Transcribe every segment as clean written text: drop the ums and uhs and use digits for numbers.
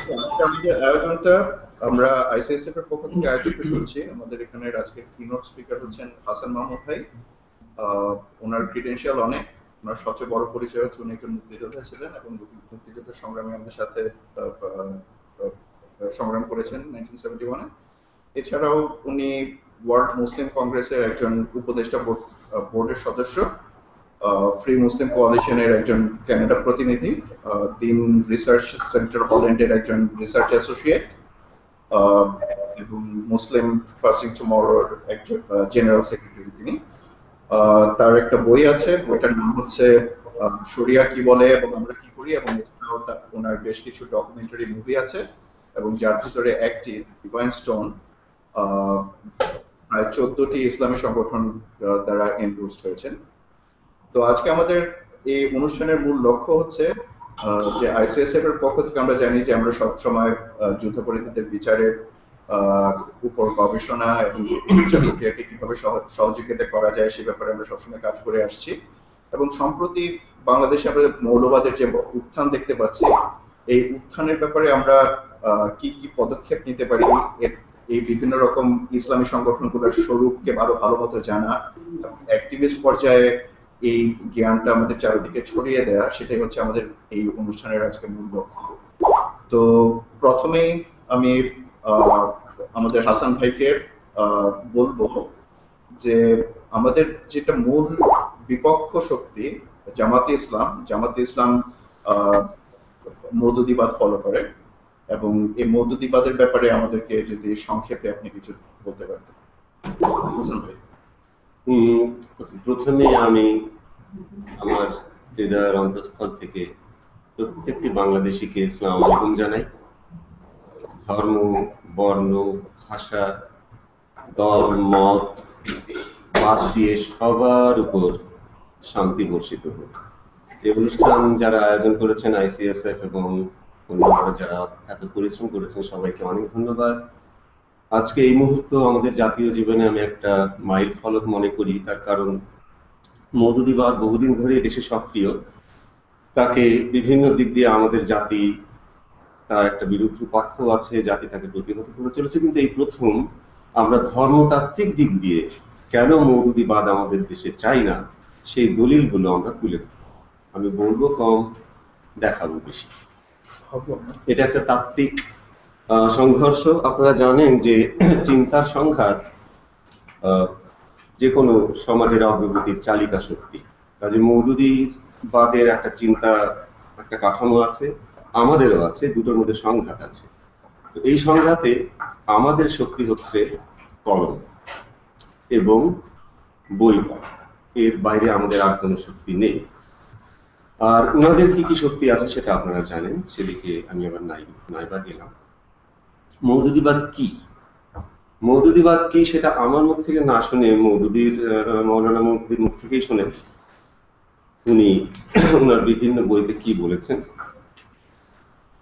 তো আজকে আমাদের আয়োজনটা আমরা আইসিএসএফ এর পক্ষ থেকে আয়োজিত করছি। আমাদের এখানে আজকের কিনোট স্পিকার হচ্ছেন হাসান মাহমুদ ভাই। আহ, ওনার ক্রিডেন্সিয়াল অনেক। ওনার সবচেয়ে বড় পরিচয় হচ্ছে উনি একজন মুক্তিযোদ্ধা ছিলেন এবং মুক্তিযুদ্ধের সংগ্রামে আমাদের সাথে আহ, আহ, সংগ্রাম করেছেন 1971-এ। এছাড়াও উনি ওয়ার্ল্ড মুসলিম কংগ্রেসের একজন উপদেষ্টা বোর্ডের সদস্য, ফ্রি মুসলিম কোয়ালিশনের একজন কানাডা প্রতিনিধি, দিন রিসার্চ সেন্টার হল্যান্ডের একজন রিসার্চ অ্যাসোসিয়েট, এবং মুসলিম ফাস্টিং টুমরোর একজন জেনারেল সেক্রেটারি তিনি। তার একটা বই আছে, বইটার নাম হচ্ছে শরিয়া কি বলে এবং আমরা কি করি, এবং এছাড়াও ওনার বেশ কিছু ডকুমেন্টারি মুভি আছে এবং যার ভিতরে একটি ডিভাইন স্টোন প্রায় 14টি ইসলামী সংগঠন দ্বারা এন্ডোর্সড হয়েছেন। তো আজকে আমাদের এই অনুষ্ঠানের মূল লক্ষ্য হচ্ছে যে আইসিএসএফ এর পক্ষ থেকে আমরা জানি যে আমরা সবসময় যুদ্ধাপরাধীদের বিচারের উপর গবেষণা এবং বিচার প্রক্রিয়াকে কিভাবে সহযোগিতা করা যায় সে ব্যাপারে আমরা সবসময় কাজ করে আসছি। এবং সম্প্রতি বাংলাদেশে আমরা মৌলবাদের যে উত্থান দেখতে পাচ্ছি, এই উত্থানের ব্যাপারে আমরা কি কি পদক্ষেপ নিতে পারি, এই বিভিন্ন রকম ইসলামী সংগঠনগুলোর স্বরূপকে আরো ভালো মতো জানা, অ্যাক্টিভিস্ট পর্যায়ে এই জ্ঞানটা আমাদের চারিদিকে ছড়িয়ে দেয়া, সেটাই হচ্ছে আমাদের এই অনুষ্ঠানের আজকে মূল লক্ষ্য। তো প্রথমেই আমি আমাদের হাসান ভাইকে বলবো যে আমাদের যেটা মূল বিপক্ষ শক্তি জামাতে ইসলাম মওদুদিবাদ ফলো করে, এবং এই মওদুদিবাদের ব্যাপারে আমাদেরকে যদি সংক্ষেপে আপনি কিছু বলতে পারতেন। হাসান ভাই। প্রথমে আমি আমার হৃদয়ের অন্তঃস্থল থেকে প্রত্যেকটি বাংলাদেশিকে আসসালামু আলাইকুম জানাই। ধর্ম, বর্ণ, ভাষা, দল, মত বাদ দিয়ে সবার উপর শান্তি বর্ষিত হোক। এই অনুষ্ঠান যারা আয়োজন করেছেন আইসিএসএফ এবং অন্যরা যারা এত পরিশ্রম করেছেন সবাইকে অনেক ধন্যবাদ। আজকে এই মুহূর্ত আমাদের জাতীয় জীবনে আমি একটা মাইল ফলক মনে করি, তার কারণ মওদুদিবাদ বহুদিন ধরে দেশে সক্রিয়। তাকে বিভিন্ন দিক দিয়ে আমাদের জাতি, তার একটা বিরুদ্ধ পক্ষ আছে, জাতি তাকে প্রতিহত করে চলেছে। কিন্তু এই প্রথম আমরা ধর্মতাত্ত্বিক দিক দিয়ে কেন মওদুদিবাদ আমাদের দেশে চাই না সেই দলিলগুলো আমরা তুলে দেব। আমি বলবো কম, দেখাবো বেশি। এটা একটা তাত্ত্বিক সংঘর্ষ। আপনারা জানেন যে চিন্তার সংঘাত যে কোনো সমাজের অগ্রগতির চালিকা শক্তি। কাজে মওদুদিবাদের একটা চিন্তা, একটা কাঠামো আছে, আমাদেরও আছে, দুটোর মধ্যে সংঘাত আছে। তো এই সংঘাতে আমাদের শক্তি হচ্ছে কলম এবং বই পড়া, এর বাইরে আমাদের আর কোনো শক্তি নেই। আর ওনাদের কি কি শক্তি আছে সেটা আপনারা জানেন, সেদিকে আমি আবার নাইবা গেলাম। মওদুদিবাদ কি? মওদুদিবাদ কি সেটা আমার মুখ থেকে না শুনে মৌলানা মওদুদির মুখ থেকেই শুনেন উনি ওনার বিভিন্ন বইতে কি বলেছেন।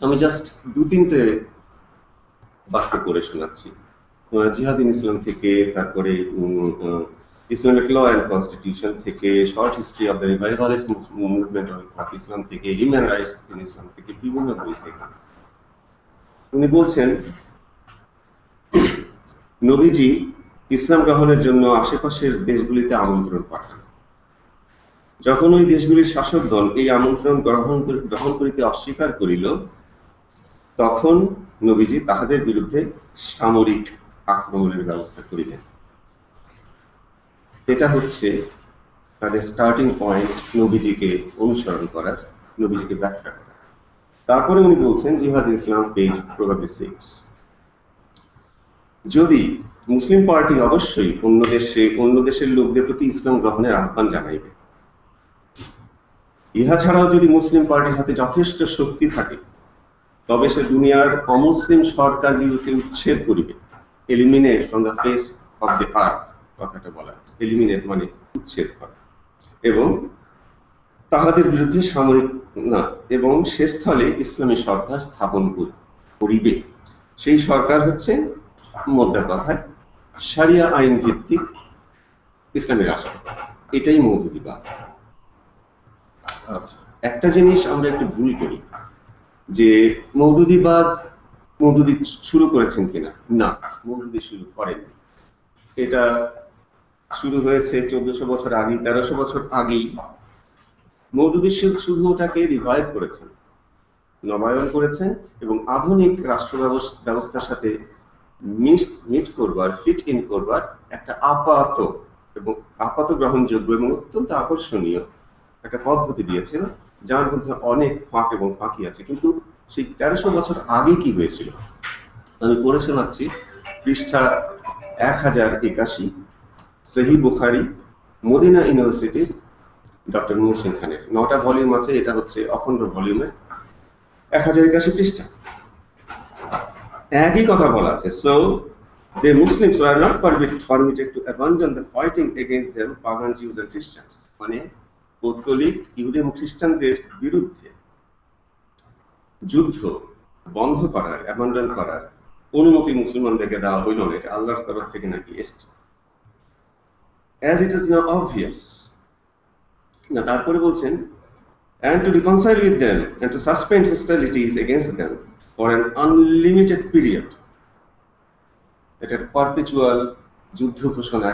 আমি জাস্ট 2-3টে বাক্য করে শোনাচ্ছি। জিহাদিন ইসলাম থেকে, তারপরে ইসলামিক ল অ্যান্ড কনস্টিটিউশন থেকে, short history of the revivalist movement of Islam থেকে, হিউম্যান রাইটস ইন ইসলাম থেকে, বিভিন্ন বই থেকে উনি বলছেন নবীজি ইসলাম গ্রহণের জন্য আশেপাশের দেশগুলিতে আমন্ত্রণ পাঠান। যখন ওই দেশগুলির শাসকগণ এই আমন্ত্রণ গ্রহণ করিতে অস্বীকার করিল, তখন নবীজি তাহাদের বিরুদ্ধে সামরিক আক্রমণের ব্যবস্থা করিলেন। এটা হচ্ছে তাদের স্টার্টিং পয়েন্ট, নবীজিকে অনুসরণ করার, নবীজিকে ব্যাখ্যা করার। তারপরে উনি বলছেন জিহাদ ইসলাম পেজ প্রবাবলি 6, যদি মুসলিম পার্টি অবশ্যই অন্য দেশের লোকদের প্রতি ইসলাম গ্রহণের আহ্বান জানাইবে। ইহা ছাড়াও যদি মুসলিম পার্টির হাতে যথেষ্ট শক্তি থাকে তবে সে দুনিয়ার অমুসলিম সরকারগুলোকে উচ্ছেদ করিবে। Eliminate from the face of the earth, কথাটা বলা আছে। এলিমিনেট মানে উচ্ছেদ করা। এবং তাহাদের বিরুদ্ধে সামরিক না, এবং সে স্থলে ইসলামী সরকার স্থাপন করিবে। সেই সরকার হচ্ছে মোদ্দা কথায় শরিয়া আইন ভিত্তিক ইসলামী রাষ্ট্র। এটাই মওদুদিবাদ। একটা জিনিস আমরা একটু ভুল করি, যে মওদুদিবাদ মওদুদি শুরু করেছেন কিনা। না, মওদুদি শুরু করেননি। এটা শুরু হয়েছে 1400 বছর আগে, 1300 বছর আগেই। মওদুদি শুধু ওটাকে রিভাইভ করেছেন, নবায়ন করেছেন এবং আধুনিক রাষ্ট্র ব্যবস্থার সাথে মিট করবার, ফিট ইন করবার একটা আপাত গ্রহণযোগ্য এবং অত্যন্ত আকর্ষণীয় একটা পদ্ধতি দিয়েছেন, যার মধ্যে অনেক ফাঁক এবং ফাঁকি আছে। কিন্তু সেই 1300 বছর আগে কি হয়েছিল আমি পড়ে শোনাচ্ছি। পৃষ্ঠা 1081, সহি বুখারী, মদিনা ইউনিভার্সিটির ডক্টর মুহসিন খানের। 9টা ভলিউম আছে, এটা হচ্ছে অখণ্ড ভলিউমের 1081 পৃষ্ঠা। একই কথা বলা আছে। So the Muslims were not permitted to abandon the fighting against them pagan Jews and Christians, মানে পৌত্তলিক ইহুদি এবং খ্রিস্টানদের বিরুদ্ধে যুদ্ধ বন্ধ করার, অ্যাবান্ডন করার অনুমতি মুসলমানদেরকে দেওয়া হইল না। এটা আল্লাহর তরফ থেকে নাকি এসছে। as it is now obvious, না তারপরে বলছেন, and to reconcile with them and to suspend hostilities against them for an unlimited period. এটা পারপেচুয়াল যুদ্ধ ঘোষণা,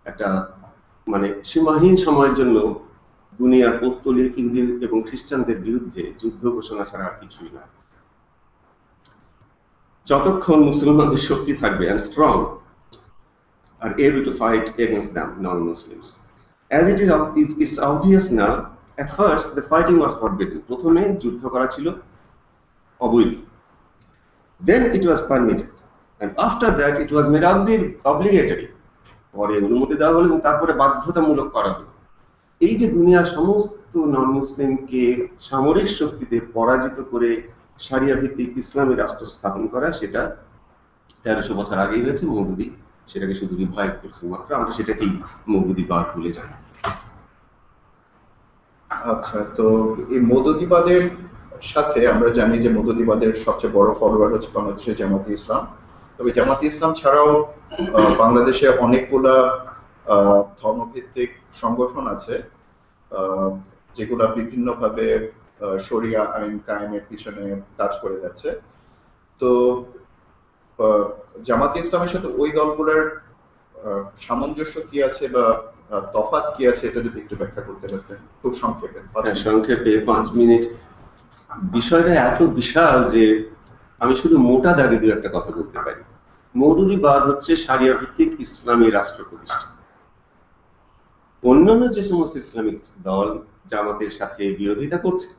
একটা মানে সীমাহীন সময়ের জন্য দুনিয়ার পৌত্তলিক ইহুদি এবং খ্রিস্টানদের বিরুদ্ধে যুদ্ধ ঘোষণা ছাড়া আর কিছুই না। যতক্ষণ মুসলমানদের শক্তি থাকবে and strong are able to fight against them non-Muslims. As it is obvious now, at first the fighting was forbidden. প্রথমে যুদ্ধ করা ছিল অবৈধ। Then it was permitted, and after that it was made obligatory. পরে অনুমতি দেওয়া হলো এবং তারপরে বাধ্যতামূলক করা হলো। এই যে দুনিয়ার সমস্ত নন মুসলিমকে সামরিক শক্তিতে পরাজিত করে শরিয়া ভিত্তিক ইসলামী রাষ্ট্র স্থাপন করা, সেটা 1300 বছর আগেই হয়েছে। মওদুদি সেটাকে শুধু রিভাইভ করছেন মাত্র। আমরা সেটাকেই মওদুদিবাদ বলে জানি। আচ্ছা, তো এই মওদুদিবাদের সাথে আমরা জানি যে মওদুদিবাদের সবচেয়ে বড় ফলোয়ার হচ্ছে বাংলাদেশের জামাতে ইসলাম। তবে জামাতে ইসলাম ছাড়াও বাংলাদেশে অনেকগুলা ধর্মভিত্তিক সংগঠন আছে যেগুলা বিভিন্নভাবে শরিয়া আইন কায়েমের পিছনে কাজ করে যাচ্ছে। তো জামাতে ইসলামের সাথে ওই দলগুলোর সামঞ্জস্য কি আছে বা তফাৎ কি আছে, এটা যদি একটু ব্যাখ্যা করতে পারতেন খুব সংক্ষেপে। সংক্ষেপে 5 মিনিট। বিষয়টা এত বিশাল যে আমি শুধু মোটা দাগে দু একটা কথা বলতে পারি। মওদুদিবাদ হচ্ছে শরিয়া ভিত্তিক ইসলামী রাষ্ট্র প্রতিষ্ঠা। অন্যান্য যে সমস্ত ইসলামিক দল জামাতের সাথে বিরোধিতা করছে,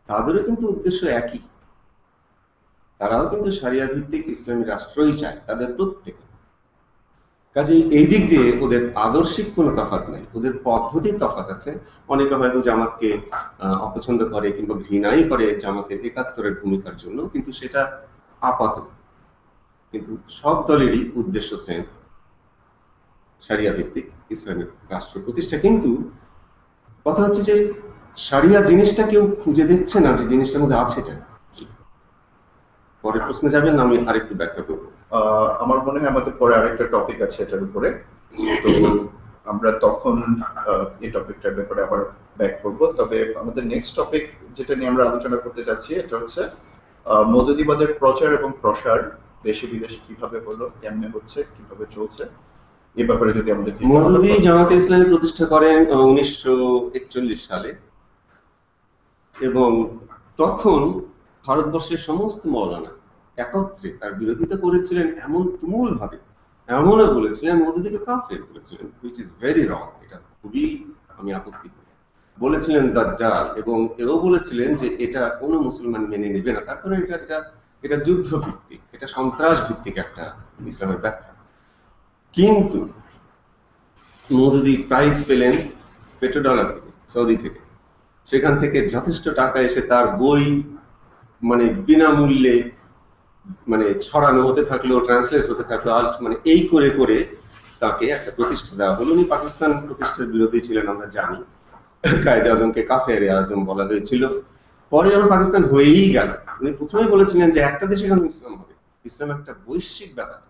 তাদেরও কিন্তু উদ্দেশ্য একই। তারাও কিন্তু শরিয়া ভিত্তিক ইসলামী রাষ্ট্রই চায়, তাদের প্রত্যেকে। কাজেই এই দিক দিয়ে ওদের আদর্শিক কোনো তফাৎ নেই, ওদের পদ্ধতির তফাৎ আছে। অনেকে হয়তো জামাতকে অপছন্দ করে কিংবা ঘৃণাই করে জামাতের একাত্তরের ভূমিকার জন্য, কিন্তু সেটা আপাতত। কিন্তু সব দলেরই উদ্দেশ্য সেম, শরিয়া ভিত্তিক ইসলামিক রাষ্ট্র প্রতিষ্ঠা। কিন্তু কথা হচ্ছে যে শরিয়া জিনিসটা কেউ খুঁজে দেখছে না, যে জিনিসটার মধ্যে আছে। এটা পরের প্রশ্নে যাবেন না, আমি আরেকটু ব্যাখ্যা করবো। আমার মনে হয় আমাদের পরে আরেকটা টপিক আছে এটার উপরে, তো আমরা তখন এই টপিকটার ব্যাপারে আবার ব্যাক করব। তবে আমাদের নেক্সট টপিক যেটা নিয়ে আমরা আলোচনা করতে যাচ্ছি, এটা হচ্ছে মওদুদিবাদের প্রচার এবং প্রসার দেশে বিদেশে কিভাবে হলো, কেমনে হচ্ছে, কিভাবে চলছে, এই ব্যাপারে যদি আমাদের। মওদুদি জামাতে ইসলামী প্রতিষ্ঠা করেন 1941 সালে, এবং তখন ভারতবর্ষের সমস্ত মৌলানা একত্রে তার বিরোধিতা করেছিলেন এমন তুমুল ভাবে, এমনও বলেছিলেন মওদুদিকে কাফের বলেছিলেন, which is very wrong। এটা খুবই আমি আপত্তি করি। বলেছিলেন দাজ্জাল, এবং এও বলেছিলেন যে এটা কোনো মুসলমান মেনে নেবে না, তার কারণ এটা যুদ্ধ ভিত্তিক, এটা সন্ত্রাস ভিত্তিক একটা ইসলামের ব্যাখ্যা। কিন্তু মওদুদি প্রাইজ পেলেন পেট্রোডলার থেকে, সৌদি থেকে। সেখান থেকে যথেষ্ট টাকা এসে তার বই মানে বিনামূল্যে মানে ছড়ানো হতে থাকলো, ট্রান্সলেট হতে থাকলো, মানে এই করে করে তাকে একটা প্রতিষ্ঠা দেওয়া হলো। উনি পাকিস্তান প্রতিষ্ঠার বিরোধী ছিলেন, আমরা জানি। কায়েদে আজমকে কাফের আজম বলা হয়েছিল। পরে যখন পাকিস্তান হয়েই গেল, উনি প্রথমে বলেছিলেন যে একটা দেশে কেন ইসলাম হবে, ইসলাম একটা বৈশ্বিক ব্যাপার।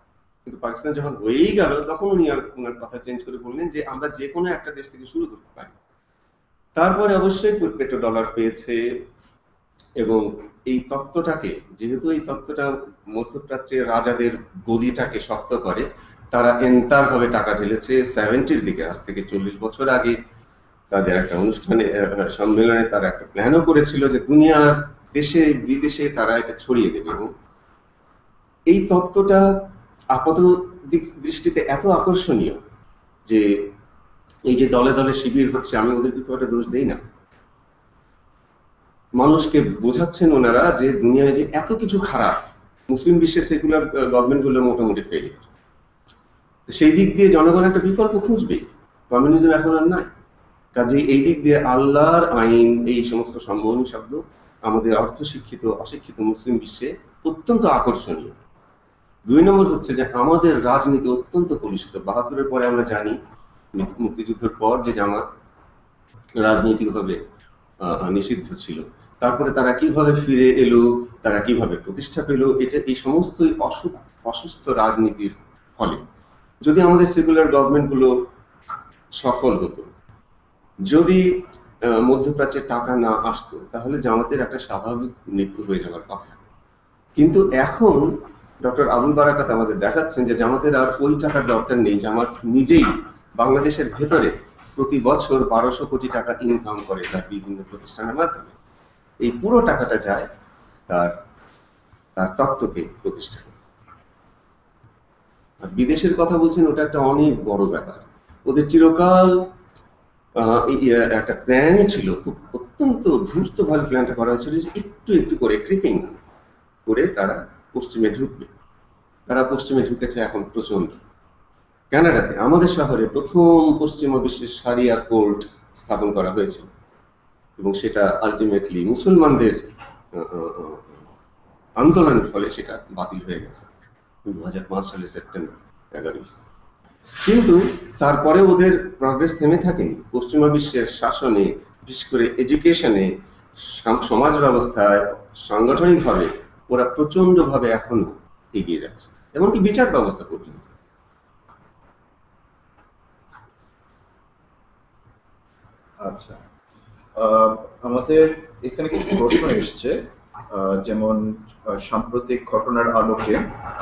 কিন্তু পাকিস্তান যখন হয়েই গেল, তখন উনি আর ওনার কথা চেঞ্জ করে বললেন যে আমরা যে কোনো একটা দেশ থেকে শুরু করতে পারি। তারপরে অবশ্যই পেট্রোডলার পেয়েছে, এবং এই তত্ত্বটাকে, যেহেতু এই তত্ত্বটা মধ্যপ্রাচ্যের রাজাদের গদিটাকে শক্ত করে, তারা এন্তারভাবে টাকা ঢেলেছে 70-র দিকে, আজ থেকে 40 বছর আগে তাদের একটা অনুষ্ঠানে সম্মেলনে তারা একটা প্ল্যানও করেছিল যে দুনিয়ার দেশে বিদেশে তারা এটা ছড়িয়ে দেবে। এবং এই তত্ত্বটা আপাত দৃষ্টিতে এত আকর্ষণীয় যে এই যে দলে দলে শিবির হচ্ছে, আমি ওদেরকে খুব একটা দোষ দেই না। মানুষকে বোঝাচ্ছেন ওনারা যে দুনিয়ায় যে এত কিছু খারাপ, মুসলিম বিশ্বের সেকুলার গভর্নমেন্ট গুলো মোটামুটি ফেলিয়ার, সেই দিক দিয়ে জনগণ একটা বিকল্প খুঁজবে। কমিউনিজম এখন আর নাই। কাজে এই দিক দিয়ে আল্লাহর আইন, এই সমস্ত সম্মোহনী শব্দ আমাদের অর্ধশিক্ষিত অশিক্ষিত মুসলিম বিশ্বে অত্যন্ত আকর্ষণীয়। 2 নম্বর হচ্ছে যে আমাদের রাজনীতি অত্যন্ত কলুষিত। 72-এর পরে আমরা জানি, মুক্তিযুদ্ধের পর যে জামাত রাজনৈতিকভাবে নিষিদ্ধ ছিল, তারপরে তারা কিভাবে ফিরে এলো, তারা কিভাবে প্রতিষ্ঠা পেল, এটা এই সমস্তই অসুস্থ রাজনীতির ফলে। যদি আমাদের সেকুলার গভর্নমেন্ট গুলো সফল হতো, যদি মধ্যপ্রাচ্যে টাকা না আসতো, তাহলে জামাতের একটা স্বাভাবিক মৃত্যু হয়ে যাওয়ার কথা। কিন্তু এখন ডক্টর আবুল বারাকাত আমাদের দেখাচ্ছেন যে জামাতের আর ওই টাকার দরকার নেই। জামাত নিজেই বাংলাদেশের ভেতরে প্রতি বছর 1200 কোটি টাকা ইনকাম করে তার বিভিন্ন প্রতিষ্ঠানের মাধ্যমে। এই পুরো টাকাটা যায় তার তার তত্ত্বকে প্রতিষ্ঠা করে। আর বিদেশের কথা বলছেন, ওটা একটা অনেক বড় ব্যাপার। ওদের চিরকাল একটা প্ল্যানই ছিল, খুব অত্যন্ত ধূর্ত ভাবে প্ল্যানটা করা হয়েছিল যে একটু একটু করে ক্রিপিং করে তারা পশ্চিমে ঢুকবে। তারা পশ্চিমে ঢুকেছে এখন প্রচন্ড। কানাডাতে, আমাদের শহরে প্রথম পশ্চিমা বিশ্বের শারিয়া কোর্ট স্থাপন করা হয়েছিল, এবং সেটা আলটিমেটলি মুসলমানদের আন্দোলনের ফলে সেটা বাতিল হয়ে গেছে 2005 সালের সেপ্টেম্বর 11। কিন্তু তারপরে ওদের প্রগ্রেস থেমে থাকেনি। পশ্চিমা বিশ্বের শাসনে, বিশেষ করে এডুকেশনে, সমাজ ব্যবস্থায়, সাংগঠনিকভাবে ওরা প্রচন্ড ভাবে এখনো এগিয়ে যাচ্ছে, এমনকি বিচার ব্যবস্থা পর্যন্ত। আচ্ছা, আমাদের এখানে কিছু প্রশ্ন এসছে, যেমন সাম্প্রতিক ঘটনার আলোকে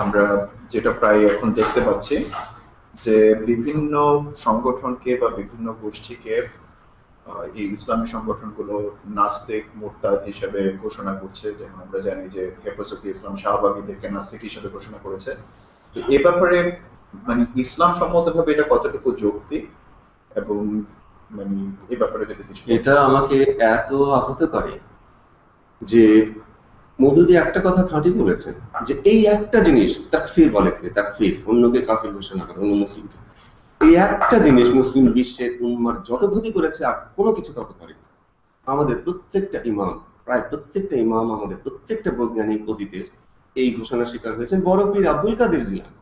আমরা যেটা প্রায় এখন দেখতে পাচ্ছি যে বিভিন্ন সংগঠনকে বা বিভিন্ন গোষ্ঠীকে এই ইসলামী সংগঠনগুলো নাস্তিক, মুরতাদ হিসেবে ঘোষণা করছে। যেমন আমরা জানি যে হেফাজতে ইসলাম শাহবাগীদেরকে নাস্তিক হিসেবে ঘোষণা করেছে। তো এ ব্যাপারে মানে ইসলাম সম্মতভাবে এটা কতটুকু যৌক্তিক, এবং মানে এই ব্যাপারে যদি কিছু। এটা আমাকে এত আহত করে যে মওদুদি একটা কথা খাঁটি বলেছেন, যে এই একটা জিনিস, তাকফির বলে, তাকফির, অন্যকে কাফির ঘোষণা করা, অন্য মুসলিমকে, এই একটা জিনিস মুসলিম বিশ্বের উম্মার যত ক্ষতি করেছে আর কোনো কিছু তত করে। আমাদের প্রত্যেকটা ইমাম, প্রায় প্রত্যেকটা ইমাম, আমাদের প্রত্যেকটা বৈজ্ঞানিক অতীতের এই ঘোষণা স্বীকার হয়েছেন। বড় পীর আব্দুল কাদের জিলানী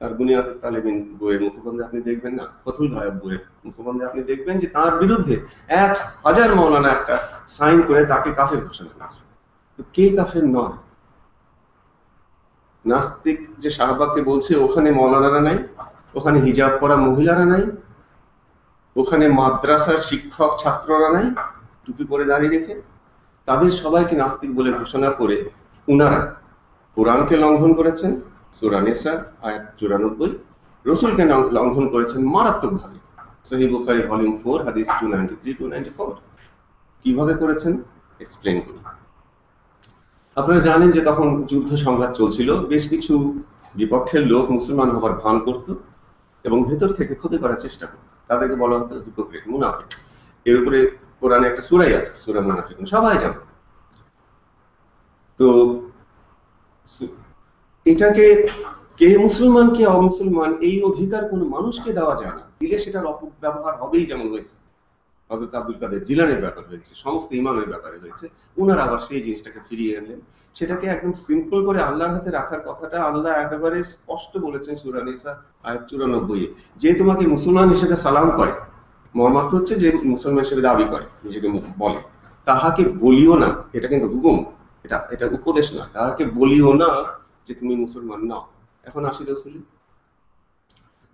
তার বুনিয়াদুত তালেবিন বইয়ের মুখবন্ধে আপনি দেখবেন না, ফতুল গায়েব বইয়ের মুখবন্ধে আপনি দেখবেন যে তার বিরুদ্ধে 1000 মাওলানা একটা সাইন করে তাকে কাফের ঘোষণা করেছে। তো কে কাফের নয়? নাস্তিক যে শাহবাগকে বলছে ওখানে মাওলানারা নাই, ওখানে হিজাব পরা মহিলারা নাই, ওখানে মাদ্রাসার শিক্ষক ছাত্ররা নাই টুপি পরে দাঁড়িয়ে রেখে, তাদের সবাইকে নাস্তিক বলে ঘোষণা করে উনারা কোরআনকে লঙ্ঘন করেছেন, সূরা নিসা আয়াত 94, রাসূলকে লঙ্ঘন করেছেন মারাত্মকভাবে, সহিহ বুখারী ভলিউম 4 হাদিস 293-294। কিভাবে করেছেন এক্সপ্লেইন করি। আপনারা জানেন যে তখন যুদ্ধ সংঘাত চলছিল, বেশ কিছু বিপক্ষের লোক মুসলমান হবার ভান করত এবং ভেতর থেকে ক্ষতি করার চেষ্টা করত। তাদেরকে বলা হতো হিপোক্রিট, মুনাফিক। এর উপরে কোরআনে একটা সূরাই আছে, সূরা মুনাফিকুন, সবাই জানত। তো এটাকে কে মুসলমান কে অমুসলমান এই অধিকার কোনো মানুষকে দেওয়া যায় না। দিলে সেটার অপব্যবহার হবেই, যেমন হয়েছে হযরত আব্দুল কাদের জিলানীর ব্যাপার হয়েছে, সমস্ত ইমামের ব্যাপারে হয়েছে। উনারা আবার সেই জিনিসটাকে ফিরিয়ে আনলেন, সেটাকে একদম সিম্পল করে আল্লাহর হাতে রাখার কথাটা আল্লাহ একেবারে স্পষ্ট বলেছেন সূরা নিসা আয়াত 94-এ, যে তোমাকে মুসলমান হিসেবে সালাম করে, মর্মার্থ হচ্ছে যে মুসলমান হিসেবে দাবি করে, নিজেকে বলে, তাহাকে বলিও না, এটা কিন্তু হুকুম, এটা উপদেশ না, তাহাকে বলিও না যে তুমি মুসলমান নাও। এখন আসি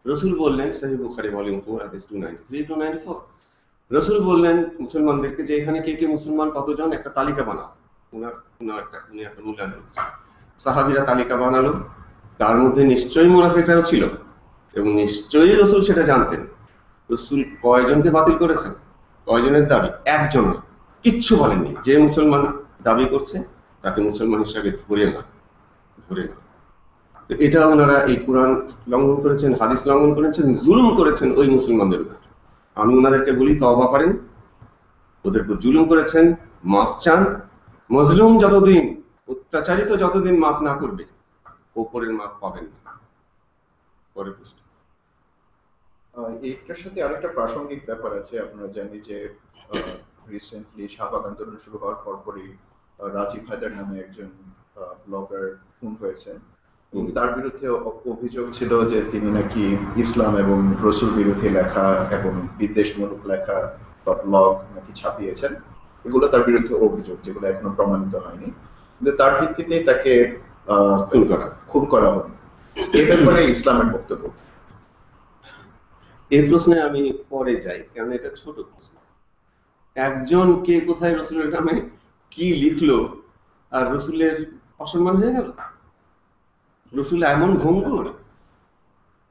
রসুল বললেন, সহিহ বুখারী ভলিউম 4 হাদিস 293-294, রসুল বললেন মুসলমানদেরকে যে এখানে কে কে মুসলমান কতজন একটা তালিকা বানাও, উনি একটা মূল্যায়ন করেছেন। সাহাবীরা তালিকা বানালো, তার মধ্যে নিশ্চয়ই মুনাফিকরাও ছিল এবং নিশ্চয়ই রসুল সেটা জানতেন। রসুল কয়জনকে বাতিল করেছেন? কয়জনের দাবি? একজন না, কিচ্ছু বলেননি। যে মুসলমান দাবি করছে তাকে মুসলমান হিসাবে ধরে না। তো এটা ওনারা এই কোরআন লঙ্ঘন করেছেন, হাদিস লঙ্ঘন করেছেন, জুলুম করেছেন ওই মুসলমানদের উপর। আমি ওনাদেরকে বলি তওবা করেন, ওদের উপর জুলুম করেছেন, মাপ চান। মজলুম যতদিন, অত্যাচারিত যতদিন মাপ না করবে, ওপরের মাপ পাবেন না। পরের প্রশ্ন। এইটার সাথে আরেকটা প্রাসঙ্গিক ব্যাপার আছে। আপনারা জানি যে রিসেন্টলি শাহবাগ আন্দোলন শুরু হওয়ার পরপরই রাজীব হায়দার নামে একজন ব্লগার খুন হয়েছেন। তার বিরুদ্ধে অভিযোগ ছিল যে তিনি নাকি ইসলাম এবং রসুল বিরোধী লেখা এবং বিদ্বেষমূলক লেখা বা ব্লগ নাকি ছাপিয়েছেন। এগুলো তার বিরুদ্ধে অভিযোগ, যেগুলো এখনো প্রমাণিত হয়নি, কিন্তু তার ভিত্তিতেই তাকে খুন করা হলো। এই ব্যাপারে ইসলামের বক্তব্য। এই প্রশ্নে আমি পরে যাই, কারণ এটা ছোট প্রশ্ন। একজন কে কোথায় রসুলের নামে কি লিখলো আর রসুলের অসম্মান হয়ে গেল? রসুল এমন ভঙ্গুর,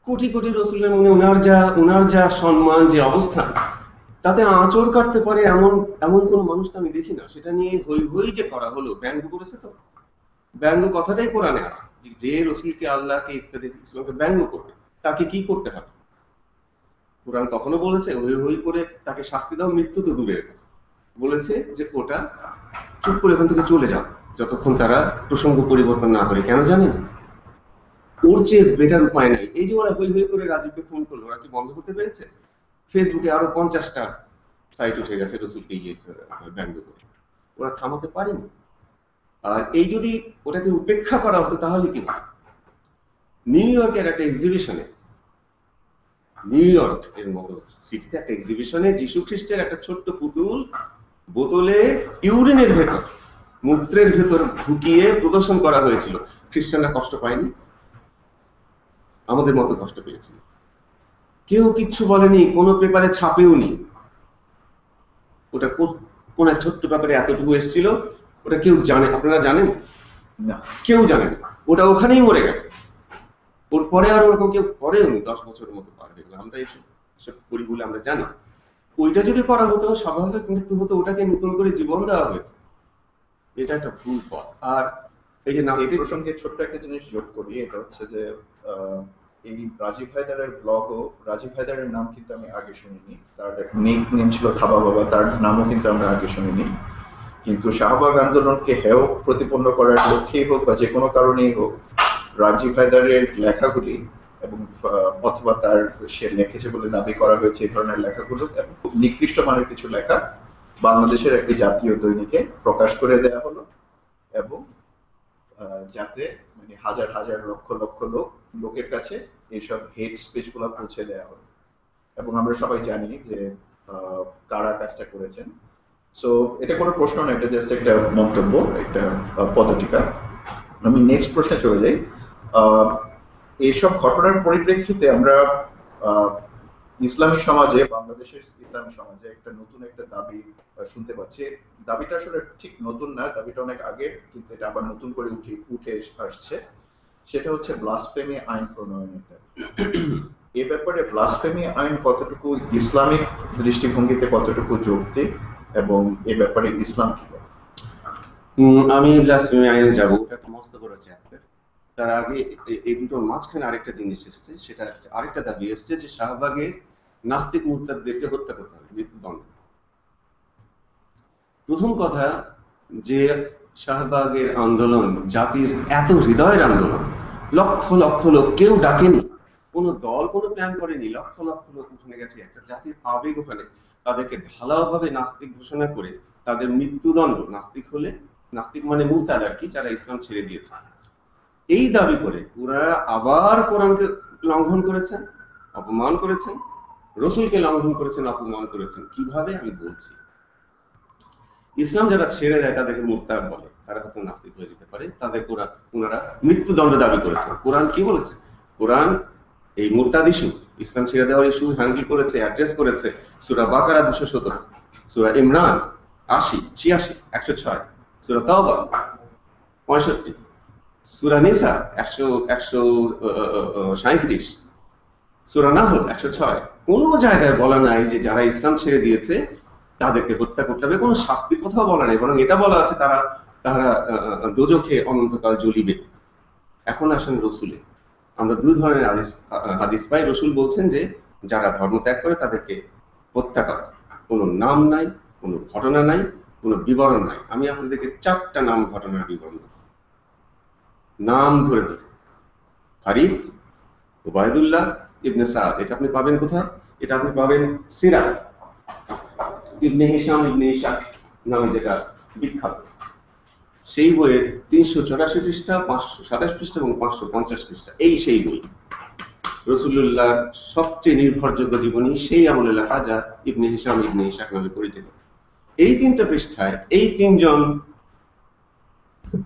কোটি কোটি রসুলের মনে ওনার যা সম্মান, যে অবস্থান, তাতে আঁচড় কাটতে পারে এমন কোন মানুষ তো আমি দেখি না। সেটা নিয়ে হই হই যে করা হলো, ব্যঙ্গ করেছে। তো ব্যঙ্গ কথাটাই কোরআনে আছে, যে রসুলকে, আল্লাহকে ইত্যাদি ইসলামকে ব্যঙ্গ করবে তাকে কি করতে হবে? কোরআন কখনো বলেছে হই হই করে তাকে শাস্তি দাও? মৃত্যু তো দূরের কথা, বলেছে যে ওটা চুপ করে এখান থেকে চলে যাও যতক্ষণ তারা প্রসঙ্গ পরিবর্তন না করে। কেন জানেন? ওর চেয়ে বেটার উপায় নাই। এই যে ওরা হই হই করে রাজীবকে ফোন করলো, ওরা কি বন্ধ করতে পেরেছে? ফেসবুকে আরো 50টা সাইট উঠে গেছে রসুলকে ব্যঙ্গ করে, ওরা থামাতে পারেনি। আর এই যদি ওটাকে উপেক্ষা করা হতো তাহলে কি হয়? নিউ ইয়র্কের একটা এক্সিবিশনে, নিউ ইয়র্ক এর মতো সিটিতে একটা এক্সিবিশনে যীশু খ্রিস্টের একটা ছোট্ট পুতুল বোতলে ইউরিনের ভেতর, মূত্রের ভেতর ঢুকিয়ে প্রদর্শন করা হয়েছিল। খ্রিস্টানরা কষ্ট পায়নি? আমাদের মতো কষ্ট পেয়েছিল। কেউ কিচ্ছু বলেনি, কোনো পেপারে ছাপেও নি। ওটা কোন এক ছোট্ট ব্যাপারে এতটুকু এসেছিল, ওটা কেউ জানে? আপনারা জানেন না, কেউ জানেন। ওটা ওখানেই মরে গেছে। ওর পরে আর ওরকম কেউ করেও নি। 10 বছরের মতো পার হয়ে গেল, আমরা এইসব করি বলে আমরা জানি। ওইটা যদি করা হতো, স্বাভাবিক মৃত্যু হতো, ওটাকে নতুন করে জীবন দেওয়া হয়েছে। এটা একটা ভুল পথ। আর এই যে নাস্তিক প্রসঙ্গে ছোট্ট একটা জিনিস যোগ করি, এটা হচ্ছে যে এই রাজীব হায়দারের ব্লগও, রাজীব হায়দারের নাম কিন্তু আমি আগে শুনিনি। তার নিক নেম ছিল থাবা বাবা, তার নামও কিন্তু আমরা আগে শুনিনি। কিন্তু শাহবাগ আন্দোলনকে হেয় প্রতিপন্ন করার লক্ষ্যেই হোক বা যে কোনো কারণেই হোক, রাজীব হায়দারের লেখাগুলি এবং অথবা তার সে লিখেছে বলে দাবি করা হয়েছে এই ধরনের লেখাগুলো এবং খুব নিকৃষ্ট মানের কিছু লেখা বাংলাদেশের একটি জাতীয় দৈনিকে প্রকাশ করে দেওয়া হলো, এবং যাতে মানে হাজার হাজার লক্ষ লক্ষ লোকের কাছে এইসব হেট স্পিচ গুলা পৌঁছে দেওয়া হলো। এবং আমরা সবাই জানি যে কারা কাজটা করেছেন। সো এটা কোনো প্রশ্ন না, এটা জাস্ট একটা মন্তব্য, একটা পদটিকা। আমি নেক্সট প্রশ্নে চলে যাই। এইসব ঘটনার পরিপ্রেক্ষিতে আমরা ইসলামী সমাজে, বাংলাদেশের ইসলামী সমাজে একটা নতুন একটা দাবি শুনতে পাচ্ছি। দাবিটা আসলে ঠিক নতুন না, দাবিটা অনেক আগে, কিন্তু এটা আবার নতুন করে উঠে আসছে। সেটা হচ্ছে ব্লাসফেমি আইন প্রণয়নের দাবি। এ ব্যাপারে ব্লাসফেমি আইন কতটুকু ইসলামিক দৃষ্টিভঙ্গিতে কতটুকু যৌক্তিক, এবং এ ব্যাপারে ইসলাম কি বলে? আমি ব্লাসফেমি আইনে যাব, এটা একটা মস্ত বড় চ্যাপ্টার। তার আগে এই দুটোর মাঝখানে আরেকটা জিনিস এসছে, সেটা আরেকটা দাবি এসছে যে শাহবাগের নাস্তিক মুরতাদদেরকে হত্যা করতে হবে, মৃত্যুদণ্ড। প্রথম কথা, যে শাহবাগের আন্দোলন জাতির এত হৃদয়ের আন্দোলন, লক্ষ লক্ষ লোক, কেউ ডাকেনি, কোনো দল কোনো প্ল্যান করেনি, লক্ষ লক্ষ লোক ওখানে গেছে, একটা জাতির আবেগ ওখানে। তাদেরকে ঢালাওভাবে নাস্তিক ঘোষণা করে তাদের মৃত্যুদণ্ড, নাস্তিক হলে, নাস্তিক মানে মুরতাদ আর কি, যারা ইসলাম ছেড়ে দিয়েছে, এই দাবি করে ওরা আবার কোরআনকে লঙ্ঘন করেছেন, অপমান করেছেন, রসুলকে লঙ্ঘন করেছেন, অপমান করেছেন। কিভাবে আমি বলছি, ইসলাম যারা ছেড়ে দেয় তাদেরকে মুরতাদ বলে, তারা হয়তো নাস্তিক হয়ে যেতে পারে, তাদের ওনারা মৃত্যুদণ্ড দাবি করেছেন। কোরআন কি বলেছে? কোরআন এই মুরতাদ ইস্যু, ইসলাম ছেড়ে দেওয়ার ইস্যু হ্যান্ডেল করেছে, অ্যাড্রেস করেছে সূরা বাকারা 217, সূরা ইমরান 80, 86, 106, সূরা তাওবা 65, সূরা নিসা 137, সূরা নাহল 106। কোনো জায়গায় বলা নাই যে যারা ইসলাম ছেড়ে দিয়েছে তাদেরকে হত্যা করতে হবে, কোনো শাস্তির কথাও বলা নাই, বরং এটা বলা আছে তারা তারা দোজখে অনন্তকাল জ্বলিবে। এখন আসেন রসুলে, আমরা দুই ধরনের হাদিস পাই। রসুল বলছেন যে যারা ধর্ম ত্যাগ করে তাদেরকে হত্যা করা, কোনো নাম নাই, কোনো ঘটনা নাই, কোনো বিবরণ নাই। আমি আপনাদেরকে 4টা নাম ঘটনার বিবরণ দেব, নাম ধরে ধরে। হারিথ, উবায়দুল্লাহ ইবনে সাদ, এটা আপনি পাবেন কোথায়? এটা আপনি পাবেন সিরাত ইবনে হিশাম ইবনে ইশাক নামে যেটা বিখ্যাত, সেই বইয়ের 384 পৃষ্ঠা, 527 পৃষ্ঠা এবং 550 পৃষ্ঠা। এই সেই বই, রাসূলুল্লাহর সবচেয়ে নির্ভরযোগ্য জীবনী, সেই আমলে লেখা, যা ইবনে হিশাম ইবনে ইশাক নামে পরিচিত। এই 3টা পৃষ্ঠায় এই 3জন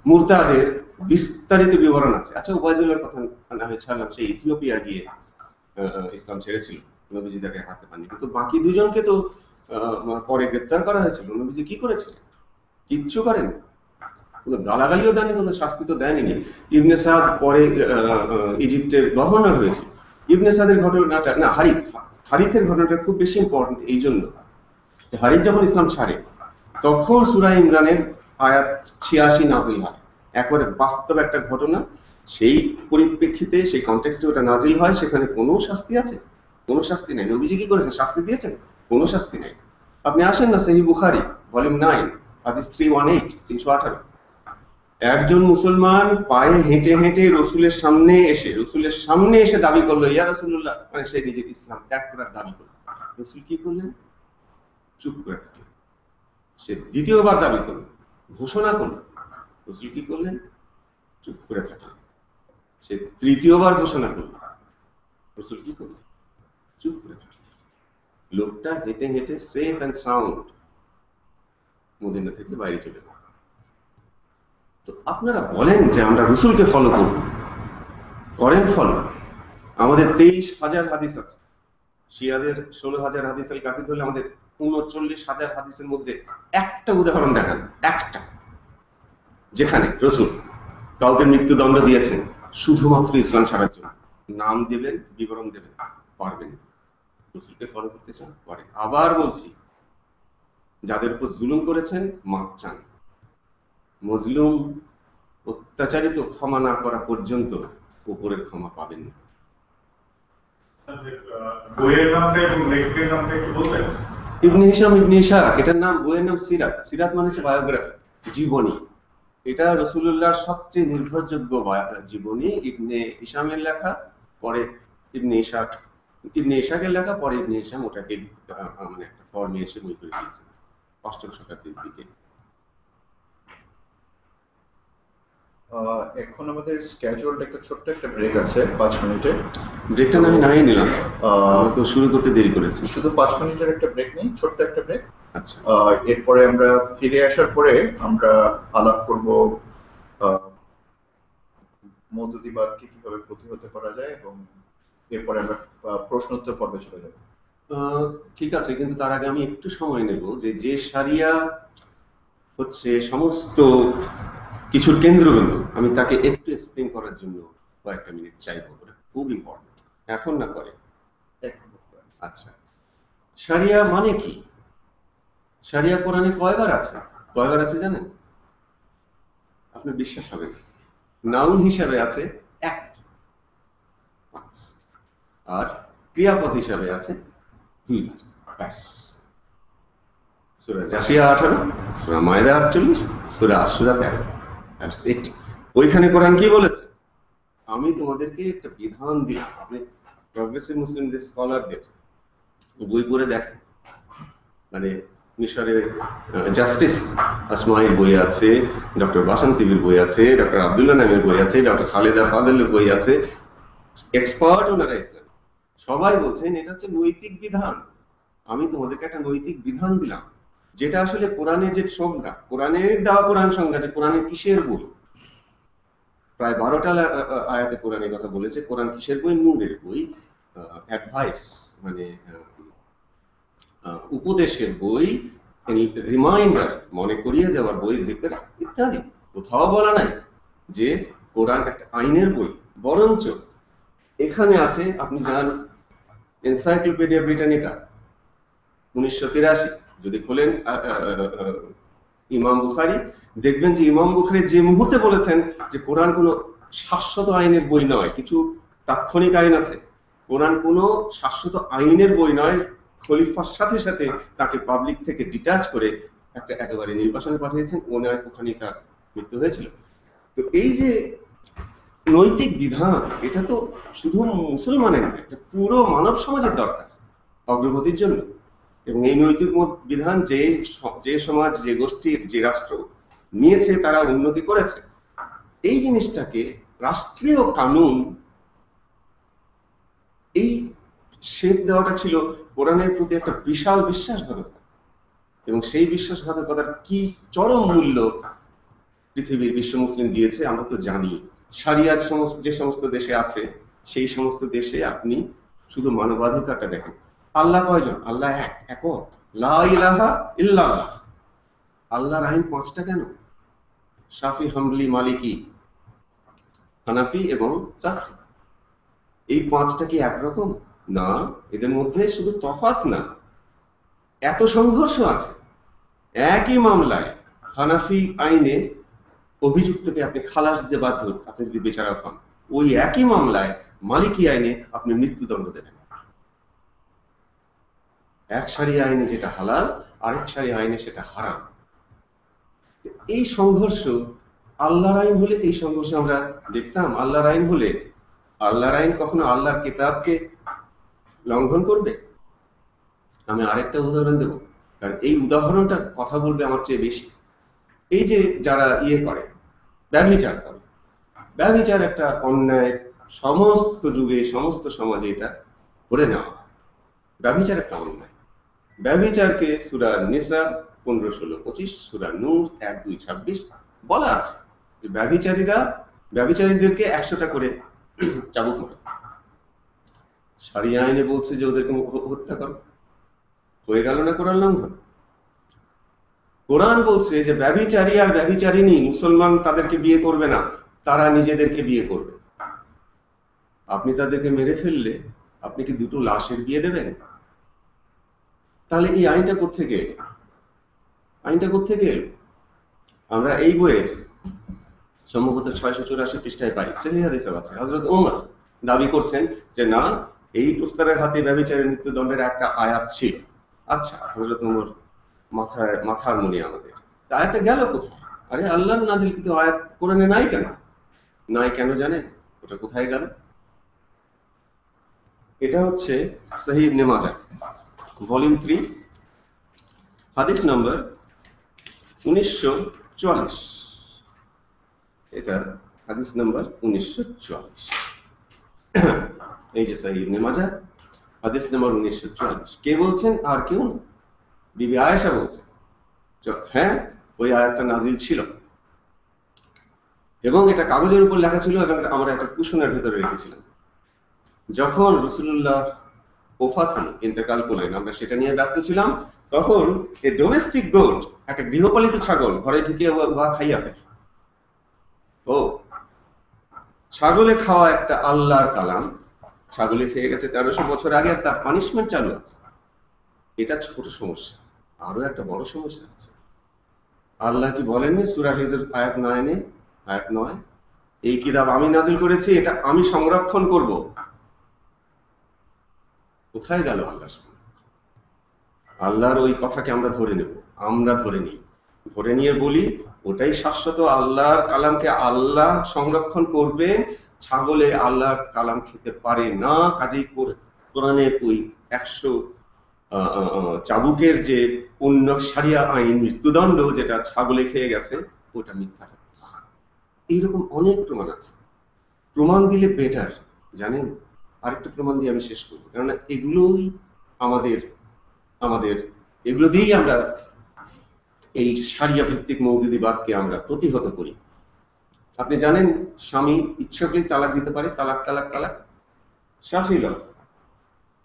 মুরতাদের বিস্তারিত বিবরণ আছে। আচ্ছা, উবাইদুল্লাহর কথা আমি ছাড়লাম, সে ইথিওপিয়া গিয়ে ইসলাম ছেড়েছিল, নবীজি তাকে হাতে পাননি, কিন্তু বাকি দুজনকে তো পরে গ্রেপ্তার করা হয়েছিল। নবীজি কি করেছিলেন? কিচ্ছু করেন, কোনো গালাগালিও দেননি, কোনো শাস্তি তো দেননি। ইবনে সাদ পরে ইজিপ্টের গভর্নর হয়েছে। ইবনে সাদের ঘটনাটা না, হারিথের ঘটনাটা খুব বেশি ইম্পর্টেন্ট এই জন্য যে হারিথ যখন ইসলাম ছাড়ে তখন সূরা ইমরানের আয়াত 86 নাজিল হয়, একবারে বাস্তব একটা ঘটনা। সেই পরিপ্রেক্ষিতে, সেই কনটেক্সটে ওটা নাজিল হয়। সেখানে কোনো শাস্তি আছে? কোনো শাস্তি নাই। নবীজি কি করেছেন? শাস্তি দিয়েছেন? কোনো শাস্তি নাই। আপনি আসেন না সহিহ বুখারী ভলিউম 9 হাদিস 318, 318। একজন মুসলমান পায়ে হেঁটে হেঁটে রসুলের সামনে এসে দাবি করলো, ইয়া রাসূলুল্লাহ, মানে সে নিজের ইসলাম ত্যাগ করার দাবি করলো। রসুল কি করলেন? চুপ করে থাকলেন। সে দ্বিতীয়বার দাবি করলো, ঘোষণা করলো। রসুল কি করলেন? চুপ করে থাকলেন। সে তৃতীয়বার ঘোষণা করলো। রসুল কি করলেন? চুপ করে থাকলেন। লোকটা হেঁটে হেঁটে সেফ অ্যান্ড সাউন্ড মদিনা থেকে বাইরে চলে গেল। তো আপনারা বলেন যে আমরা রসুলকে ফলো করব, করেন ফলো। আমাদের 23,000 হাদিস আছে, শিয়াদের 16,000 হাদিস আল কাফি ধরলে আমাদের 39,000 হাদিসের মধ্যে একটা উদাহরণ দেখান, একটা, যেখানে রসুল কাউকে মৃত্যুদণ্ড দিয়েছেন শুধুমাত্র ইসলাম ছাড়ার জন্য। নাম দেবেন, বিবরণ দেবেন, পারবেন? রসুলকে ফলো করতে চান, করেন। আবার বলছি, যাদের উপর জুলুম করেছেন মাপ চান। মজলুম, অত্যাচারিত ক্ষমা না করা পর্যন্ত উপরের ক্ষমা পাবেন না। বইয়ের নামটা এবং লেখকের নামটা একটু বলবেন? ইবনে হিশাম ইবনে ইশাক, এটার নাম, বইয়ের নাম সিরাত। সিরাত মানে হচ্ছে বায়োগ্রাফি, জীবনী। এটা রাসূলুল্লাহর সবচেয়ে নির্ভরযোগ্য জীবনী। ইবনে হিশামের লেখা, পরে ইবনে ইশাকের লেখা, পরে ইবনে হিশাম ওটাকে মানে একটা ফর্মে এসে বই করে দিয়েছে 8ম শতাব্দীর দিকে। এখন আমাদের স্কেজুয়ালড একটা ছোট্ট একটা ব্রেক আছে 5 মিনিটের। ব্রেকটা আমি নামিয়ে নিলাম, তো শুরু করতে দেরি করেছি। শুধু 5 মিনিটের একটা ব্রেক নেই, ছোট্ট একটা ব্রেক। আচ্ছা, এরপরে আমরা ফিরে আসার পরে আমরা আলাপ করব মওদুদিবাদকে কিভাবে প্রতিহত করা যায়, এবং এরপরে আমরা প্রশ্নোত্তর পর্বে চলে যাব। ঠিক আছে, কিন্তু তার আগে আমি একটু সময় নেব যে শারিয়া হচ্ছে সমস্ত কিছুর কেন্দ্রবিন্দু, আমি তাকে একটু এক্সপ্লেন করার জন্য কয়েকটা মিনিট চাইবো। খুব ইম্পর্টেন্ট, এখন না পরে। আচ্ছা, শারিয়া মানে কি? শারিয়া কোরআনে কয়বার আছে? কয়বার আছে জানেন? আপনার বিশ্বাস হবে না। নাউন হিসাবে আছে 1, আর ক্রিয়াপদ হিসাবে আছে 2 বার, ব্যাস। সূরা জাসিয়া 18, সূরা মায়দা 48, সূরা আশ-শুরা 13। ওইখানে কোরআন কি বলেছে? আমি তোমাদেরকে একটা বিধান দিলাম। আপনি প্রগ্রেসিভ মুসলিমদের স্কলারদের বই পড়ে দেখেন, মানে মিশরের জাস্টিস আসমাইর বই আছে, ডক্টর বাসান্তিবির বই আছে, ডক্টর আব্দুল্লাহ নামের বই আছে, ডক্টর খালেদা ফাদেলের বই আছে, এক্সপার্ট ওনারা ইসলাম, সবাই বলছেন এটা হচ্ছে নৈতিক বিধান। আমি তোমাদেরকে একটা নৈতিক বিধান দিলাম, যেটা আসলে কোরআনের যে সংজ্ঞা, কোরআনের দেওয়া কোরআন সংজ্ঞা, যে কোরআনের কিসের বই। প্রায় 12টা আয়াতে কোরআনের কথা বলেছে। কোরআন কিসের বই? নূরের বই, অ্যাডভাইস মানে উপদেশের বই, রিমাইন্ডার, মনে করিয়ে দেওয়ার বই, জিকির ইত্যাদি। কোথাও বলা নাই যে কোরআন একটা আইনের বই, বরঞ্চ এখানে আছে, আপনি জানেন এনসাইক্লোপিডিয়া ব্রিটানিকা 1983 যদি খোলেন ইমাম বুখারী, দেখবেন যে ইমাম বুখারী যে মুহূর্তে বলেছেন যে কোরআন কোনো শাশ্বত আইনের বই নয়, কিছু তাৎক্ষণিক আইন আছে, কোরআন কোনো শাশ্বত আইনের বই নয়, খলিফার সাথে সাথে তাকে পাবলিক থেকে ডিটাচ করে একটা একেবারে নির্বাসনে পাঠিয়েছেন, ওখানেই তার মৃত্যু হয়েছিল। তো এই যে নৈতিক বিধান, এটা তো শুধু মুসলমানের নয়, এটা পুরো মানব সমাজের দরকার অগ্রগতির জন্য। এবং এই নৈতিক বিধান যে সমাজ, যে গোষ্ঠী, যে রাষ্ট্র নিয়েছে, তারা উন্নতি করেছে। এই জিনিসটাকে রাষ্ট্রীয় কানুন, এই শেপ দেওয়াটা ছিল কোরআনের প্রতি একটা বিশাল বিশ্বাসঘাতকতা। এবং সেই বিশ্বাসঘাতকতার কি চরম মূল্য পৃথিবীর বিশ্ব মুসলিম দিয়েছে আমরা তো জানি। শারিয়া যে সমস্ত দেশে আছে, সেই সমস্ত দেশে আপনি শুধু মানবাধিকারটা দেখেন। আল্লাহ কয়জন? আল্লাহ একক, লা ইলাহা ইল্লাল্লাহ। আল্লাহর আইন 5টা কেন? শাফি, হাম্বলি, মালিকি, হানাফি এবং জাফরি। এই 5টা কি একরকম? না, এদের মধ্যে শুধু তফাৎ না, এত সংঘর্ষ আছে। একই মামলায় হানাফি আইনে অভিযুক্তকে আপনি খালাস দিতে বাধ্য, আপনি যদি বেচারা হন। ওই একই মামলায় মালিকি আইনে আপনি মৃত্যুদণ্ড দেবেন। এক শারিয়া আইনে যেটা হালাল, আরেক শারিয়া আইনে সেটা হারাম। এই সংঘর্ষ আল্লাহর আইন হলে এই সংঘর্ষ আমরা দেখতাম। আল্লাহর আইন হলে, আল্লাহর আইন কখনো আল্লাহর কিতাবকে লঙ্ঘন করবে? আমি আরেকটা উদাহরণ দেব, কারণ এই উদাহরণটা কথা বলবে আমার চেয়ে বেশি। এই যে যারা করে, ব্যভিচার করে, ব্যভিচার একটা অন্যায়, সমস্ত যুগে সমস্ত সমাজে এটা করে নেওয়া হয়। ব্যভিচার একটা অন্যায়। ব্যভিচারকে সূরা নিসা 15, 16, 25, সূরা নূর 1, 2, 26 বলা আছে যে ব্যভিচারীদেরকে 100টা করে চাবুক মারে। শারিয়া আইনে বলছে যে ওদেরকে হত্যা করো। হয়ে গেল না কোরআন লঙ্ঘন? কোরআন বলছে যে ব্যভিচারী আর ব্যভিচারিণী মুসলমান তাদেরকে বিয়ে করবে না, তারা নিজেদেরকে বিয়ে করবে। আপনি তাদেরকে মেরে ফেললে আপনি কি 2টো লাশের বিয়ে দেবেন? তাহলে এই আইনটা কোত্থেকে এলো? আইনটা কোত্থেকে এলো? আমরা এই বইয়ের সম্ভবত 684 পৃষ্ঠায় পাই, সহিহ হাদিসে আছে, হযরত ওমর দাবি করছেন যে না, এই প্রস্তাবের হাতে ব্যভিচারের মৃত্যুদণ্ডের একটা আয়াত ছিল। আচ্ছা, হযরত ওমর মাথার মনে আমাদের আয়াতটা গেল কোথায়? আরে আল্লাহর নাজিলকৃত আয়াত কোরআনে নাই কেন? নাই কেন জানেন? ওটা কোথায় গেল? এটা হচ্ছে সহিহ ইবনে মাজাহ ভলিউম 3 হাদিস নম্বর 1944। এটা হাদিস নম্বর 1944। এই যে সহিহ ইবনে মাজাহ হাদিস নম্বর 1944। কে বলছেন? আর কেউ না, বিবি আয়েশা বলছেন। হ্যাঁ, ওই আয়াতটা নাজিল ছিল এবং এটা কাগজের উপর লেখা ছিল এবং আমরা একটা কুশনের ভেতরে রেখেছিলাম। যখন রাসূলুল্লাহ ওফাত হলেন, ইন্তেকাল করলেন, আমরা সেটা নিয়ে ব্যস্ত ছিলাম। তখন এই ডোমেস্টিক গোট, একটা গৃহপালিত ছাগল ঘরে ঢুকিয়ে উহা খাইয়া ফেলে। ও ছাগলে খাওয়া একটা আল্লাহর কালাম, ছাগলে খেয়ে গেছে 1300 বছর আগে, আর তার পানিশমেন্ট চালু আছে। এটা ছোট সমস্যা, আরো একটা বড় সমস্যা আছে। আল্লাহ কি বলেননি সূরা হিজর আয়াত 9, এই কিতাব আমি নাজিল করেছি, এটা আমি সংরক্ষণ করব। কোথায় গেল আল্লাহ? আল্লাহর ওই কথাকে আমরা ধরে নেব, আমরা ধরে নিয়ে বলি ওটাই শাশ্বত। আল্লাহর কালামকে আল্লাহ সংরক্ষণ করবে, ছাগলে আল্লাহর কালাম খেতে পারে না। কাজেই কোরআনের ওই 100 চাবুকের যে অন্য শারিয়া আইন, মৃত্যুদণ্ড যেটা ছাগলে খেয়ে গেছে, ওটা মিথ্যা। এইরকম অনেক প্রমাণ আছে। প্রমাণ দিলে বেটার, জানেন? আরেকটা প্রমাণ দিয়ে আমি শেষ করবো, কেননা এগুলোই আমাদের এগুলো দিয়েই আমরা এই শারিয়া ভিত্তিক মৌদুদিবাদকে আমরা প্রতিহত করি। আপনি জানেন স্বামী ইচ্ছা করলেই তালাক দিতে পারে, তালাক। শাফি ল,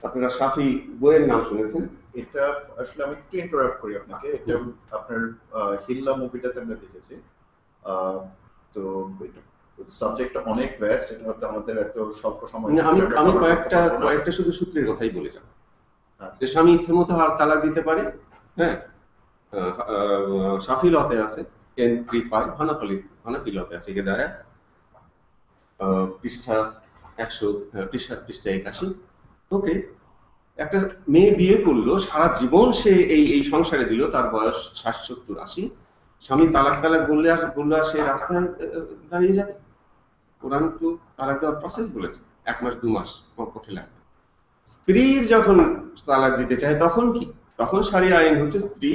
আপনারা শাফি বইয়ের নাম শুনেছেন, এটা আসলে আমি একটু ইন্টারাপ্ট করি আপনাকে। এটা আপনার হিল্লা মুভিটাতে আমরা দেখেছি। আহ, তো সাবজেক্টটা অনেক ভ্যাস্ট, এটা হয়তো আমাদের এত স্বল্প সময় আমি আমি কয়েকটা শুধু সূত্রের কথাই বলে যাব। যে স্বামী ইচ্ছেমতো তালাক দিতে পারে, হ্যাঁ, শাফি লতে আছে N35, হানাফি লতে আছে হেদায়া পৃষ্ঠা 81। ওকে, একটা মেয়ে বিয়ে করলো, সারা জীবন সে এই সংসারে দিল, তার বয়স 60-70-80, স্বামী তালাক বললে আর সে রাস্তায় দাঁড়িয়ে যাবে? কোরআন তো তালাক দেওয়ার প্রসেস বলেছে, 1 মাস 2 মাস কমপক্ষে লাগবে। স্ত্রীর যখন তালাক দিতে চায় তখন কি? তখন শরিয়া আইন হচ্ছে স্ত্রী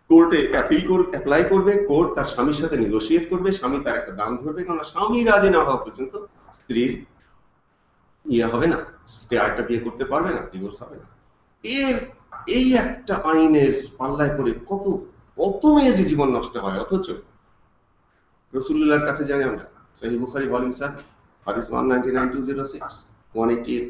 কোর্টে অ্যাপ্লাই করবে, কোর্ট তার স্বামীর সাথে নেগোশিয়েট করবে, স্বামী তার একটা দাম ধরবে, কারণ স্বামী রাজি না হওয়া পর্যন্ত স্ত্রীর হবে না, স্ত্রী আরেকটা বিয়ে করতে পারবে না, ডিভোর্স হবে না। এই একটা আইনের পাল্লায় পড়ে কত কত মেয়ের যে জীবন নষ্ট হয়। অথচ রাসূলুল্লাহর কাছে জানি আমরা, সহিহ বুখারী ভলিউম 7 হাদিস 199-206 188,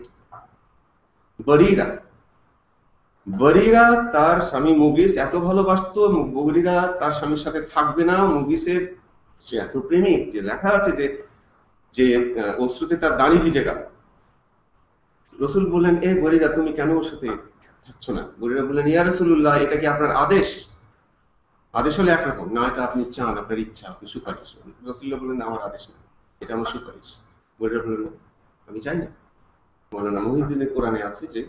বরিরা তার স্বামী মুগিস এত ভালোবাসতো, বরিরা তার স্বামীর সাথে থাকবে না। মুগিসের সে এত প্রেমিক যে লেখা আছে যে অশ্রুতে তার দাড়ি ভিজে গেল। রসুল বললেন, এ বরিরা তুমি কেন ওর সাথে থাকছো না? বরিরা বললেন, ইয়া রাসূলুল্লাহ, এটা কি আপনার আদেশ? আদেশ হলে একরকম, না এটা আপনি চান, আপনার ইচ্ছা, আপনি সুপারিশ। রাসূলুল্লাহ বললেন, আমার আদেশ না, এটা আমার সুপারিশ। বরিরা বললেন, আমি চাই না। মাওলানা মুহিউদ্দিনের কোরআনে আছে যে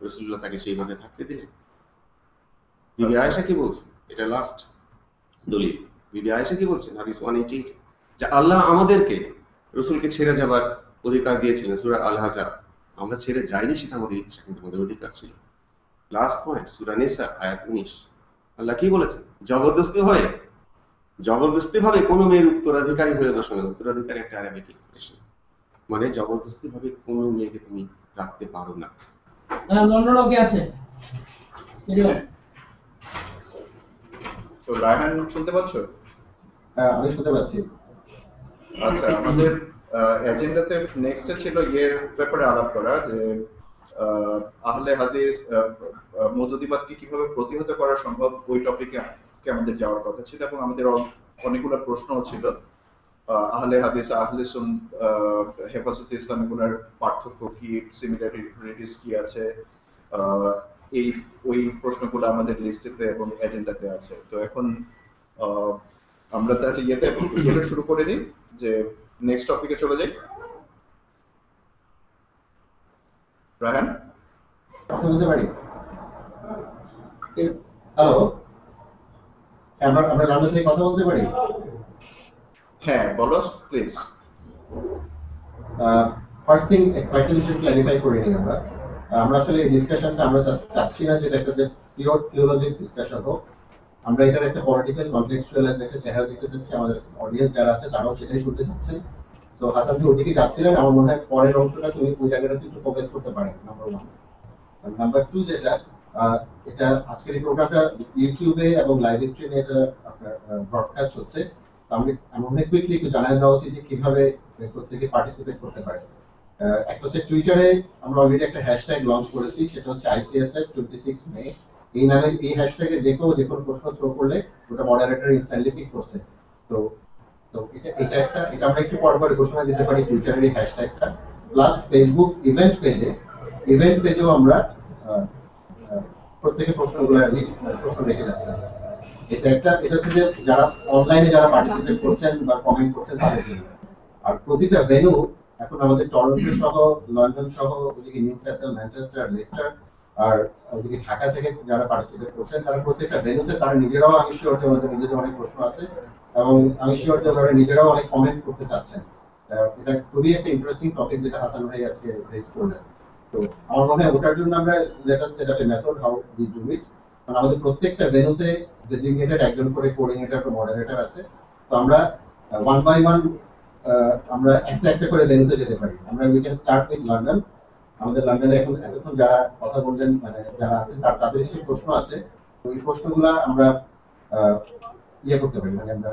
রাসূলুল্লাহ তাকে সেইভাবে থাকতে দিলেন। বিবি আয়েশা কি বলছেন? এটা লাস্ট দলিল। বিবি আয়েশা কি বলছেন? হাদিস 188, যে আল্লাহ আমাদেরকে রাসূলকে ছেড়ে যাবার অধিকার দিয়েছিলেন সূরা আল আহজাব। আমরা ছেড়ে যাইনি, সেটা আমাদের ইচ্ছা, কিন্তু আমাদের অধিকার ছিল। লাস্ট পয়েন্ট সূরা নিসা আয়াত 19, আল্লাহ কি বলেছেন? জবরদস্তি ভাবে কোনো মেয়ের উত্তরাধিকারী হয়ে বসো না। উত্তরাধিকারী একটা আরবিক এক্সপ্রেশন, মানে জবরদস্তি ভাবে কোনো মেয়েকে তুমি রাখতে পারো না। তো রায়হান শুনতে পাচ্ছ? হ্যাঁ, আমি শুনতে পাচ্ছি। আচ্ছা, আমাদের এজেন্ডাতে নেক্সট ছিল এর ব্যাপারে আলাপ করা, যে আহলে হাদিস মওদুদিবাদকে কিভাবে প্রতিহত করা সম্ভব, ওই টপিকে আমাদের যাওয়ার কথা ছিল। এবং আমাদের অনেকগুলো প্রশ্নও ছিল, আহলে হাদিস, আহলে হেফাজতে ইসলাম, এগুলোর পার্থক্য কি, সিমিলারিটিস কি আছে, ওই প্রশ্নগুলো আমাদের লিস্টেতে এবং এজেন্ডাতে আছে। তো এখন আমরা তাহলে ইয়েটা শুরু করে দিই, যে নেক্সট টপিকে চলে যাই। রায়হান, কথা বলতে পারি? হ্যালো, আমরা লন্ডন থেকে কথা বলতে পারি? হ্যাঁ বলো প্লিজ। ফার্স্ট থিং, কয়েকটা বিষয় ক্ল্যারিফাই করে নিই। আমরা আসলে ডিসকাশনটা আমরা চাচ্ছি না যেটা একটা জাস্ট পিওর থিওলজিক ডিসকাশন হোক। আমরা এটার একটা পলিটিক্যাল কনটেক্সচুয়ালাইজ একটা চেহারা দেখতে চাচ্ছি, আমাদের অডিয়েন্স যারা আছে তারাও সেটাই শুনতে চাচ্ছেন। সো হাসান যে ওদিকে যাচ্ছিলেন, আমার মনে হয় পরের অংশটা তুমি ওই জায়গাটাতে একটু ফোকাস করতে পারেন, নাম্বার 1। নাম্বার 2, যেটা এটা আজকের এই প্রোগ্রামটা ইউটিউবে এবং লাইভ স্ট্রিমে এটা আপনার ব্রডকাস্ট হচ্ছে। আমরা কুইকলি একটু জানাই দেওয়া উচিত যে কিভাবে প্রত্যেকে পার্টিসিপেট করতে পারে। একটা হচ্ছে টুইটারে আমরা অলরেডি একটা হ্যাশট্যাগ লঞ্চ করেছি, সেটা হচ্ছে ICSF 26 মে। এই নামে এই হ্যাশট্যাগে যে কোনো প্রশ্ন থ্রো করলে ওটা মডারেটর ইনস্ট্যান্টলি পিক করছে। তো এটা আমরা একটু পরে ঘোষণা দিতে পারি টুইটারের এই হ্যাশট্যাগটা। প্লাস ফেসবুক ইভেন্ট পেজেও আমরা প্রত্যেকের প্রশ্ন রেখে যাচ্ছে। এটা হচ্ছে যে যারা অনলাইনে যারা পার্টিসিপেট করছেন বা কমেন্ট করছেন তাদের জন্য। আর প্রতিটা ভেন্যু এখন আমাদের টরন্টো সহ, লন্ডন সহ, ওদিকে নিউক্যাসল, ম্যানচেস্টার, লেস্টার, আর ওদিকে ঢাকা থেকে যারা পার্টিসিপেট করছেন, তারা প্রত্যেকটা ভেন্যুতে তারা নিজেরাও, আমি শিওর যে ওনাদের নিজেদের অনেক প্রশ্ন আছে, এবং আমি শিওর যে ওনারা নিজেরাও অনেক কমেন্ট করতে চাচ্ছেন। এটা খুবই একটা ইন্টারেস্টিং টপিক যেটা হাসান ভাই আজকে রেজ করলেন। তো আমার মনে হয় ওটার জন্য আমরা let us set up A method how we do it. কারণ আমাদের প্রত্যেকটা ভেন্যুতে ডেজিগনেটেড একজন করে কোঅর্ডিনেটর বা মডারেটর আছে। তো আমরা 1 বাই 1 আমরা একটা করে ভেন্যুতে যেতে পারি। আমরা we can start with London. আমাদের লন্ডনে এখন এতক্ষণ যারা কথা বললেন, মানে যারা আছেন তাদের কিছু প্রশ্ন আছে। ওই প্রশ্নগুলা আমরা করতে পারি, মানে আমরা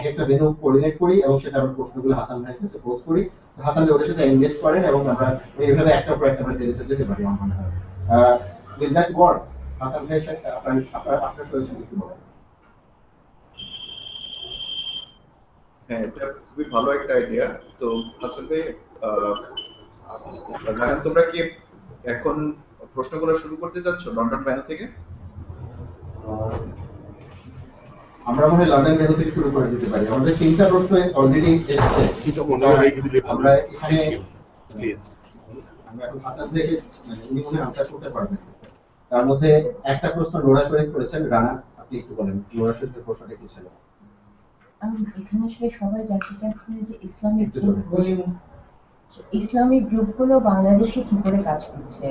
একটা ভেন্যু কোঅর্ডিনেট করি এবং সেটা আমরা প্রশ্নগুলো হাসান ভাইয়ের কাছে পোস্ট করি। হাসান ভাই ওর সাথে এনগেজ করেন এবং আমরা এইভাবে একটার পর একটা আমরা ভেন্যুতে যেতে পারি। আমার মনে হয় উইল দ্যাট ওয়ার্ক? হাসান ভাই আপনার সজেশন কি বলেন? হ্যাঁ, এটা খুবই ভালো একটা আইডিয়া। তো হাসান ভাই, আহ, রায়হান, তোমরা কি এখন প্রশ্নগুলো শুরু করতে যাচ্ছ লন্ডন প্যানেল থেকে? আহ, আমরা মনে হয় লন্ডন ভেন্যু থেকে শুরু করে দিতে পারি। আমাদের 3টা প্রশ্ন অলরেডি এসেছে। আমরা এখানে আমরা এখন হাসান থেকে উনি মনে আনসার করতে পারবেন। তার মধ্যে একটা প্রশ্ন নোরা শরীফ করেছেন। রানা, আপনি একটু বলেন নোরা শরীফের প্রশ্নটা কি ছিল? এখানে আসলে সবাই জানতে চাচ্ছেন যে ইসলামিক একটু জোরে। ইসলামিক গ্রুপগুলো বাংলাদেশে কি করে কাজ করছে,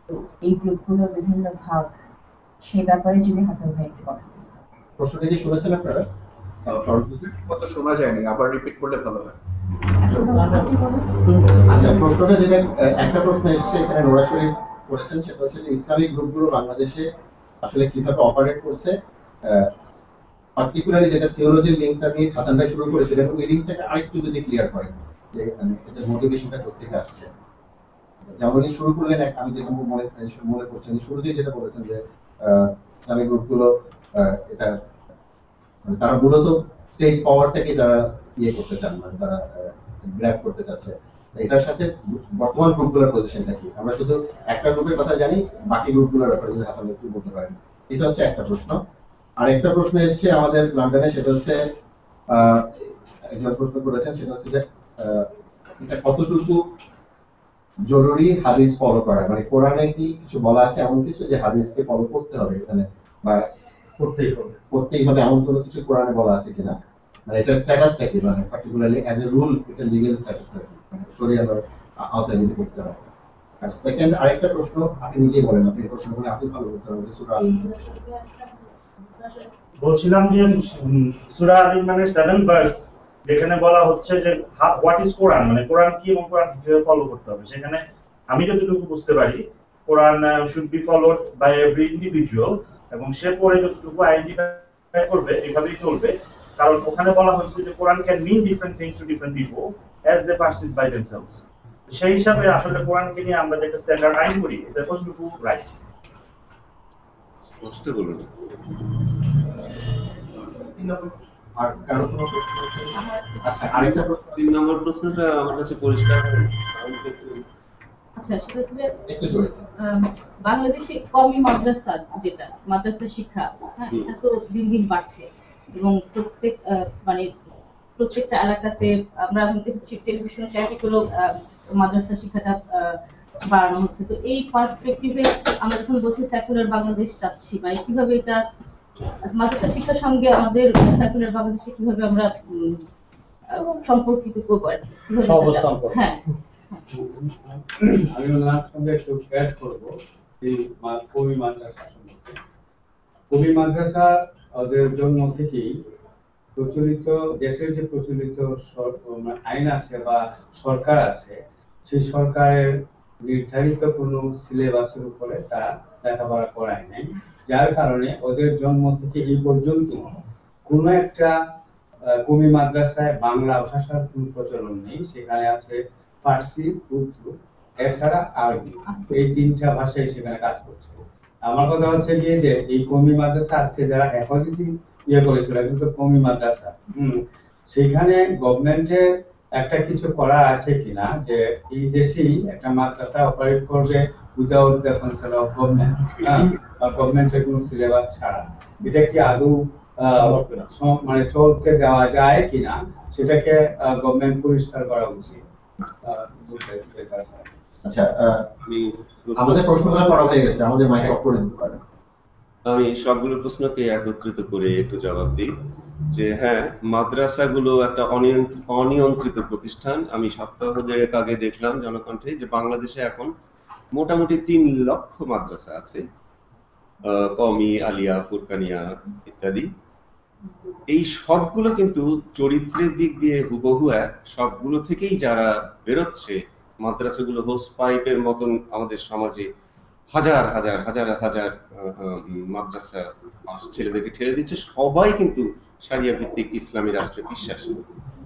তো এই গ্রুপগুলোর বিভিন্ন ভাগ, সে ব্যাপারে যদি হাসান ভাই একটু কথা বলেন। প্রশ্নটা কি শুনেছেন আপনারা? কত শোনা যায়নি, আবার রিপিট করলে ভালো হয়। আপনি বলেন। আচ্ছা, প্রশ্নটা যেটা একটা প্রশ্ন এসেছে এখানে নোরা শরীফ করেছেন, সেটা হচ্ছে যে ইসলামিক গ্রুপগুলো বাংলাদেশে আসলে কিভাবে অপারেট করছে। পার্টিকুলারলি যেটা থিওলজির লিঙ্কটা নিয়ে হাসান ভাই শুরু করেছিলেন, ওই লিঙ্কটাকে আরেকটু যদি ক্লিয়ার করেন যে মানে এদের মোটিভেশনটা কোত্থেকে আসছে। যেমন শুরু করলেন, আমি যেটা মনে করছি শুরুতেই যেটা বলেছেন যে ইসলামিক গ্রুপগুলো এটা মানে তারা মূলত স্টেট পাওয়ারটাকে তারা ইয়ে করতে চান, মানে তারা গ্র্যাব করতে চাচ্ছে। এটার সাথে বর্তমান গ্রুপগুলোর পজিশনটা কি? আমরা শুধু একটা গ্রুপের কথা জানি, বাকি গ্রুপগুলোর ব্যাপারে যদি হাসান একটু বলতে পারেন। এটা হচ্ছে একটা প্রশ্ন। আর একটা প্রশ্ন এসেছে আমাদের লন্ডনে, সেটা হচ্ছে একজন প্রশ্ন করেছেন, সেটা হচ্ছে যে এটা কতটুকু জরুরি হাদিস ফলো করা, মানে কোরআনে কি কিছু বলা আছে এমন কিছু যে হাদিসকে ফলো করতে হবে এখানে, বা করতেই হবে এমন কোনো কিছু কোরআনে বলা আছে কিনা, মানে এটার স্ট্যাটাসটা কি, মানে পার্টিকুলারলি অ্যাজ এ রুল এটা লিগ্যাল স্ট্যাটাসটা কি, মানে শরিয়ার আওতায় যদি করতে হয়। আর সেকেন্ড আরেকটা প্রশ্ন আপনি নিজেই বলেন, আপনি প্রশ্ন বলে আপনি ভালো করতে হবে সূরা আল বলছিলাম যে সূরা আল ইমরানের 7 ভার্স যেখানে বলা হচ্ছে যে হোয়াট ইজ কোরআন, মানে কোরআন কি এবং কোরআন কিভাবে ফলো করতে হবে। সেখানে আমি যতটুকু বুঝতে পারি Quran should be followed by every individual, এবং সে পরে যতটুকু আইডেন্টিফাই করবে এইভাবেই চলবে। কারণ ওখানে বলা হয়েছে যে Quran can mean different things to different people as they perceive by themselves. সেই হিসাবে আসলে কোরআনকে নিয়ে আমরা যে একটা স্ট্যান্ডার্ড আইন করি, এটা কতটুকু রাইট? স্পষ্ট বলুন। আর কারো কোনো প্রশ্ন? আচ্ছা, আরেকটা প্রশ্ন, 3 নম্বর প্রশ্নটা আমার কাছে পরিষ্কার হয়নি। আচ্ছা, সেটা হচ্ছে যে একটু জোরে। বাংলাদেশে কওমি মাদ্রাসা, যেটা মাদ্রাসা শিক্ষা, হ্যাঁ, এটা তো দিন দিন বাড়ছে এবং প্রত্যেকটা এলাকাতে আমরা দেখছি টেলিভিশন চ্যানেলে কোনো মাদ্রাসা শিক্ষাটা বাড়ানো হচ্ছে। তো এই পার্সপেক্টিভে আমরা যখন বলছি সেকুলার বাংলাদেশ চাচ্ছি, মানে কিভাবে এটা মাদ্রাসা শিক্ষার সঙ্গে আমাদের সেকুলার বাংলাদেশে কিভাবে আমরা সম্পর্কিত করবো আর কি, সহাবস্থান করবো। হ্যাঁ, আমি ওনার সঙ্গে একটু অ্যাড করবো এই কবি মাদ্রাসা সম্পর্কে। কবি মাদ্রাসা ওদের জন্ম থেকেই প্রচলিত, দেশের যে প্রচলিত আইন আছে বা সরকার আছে, সেই সরকারের নির্ধারিত কোনো সিলেবাসের উপরে তা লেখাপড়া করায় নাই। যার কারণে ওদের জন্ম থেকে এই পর্যন্ত কোনো একটা কমি মাদ্রাসায় বাংলা ভাষার কোনো প্রচলন নেই। সেখানে আছে ফার্সি, উর্দু, এছাড়া আরবি, এই 3টা ভাষাই সেখানে কাজ করছে। আমার কথা হচ্ছে গিয়ে যে এই কমি মাদ্রাসা আজকে যারা হেফাজতি ইয়ে করেছিল কিন্তু কমি মাদ্রাসা, সেখানে গভর্নমেন্টের একটা কিছু করা আছে কিনা যে এই দেশেই একটা মাদ্রাসা অপারেট করবে without the concern of government, বা গভর্নমেন্টের কোনো সিলেবাস ছাড়া, এটা কি আদৌ মানে চলতে দেওয়া যায় কিনা, সেটাকে গভর্নমেন্ট পরিষ্কার করা উচিত। আচ্ছা, আমাদের প্রশ্নগুলো করা হয়ে গেছে, আমাদের মাইক অফ করে দিতে পারেন। আমি সবগুলো প্রশ্নকে একত্রিত করে একটু জবাব দিই যে হ্যাঁ, মাদ্রাসাগুলো একটা অনিয়ন্ত্রিত প্রতিষ্ঠান। আমি সপ্তাহ দেড়েক আগে দেখলাম জনকণ্ঠে যে বাংলাদেশে এখন মোটামুটি 3 লক্ষ মাদ্রাসা আছে, কওমি, আলিয়া, ফুরকানিয়া ইত্যাদি। এই সবগুলো কিন্তু চরিত্রের দিক দিয়ে হুবহু এক, সবগুলো থেকেই যারা বেরোচ্ছে, মাদ্রাসাগুলো হোস পাইপের মতন আমাদের সমাজে হাজার হাজার হাজার হাজার মাদ্রাসা ছেলেদেরকে ঠেলে দিচ্ছে। সবাই কিন্তু সারিয়া ভিত্তিক ইসলামী রাষ্ট্রে বিশ্বাসী,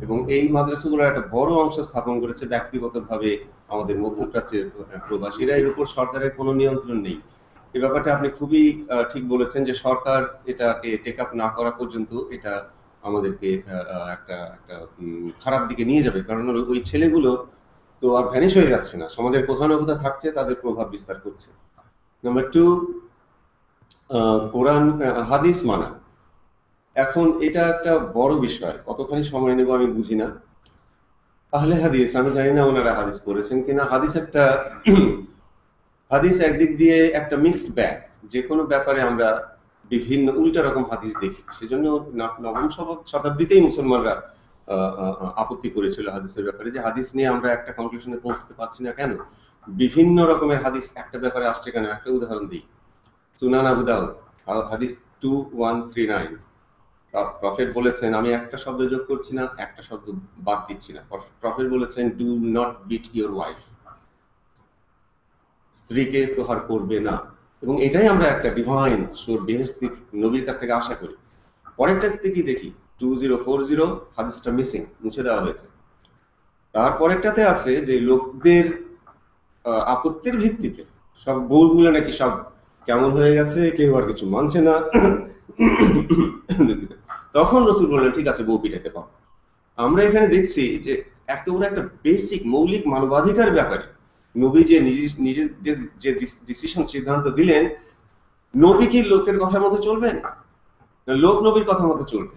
এবং এই মাদ্রাসাগুলোর একটা বড় অংশ স্থাপন করেছে ব্যক্তিগতভাবে আমাদের মধ্যপ্রাচ্যের প্রবাসীরা। এর উপর সরকারের কোনো নিয়ন্ত্রণ নেই। এই ব্যাপারটা আপনি খুবই ঠিক বলেছেন যে সরকার এটাকে টেক আপ না করা পর্যন্ত এটা আমাদেরকে একটা একটা খারাপ দিকে নিয়ে যাবে, কারণ ওই ছেলেগুলো তো আর ভ্যানিশ হয়ে যাচ্ছে না, সমাজের কোথাও না কোথাও থাকছে, তাদের প্রভাব বিস্তার করছে। নাম্বার 2, কোরআন হাদিস মানা, এখন এটা একটা বড় বিষয়, কতখানি সময় নেব আমি বুঝি না। আহলে হাদিস, আমি জানি না ওনারা হাদিস পড়েছেন কিনা। হাদিস একদিক দিয়ে একটা মিক্সড ব্যাগ, যে কোনো ব্যাপারে আমরা বিভিন্ন উল্টা রকম হাদিস দেখি। সেজন্য নবম শতাব্দীতেই মুসলমানরা আপত্তি করেছিল হাদিসের ব্যাপারে, যে হাদিস নিয়ে আমরা একটা কনক্লুশনে পৌঁছতে পারছি না কেন, বিভিন্ন রকমের হাদিস একটা ব্যাপারে আসছে কেন। একটা উদাহরণ দিই, সুনান আবু দাউদ হাদিস 2139, প্রফেট বলেছেন, আমি একটা শব্দ যোগ করছি না, একটা শব্দ বাদ দিচ্ছি না, প্রফেট বলেছেন do not bit your wife, স্ত্রীকে প্রহার করবে না। এবং এটাই আমরা একটা ডিভাইন সুর বেহেশতি নবীর কাছ থেকে আশা করি। পরেরটা থেকে দেখি 2040 হাদিসটা মিসিং, মুছে দেওয়া হয়েছে। তারপরেরটাতে আছে যে লোকদের আপত্তির ভিত্তিতে সব বউগুলো নাকি সব কেমন হয়ে গেছে, কেউ আর কিছু মানছে না। তখন রসুল বললেন ঠিক আছে, বউ পিটাতে পারো। আমরা এখানে দেখছি যে এত বড় একটা বেসিক মৌলিক মানবাধিকার ব্যাপারে নবী যে নিজের যে ডিসিশন সিদ্ধান্ত দিলেন, নবী কি লোকের কথার মতো চলবেন, লোক নবীর কথার মতো চলবে?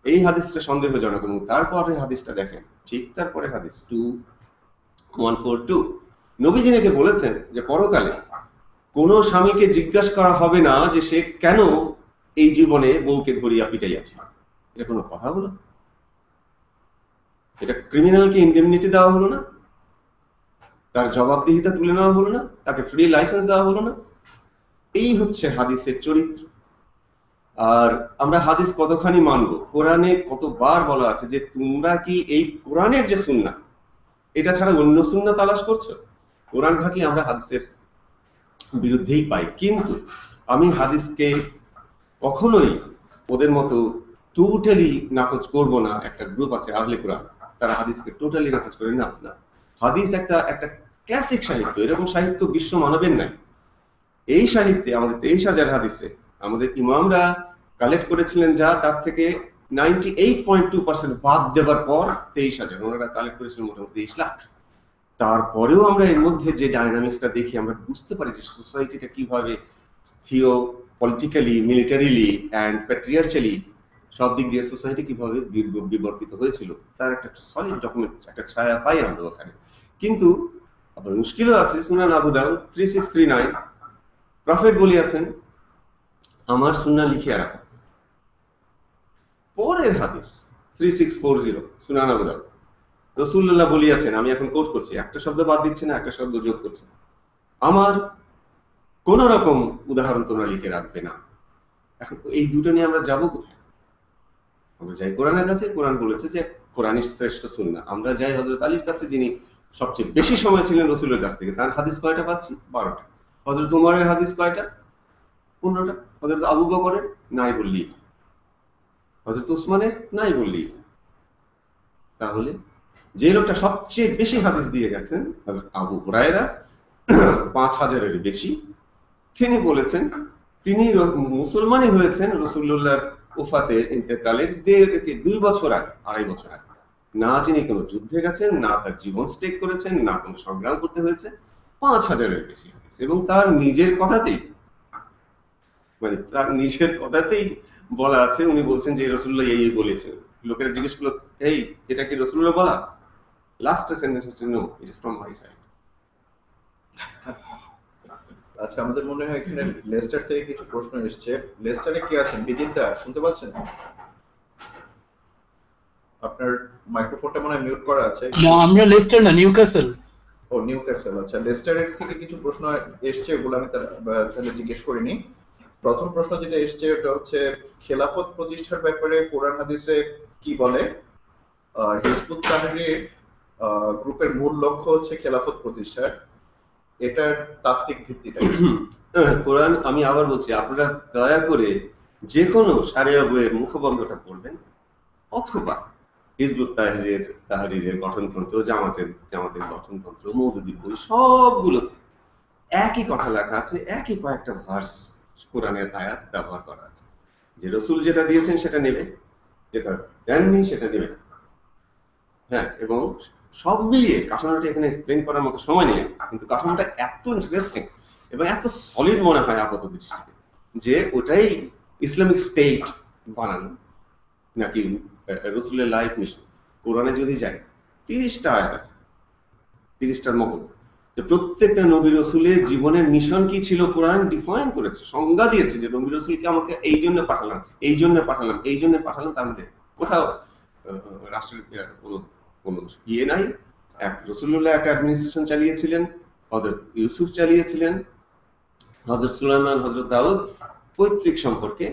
এই হাদিসটা সন্দেহজনক। এবং তারপরে হাদিসটা দেখেন, ঠিক তারপরে হাদিস 2142, নবী যিনিকে বলেছেন যে পরকালে কোন স্বামীকে জিজ্ঞাসা করা হবে না যে সে কেন এই জীবনে বউকে ধরিয়া পিটাইয়াছে। এটা কোনো কথা হলো? এটা ক্রিমিনালকে ইন্ডেমনিটি দেওয়া হলো না? তার জবাবদিহিতা তুলে নেওয়া হলো না? তাকে ফ্রি লাইসেন্স দেওয়া হলো না? এই হচ্ছে হাদিসের চরিত্র। আর আমরা হাদিস কতখানি মানব? কোরআনে কতবার বলা আছে যে তোমরা কি এই কোরআনের যে সুন্নাহ, এটা ছাড়া অন্য সুন্নাহ তালাশ করছো? কোরআন ঘাটলে আমরা হাদিসের বিরুদ্ধেই পাই। কিন্তু আমি হাদিসকে কখনোই ওদের মতো টোটালি নাকচ করব না। একটা গ্রুপ আছে আহলে কোরআন, তারা হাদিসকে টোটালি নাকচ করে না। হাদিস একটা ক্লাসিক সাহিত্য, এরকম সাহিত্য বিশ্ব মানবের নাই। এই সাহিত্যে আমাদের 23,000 হাদিসে আমাদের ইমামরা কালেক্ট করেছিলেন যা, তার থেকে 98.2% বাদ দেওয়ার পর 23,000, ওনারা কালেক্ট করেছিলেন মোটামুটি 23 লাখ। তারপরেও আমরা এর মধ্যে যে ডায়নামিক্সটা দেখি, আমরা বুঝতে পারি যে সোসাইটিটা কিভাবে থিও পলিটিক্যালি, মিলিটারিলি অ্যান্ড প্যাট্রিয়ার্চালি সব দিক দিয়ে সোসাইটি কিভাবে বিবর্তিত হয়েছিল, তার একটা সলিড ডকুমেন্ট, একটা ছায়া পাই আমরা ওখানে। কিন্তু আবার মুশকিলও আছে। সুনান আবু দাউদ 3639, প্রফেট বলিয়াছেন আমার সুন্নাহ লিখিয়া রাখো। পরের হাদিস 3640, সুনান আবু দাউদ, রাসূলুল্লাহ বলিয়াছেন, আমি এখন কোট করছি, একটা শব্দ বাদ দিচ্ছি না, একটা শব্দ যোগ করছি, আমার কোন রকম উদাহরণ তোমরা লিখে রাখবে না। এখন এই দুটো নিয়ে আমরা যাবো কোথায়? আমরা যাই কোরআনের কাছে, কোরআন বলেছে যে কোরআনই শ্রেষ্ঠ সুন্নাহ। আমরা যাই হযরত আলীর কাছে, যিনি সবচেয়ে বেশি সময় ছিলেন রাসূলের কাছ থেকে, তার হাদিস কয়টা পাচ্ছি? 12টা। হযরত উমরের হাদিস কয়টা? 15টা। হযরত আবু বকরের নাই বললি, হযরত উসমানের নাই বললি। তাহলে যে লোকটা সবচেয়ে বেশি হাদিস দিয়ে গেছেন, হযরত আবু হুরায়রা, 5000-এর বেশি, তিনি বলেছেন তিনি মুসলমানই হয়েছেন রাসূলুল্লাহর ওফাতের ইন্তেকালের 2 বছর আগে, 2.5 বছর আগে। না যিনি কোনো যুদ্ধে গেছেন, না তার জীবন স্টেক করেছেন, না কোনো সংগ্রাম করতে হয়েছে। 5000-এর বেশি হাদিস। এবং তার নিজের কথাতেই, মানে তার নিজের কথাতেই বলা আছে, উনি বলছেন যে রাসূলুল্লাহ এই বলেছেন। লোকেরা জিজ্ঞেস করলো, এই এটা কি রাসূলুল্লাহ বলা? লাস্ট সেন্টেন্স হচ্ছে no, it is from my side. আচ্ছা, আমাদের মনে হয় এখানে লেস্টার থেকে কিছু প্রশ্ন এসেছে। লেস্টারে কে আছেন? বিদিতা শুনতে পাচ্ছেন? আপনার মাইক্রোফোনটা মনে হয় মিউট করা আছে। না, আমরা লেস্টার না, নিউক্যাসল। ও, নিউক্যাসল। আচ্ছা, লেস্টারের থেকে কিছু প্রশ্ন এসেছে, ওগুলো আমি তাহলে জিজ্ঞেস করিনি। প্রথম প্রশ্ন যেটা এসেছে ওটা হচ্ছে খেলাফত প্রতিষ্ঠার ব্যাপারে কোরআন হাদিসে কি বলে? হিজবুত তাহরীর গ্রুপের মূল লক্ষ্য হচ্ছে খেলাফত প্রতিষ্ঠার, এটার তাত্ত্বিক ভিত্তিটা। কোরআন, আমি আবার বলছি, আপনারা দয়া করে যে কোনো শারিয়া বইয়ের মুখবন্ধটা পড়বেন, অথবা হিজবুত তাহরীরের গঠনতন্ত্র, জামাতের গঠনতন্ত্র, মওদুদী বই, সবগুলোতে একই কথা লেখা আছে, একই কয়েকটা ভার্স কোরআনের আয়াত ব্যবহার করা আছে, যে রসুল যেটা দিয়েছেন সেটা নেবে, যেটা দেননি সেটা নেবে না। হ্যাঁ, এবং সব মিলিয়ে কাঠামোটা এখানে এক্সপ্লেন করার মতো সময় নেই, কিন্তু কাঠামোটা এত ইন্টারেস্টিং এবং এত সলিড মনে হয় আপাত দৃষ্টিতে, যে ওটাই ইসলামিক স্টেট বানানো নাকি রসুলের লাইফ মিশন। কোরআনে যদি যাই 30টা আয়াত আছে, 30টার মতো, যে প্রত্যেকটা নবী রসুলের জীবনের মিশন কি ছিল কোরআন ডিফাইন করেছে, সংজ্ঞা দিয়েছে যে নবী রসুলকে আমাকে এই জন্য পাঠালাম, এই জন্য পাঠালাম, এই জন্য পাঠালাম। তার মধ্যে কোথাও রাষ্ট্রের কোনো ইয়ে নাই। এক রসুল্লাহ একটা অ্যাডমিনিস্ট্রেশন চালিয়েছিলেন, হযরত ইউসুফ চালিয়েছিলেন, হযরত সুলাইমান, হযরত দাউদ পৈতৃক সম্পর্কে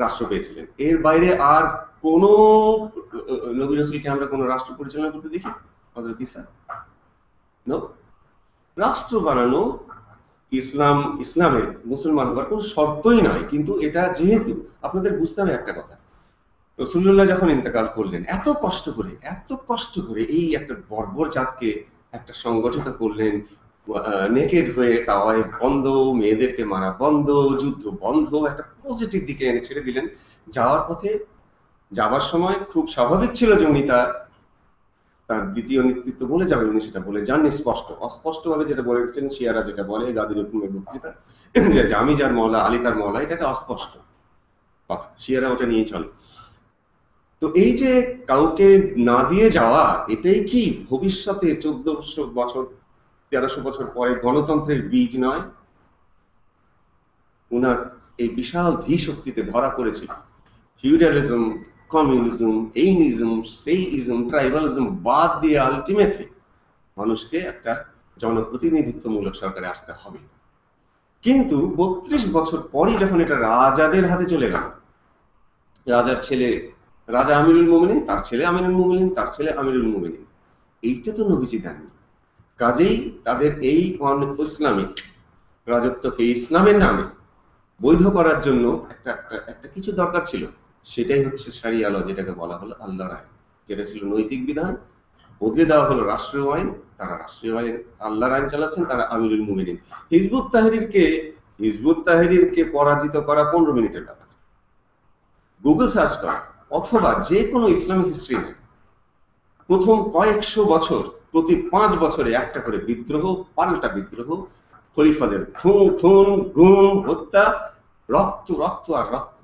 রাষ্ট্র পেয়েছিলেন। এর বাইরে আর কোন নবী রসুলকে আমরা কোন রাষ্ট্র পরিচালনা করতে দেখি? হযরত ঈসা নো। রাষ্ট্র বানানো ইসলামের মুসলমান হওয়ার কোন শর্তই নয়, কিন্তু এটা যেহেতু আপনাদের বুঝতে হবে একটা কথা, রাসূলুল্লাহ যখন ইন্তেকাল করলেন এত কষ্ট করে এই একটা বর্বর জাতকে একটা সংগঠিত করলেন, নেকেড হয়ে তাওয়ায় বন্ধ, মেয়েদেরকে মারা বন্ধ, যুদ্ধ বন্ধ, একটা পজিটিভ দিকে এনে ছেড়ে দিলেন। যাওয়ার সময় খুব স্বাভাবিক ছিল যে উনি তার দ্বিতীয় নেতৃত্ব বলে যাবেন, উনি সেটা বলে যাননি অস্পষ্টভাবে যেটা বলে গেছেন, শিয়ারা যেটা বলে গাদির হুকুমের বক্তৃতা, যে আমি যার মওলা আলী তার মওলা, এটা একটা অস্পষ্ট কথা, শিয়ারা ওটা নিয়ে চলে। তো এই যে কাউকে না দিয়ে যাওয়া, এটাই কি ভবিষ্যতে 1400 বছর 1300 বছর পরে গণতন্ত্রের বীজ নয়? উনার এই বিশাল ধী শক্তিতে ধরা পড়েছিল ফিউডালিজম, কমিউনিজম, এইনিজম, সেইইজম, ট্রাইবালিজম বাদ দিয়ে আলটিমেটলি মানুষকে একটা জনপ্রতিনিধিত্বমূলক সরকারে আসতে হবে। কিন্তু 32 বছর পরই যখন এটা রাজাদের হাতে চলে গেল, রাজার ছেলে রাজা আমিরুল মুমিনিন, তার ছেলে আমিরুল মুমিনিন, তার ছেলে আমিরুল মুমিনিন, এইটা তো নবীজি দেননি। কাজেই তাদের এই ইসলামিক রাজত্বকে ইসলামের নামে বৈধ করার জন্য একটা কিছু দরকার ছিল, সেটাই হচ্ছে শারিয়া ল, যেটাকে বলা হলো আল্লাহর আইন, যেটা ছিল নৈতিক বিধান, বদলে দেওয়া হলো রাষ্ট্রীয় আইন। তারা রাষ্ট্রীয় আইন, আল্লাহর আইন চালাচ্ছেন, তারা আমিরুল মুমিনিন। হিজবুত তাহরিরকে পরাজিত করা 15 মিনিটের ব্যাপার। গুগল সার্চ করা অথবা যে কোনো ইসলামিক হিস্ট্রি নেই, প্রথম কয়েকশো বছর প্রতি 5 বছরে একটা করে বিদ্রোহ, পাল্টা বিদ্রোহ, খলিফাদের খুন, গুম, হত্যা, রক্ত রক্ত আর রক্ত।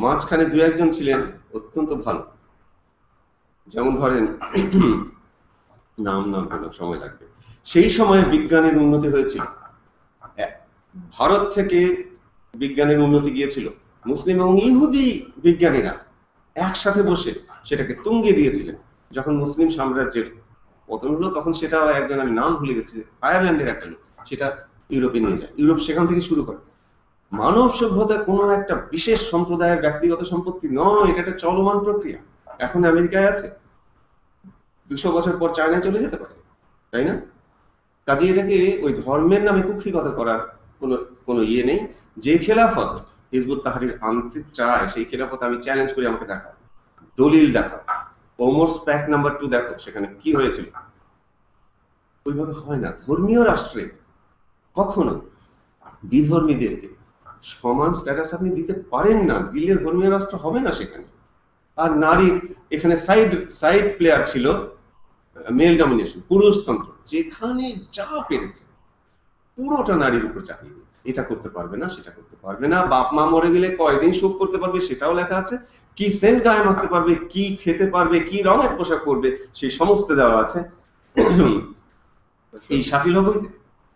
মাঝখানে 2-1 ছিলেন অত্যন্ত ভালো, যেমন ধরেন নাম বলে সময় লাগবে। সেই সময়ে বিজ্ঞানের উন্নতি হয়েছিল, ভারত থেকে বিজ্ঞানের উন্নতি গিয়েছিল, মুসলিম এবং ইহুদি বিজ্ঞানীরা একসাথে বসে সেটাকে তুঙ্গে দিয়েছিলেন। যখন মুসলিম সাম্রাজ্যের পতন হলো, তখন সেটা একজন, আমি নাম ভুলে গেছি, আয়ারল্যান্ডের একটা লোক, সেটা ইউরোপে নিয়ে যায়। ইউরোপ সেখান থেকে শুরু করে। মানব সভ্যতা কোনো একটা বিশেষ সম্প্রদায়ের ব্যক্তিগত সম্পত্তি নয়, এটা একটা চলমান প্রক্রিয়া। এখন আমেরিকায় আছে, 200 বছর পর চায়নায় চলে যেতে পারে, তাই না? কাজে এটাকে ওই ধর্মের নামে কুক্ষিগত করার কোনো ইয়ে নেই। যে খেলাফত হিজবুত তাহরির আনতে চায়, সেই খেলাফত আমি চ্যালেঞ্জ করি, আমাকে দেখাও, দলিল দেখাও, ওমরস প্যাক্ট নাম্বার 2 দেখো, সেখানে কি হয়েছিল। ওইভাবে হয় না। ধর্মীয় রাষ্ট্রে কখনো বিধর্মীদেরকে সমান স্ট্যাটাস আপনি দিতে পারেন না, দিলে ধর্মীয় রাষ্ট্র হবে না সেখানে। আর নারীর এখানে সাইড প্লেয়ার ছিল মেল ডমিনেশন, পুরুষতন্ত্র, যেখানে যা পেরেছে পুরোটা নারীর উপর চাপিয়ে দিয়েছে। এটা করতে পারবে না, সেটা করতে পারবে না, বাপ মা মরে গেলে কয়দিন শোক করতে পারবে সেটাও লেখা আছে, কি সেন্ট গায়ে মাখতে পারবে, কি খেতে পারবে, কি রঙের পোশাক পরবে, সেই সমস্ত দেওয়া আছে এই শাফি ল বইতে।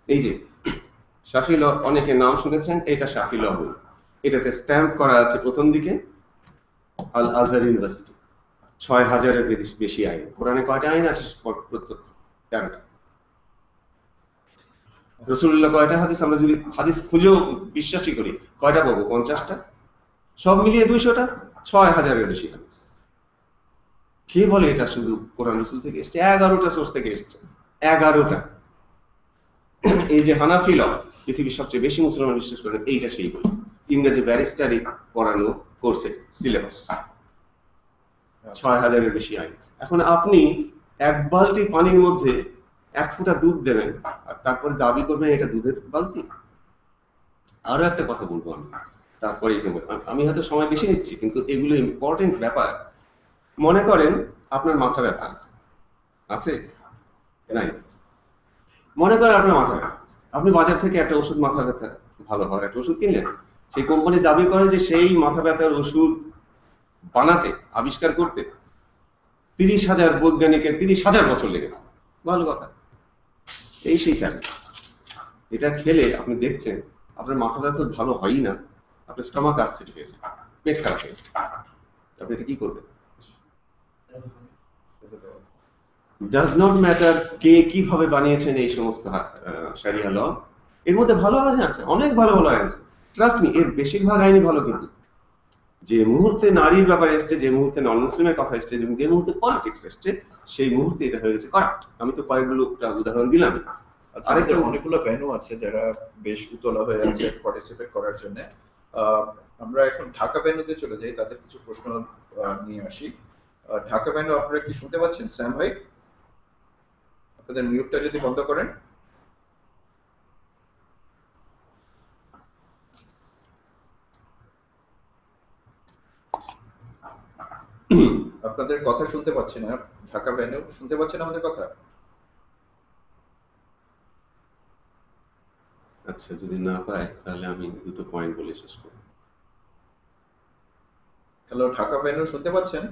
এই যে শাফি ল, অনেকে নাম শুনেছেন, এটা শাফি ল বই। এটাতে স্ট্যাম্প করা আছে প্রথম দিকে আল আজহার ইউনিভার্সিটি। 6000-এর বেশি আইন। কোরআনে কয়টা আইন আছে? প্রত্যক্ষ 13টা। রাসূলুল্লাহ কয়টা হাদিস, আমরা যদি হাদিস খুঁজেও বিশ্বাসই করি, কয়টা পাবো? 50টা। সব মিলিয়ে 200টা, 6000-এর বেশি হাদিস। কে বলে এটা শুধু কোরআন রাসূল থেকে এসেছে? 11টা সোর্স থেকে এসেছে, 11টা। এই যে হানাফি ল, পৃথিবীর সবচেয়ে বেশি মুসলমান বিশ্বাস করেন, এইটা সেই বই। ইংরেজি ব্যারিস্টারি পড়ানো কোর্সে সিলেবাস, 6000-এর বেশি আইন। এখন আপনি এক বালতি পানির মধ্যে 1 ফোঁটা দুধ দেবেন আর তারপরে দাবি করবেন এটা দুধের বালতি? আরো একটা কথা বলবো আমি, তারপরে আমি হয়তো সময় বেশি নিচ্ছি, কিন্তু এগুলো ইম্পর্টেন্ট ব্যাপার। মনে করেন আপনার মাথা ব্যথা আছে নাই, মনে করেন আপনার মাথা ব্যথা আছে, আপনি বাজার থেকে একটা ওষুধ, মাথা ব্যথা ভালো হওয়ার একটা ওষুধ কিনলেন। সেই কোম্পানি দাবি করে যে সেই মাথা ব্যথার ওষুধ বানাতে, আবিষ্কার করতে 30,000 বৈজ্ঞানিকের 30,000 বছর লেগেছে। ভালো কথা, এই সেইটা এটা খেলে আপনি দেখছেন আপনার মাথা ব্যথা ভালো হয়ই না, আপনার স্টমাক আপসেট হয়েছে, পেট খারাপ হয়েছে, আপনি এটা কি করবেন? ডাজ নট ম্যাটার কে কিভাবে বানিয়েছেন এই সমস্ত শারিয়া ল, এর মধ্যে ভালো আইন আছে, অনেক ভালো ভালো আইন আছে, ট্রাস্ট মি, এর বেশিরভাগ আইনই ভালো। কিন্তু যে মুহূর্তে নারীর ব্যাপারে এসছে, যে মুহূর্তে নন মুসলিমের কথা এসছে, এবং যে মুহূর্তে পলিটিক্স এসছে, সেই মুহূর্তে এটা হয়ে গেছে কারেক্ট। আমি তো কয়েকগুলো উদাহরণ দিলাম। আরেকটা অনেকগুলো ভেন্যু আছে যারা বেশ উতলা হয়ে আছে পার্টিসিপেট করার জন্য। আমরা এখন ঢাকা ভেন্যুতে চলে যাই, তাদের কিছু প্রশ্ন নিয়ে আসি। ঢাকা ভেন্যু আপনারা কি শুনতে পাচ্ছেন? স্যাম ভাই, আপনাদের মিউটটা যদি বন্ধ করেন। আপনাদের কথা শুনতে পাচ্ছি না। ঢাকা ভেন্যু শুনতে পাচ্ছেন আমাদের কথা? আচ্ছা, যদি না পাই তাহলে আমি দুটো পয়েন্ট বলে শেষ করব। হ্যালো, ঢাকা ভেন্যু শুনতে পাচ্ছেন?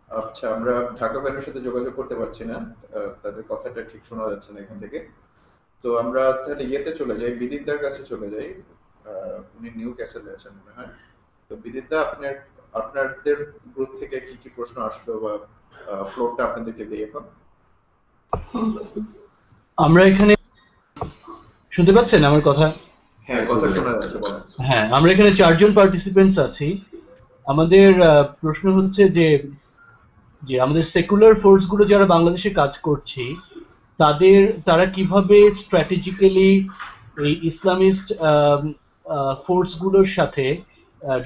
আচ্ছা, আমরা ঢাকা ভেন্যুর সাথে যোগাযোগ করতে পারছি না, তাদের কথাটা ঠিক শোনা যাচ্ছে না এখান থেকে। তো আমরা তাহলে ইয়েতে চলে যাই, বিদিতদার কাছে চলে যাই। উনি নিউ ক্যাসেলে আছেন মনে হয়। তো বিদিতদা, আপনাদের গ্রুপ থেকে কি কি প্রশ্ন আসলো বা ফ্লোরটা আপনাদেরকে দিই এখন। আমরা এখানে শুনতে পাচ্ছেন আমার কথা? হ্যাঁ, কথা শোনা যাচ্ছে, বলেন। হ্যাঁ, আমরা এখানে 4 জন পার্টিসিপেন্টস আছি। আমাদের প্রশ্ন হচ্ছে যে আমাদের সেকুলার ফোর্স গুলো যারা বাংলাদেশে কাজ করছি, তারা কিভাবে স্ট্র্যাটেজিক্যালি এই ইসলামিস্ট ফোর্স গুলোর সাথে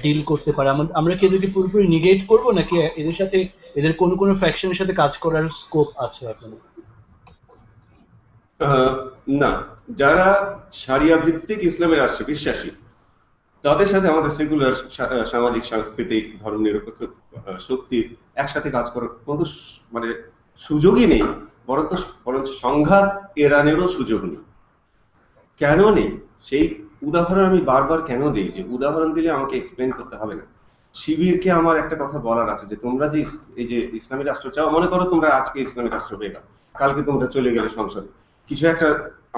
ডিল করতে পারে। আমরা কি এদেরকে পুরোপুরি নিগেট করব, নাকি এদের সাথে এদের কোনো ফ্যাকশনের সাথে কাজ করার স্কোপ আছে এখন? না, যারা শারিয়া ভিত্তিক ইসলামের রাষ্ট্রে বিশ্বাসী, তাদের সাথে আমাদের সেকুলার সামাজিক সাংস্কৃতিক ধর্মনিরপেক্ষ শক্তির একসাথে কাজ করার কোনো মানে সুযোগই নেই, বরং সংঘাত এড়ানোরও সুযোগ নেই। কেন নেই সেই উদাহরণ আমি বারবার কেন দিই, যে উদাহরণ দিলে আমাকে এক্সপ্লেন করতে হবে না। শিবিরকে আমার একটা কথা বলার আছে, যে তোমরা যে এই যে ইসলামী রাষ্ট্র চাও, মনে করো তোমরা আজকে ইসলামী রাষ্ট্র হয়ে গেল, কালকে তোমরা চলে গেলে সংসদে, কিছু একটা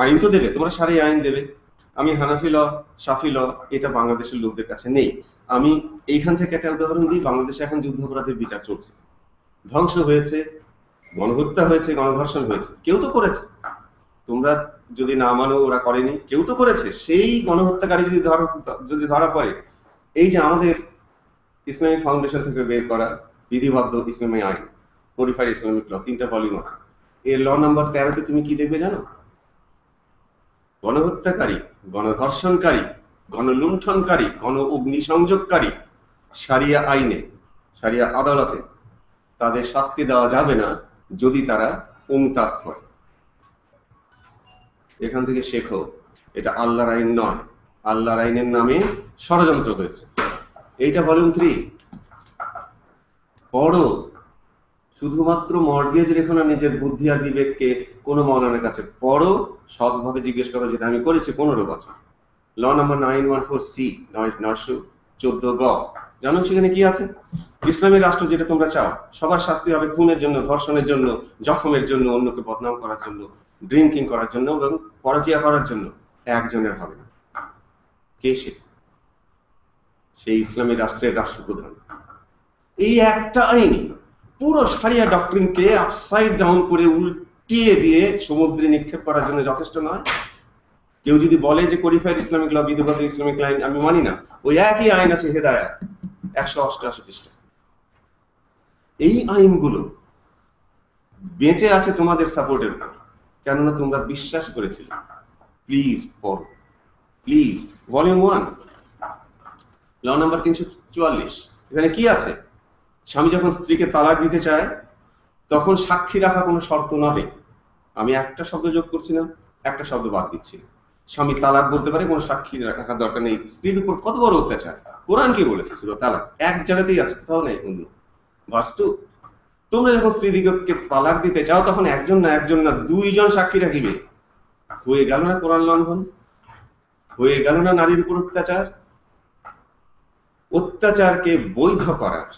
আইন তো দেবে, তোমরা সারি আইন দেবে। আমি হানাফি ল, শাফি ল, এটা বাংলাদেশের লোকদের কাছে নেই। আমি এইখান থেকে একটা উদাহরণ দিই, বাংলাদেশে এখন যুদ্ধাপরাধের বিচার চলছে, ধ্বংস হয়েছে, গণহত্যা হয়েছে, গণধর্ষণ হয়েছে, কেউ তো করেছে। তোমরা যদি না মানো, ওরা করেনি, কেউ তো করেছে। সেই গণহত্যাকারী যদি ধরা পড়ে, এই যে আমাদের ইসলামী ফাউন্ডেশন থেকে বের করা বিধিবদ্ধ ইসলামী আইন, কোডিফাইড ইসলামিক ল, 3টা ভলিউম আছে, এর ল নাম্বার 13-তে তুমি কি দেখবে জানো? গণহত্যাকারী, গণধর্ষণকারী, গণলুণ্ঠনকারী, গণ অগ্নিসংযোগকারী শারিয়া আইনে, শারিয়া আদালতে তাদের শাস্তি দেওয়া যাবে না যদি তারা উমতাত করে। এখান থেকে শেখো, এটা আল্লাহর আইন নয়, আল্লাহর আইনের নামে ষড়যন্ত্র হয়েছে। এইটা ভলিউম 3 পড়ো। শুধুমাত্র মর্গেজ রেখো না নিজের বুদ্ধি আর বিবেককে কোনো মৌলানার কাছে, পড়ো, সৎভাবে জিজ্ঞেস করো, যেটা আমি করেছি 15 বছর। ল নাম্বার 914C 914 গ, জানো সেখানে কি আছে? ইসলামী রাষ্ট্র যেটা তোমরা চাও, সবার শাস্তি হবে খুনের জন্য, ধর্ষণের জন্য, জখমের জন্য, অন্যকে বদনাম করার জন্য, ড্রিঙ্কিং করার জন্য এবং পরকিয়া করার জন্য। একজনের হবে না। কে সে? সেই ইসলামী রাষ্ট্রের রাষ্ট্রপ্রধান। এই একটা আইনি পুরো শারিয়া ডক্ট্রিনকে আপসাইড ডাউন করে উল্টিয়ে দিয়ে সমুদ্রে নিক্ষেপ করার জন্য যথেষ্ট নয়। কেউ যদি বলে যে কোডিফাইড ইসলামিক ল, বিধিবদ্ধ ইসলামিক আইন, আমি মানি না, ওই একই আইন আছে হেদায়াত 188 পৃষ্ঠা। এই আইনগুলো বেঁচে আছে তোমাদের সাপোর্টের উপর, কেননা তোমরা বিশ্বাস করেছিলে। প্লিজ পড়ো, প্লিজ। ভলিউম 1 ল নাম্বার 344, এখানে কি আছে? স্বামী যখন স্ত্রীকে তালাক দিতে চায় তখন সাক্ষী রাখা কোনো শর্ত নয়। আমি একটা শব্দ যোগ করছি না, একটা শব্দ বাদ দিচ্ছি না। স্বামী তালাক বলতে পারে, কোনো সাক্ষী রাখার দরকার নেই। স্ত্রীর উপর কত বড় অত্যাচার! কোরআন কি বলেছে? সূরা তালাক এক জায়গাতেই আছে, কোথাও নেই অন্য। ভার্স 2, তোমরা যখন স্ত্রীদিগকে তালাক দিতে চাও তখন একজন না 2 জন সাক্ষী রাখিবে। হয়ে গেল না কোরআন লঙ্ঘন? হয়ে গেল না নারীর উপর অত্যাচার? অত্যাচারকে বৈধ করার